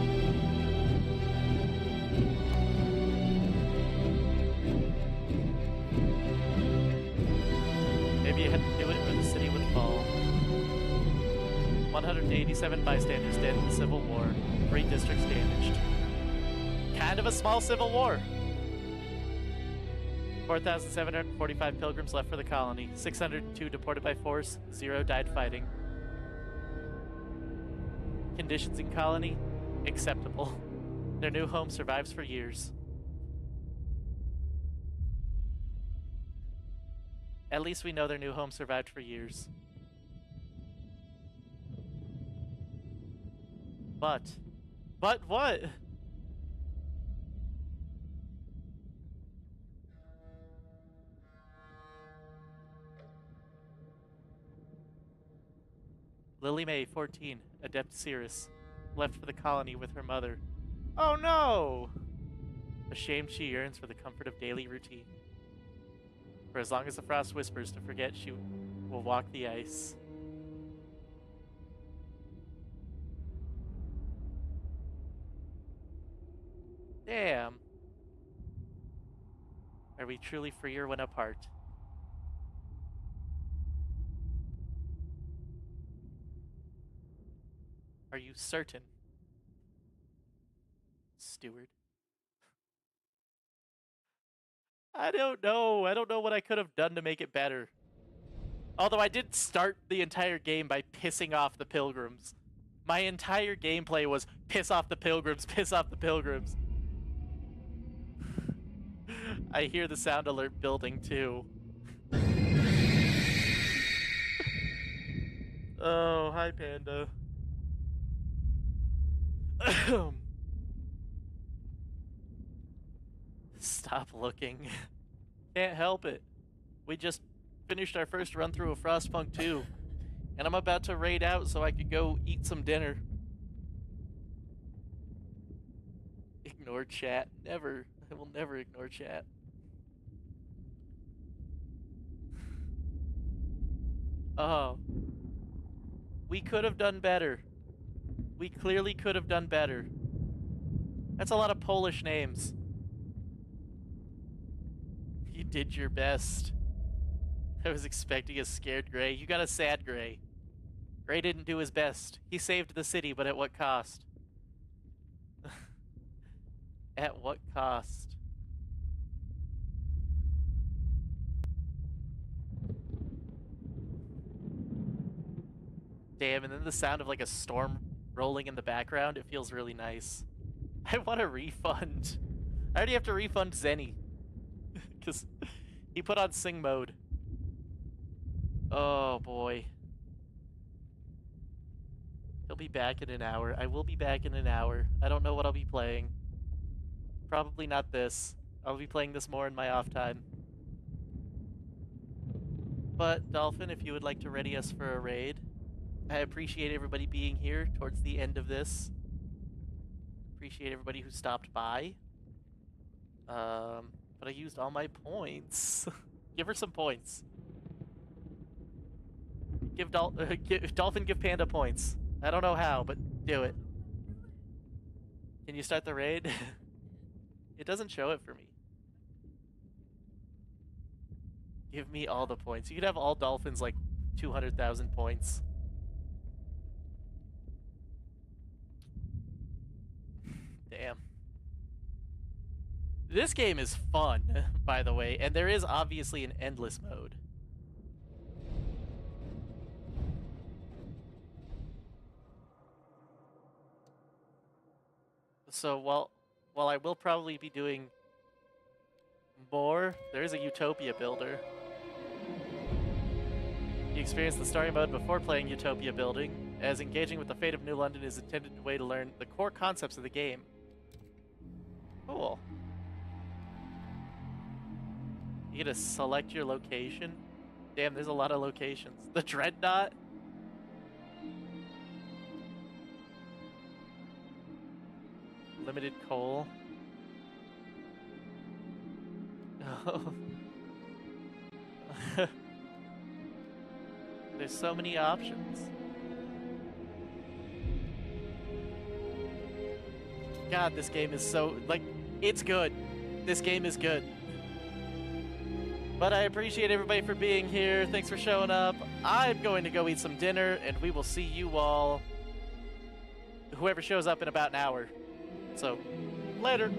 Maybe you had to do it or the city would fall. 187 bystanders dead in the Civil War. 3 districts damaged. Kind of a small civil war. 4,745 pilgrims left for the colony. 602 deported by force. 0 died fighting. Conditions in colony? Acceptable. Their new home survives for years. At least we know their new home survived for years. But what? Lily May, 14, adept Cirrus, left for the colony with her mother. Oh no! Ashamed, she yearns for the comfort of daily routine. For as long as the frost whispers to forget, she will walk the ice. Damn. Are we truly freer when apart? Are you certain, Steward? I don't know. I don't know what I could have done to make it better. Although I did start the entire game by pissing off the pilgrims. My entire gameplay was piss off the pilgrims, piss off the pilgrims. I hear the sound alert building too. Oh, hi Panda. Stop looking. Can't help it. We just finished our first run through of Frostpunk 2, and I'm about to raid out so I could go eat some dinner. Ignore chat. Never. I will never ignore chat. Oh. We could have done better. We clearly could have done better. That's a lot of Polish names. You did your best. I was expecting a scared Gray. You got a sad Gray. Gray didn't do his best. He saved the city, but at what cost? At what cost? Damn, and then the sound of like a storm rolling in the background, it feels really nice. I want a refund. I already have to refund Zenny. Because he put on sing mode. Oh boy. He'll be back in an hour. I will be back in an hour. I don't know what I'll be playing. Probably not this. I'll be playing this more in my off time. But, Dolphin, if you would like to ready us for a raid, I appreciate everybody being here towards the end of this. Appreciate everybody who stopped by. But I used all my points. Give her some points. Give Dolphin, give Panda points. I don't know how, but do it. Can you start the raid? It doesn't show it for me. Give me all the points. You could have all Dolphins like 200,000 points. Damn. This game is fun, by the way, and there is obviously an endless mode. So while I will probably be doing more, there is a Utopia builder. You experience the story mode before playing Utopia building, as engaging with the fate of New London is intended a way to learn the core concepts of the game. Cool. You get to select your location. Damn, there's a lot of locations. The Dreadnought? Limited coal. Oh. There's so many options. God, this game is so, like, it's good. This game is good. But I appreciate everybody for being here. Thanks for showing up. I'm going to go eat some dinner, and we will see you all, whoever shows up in about an hour. So, later.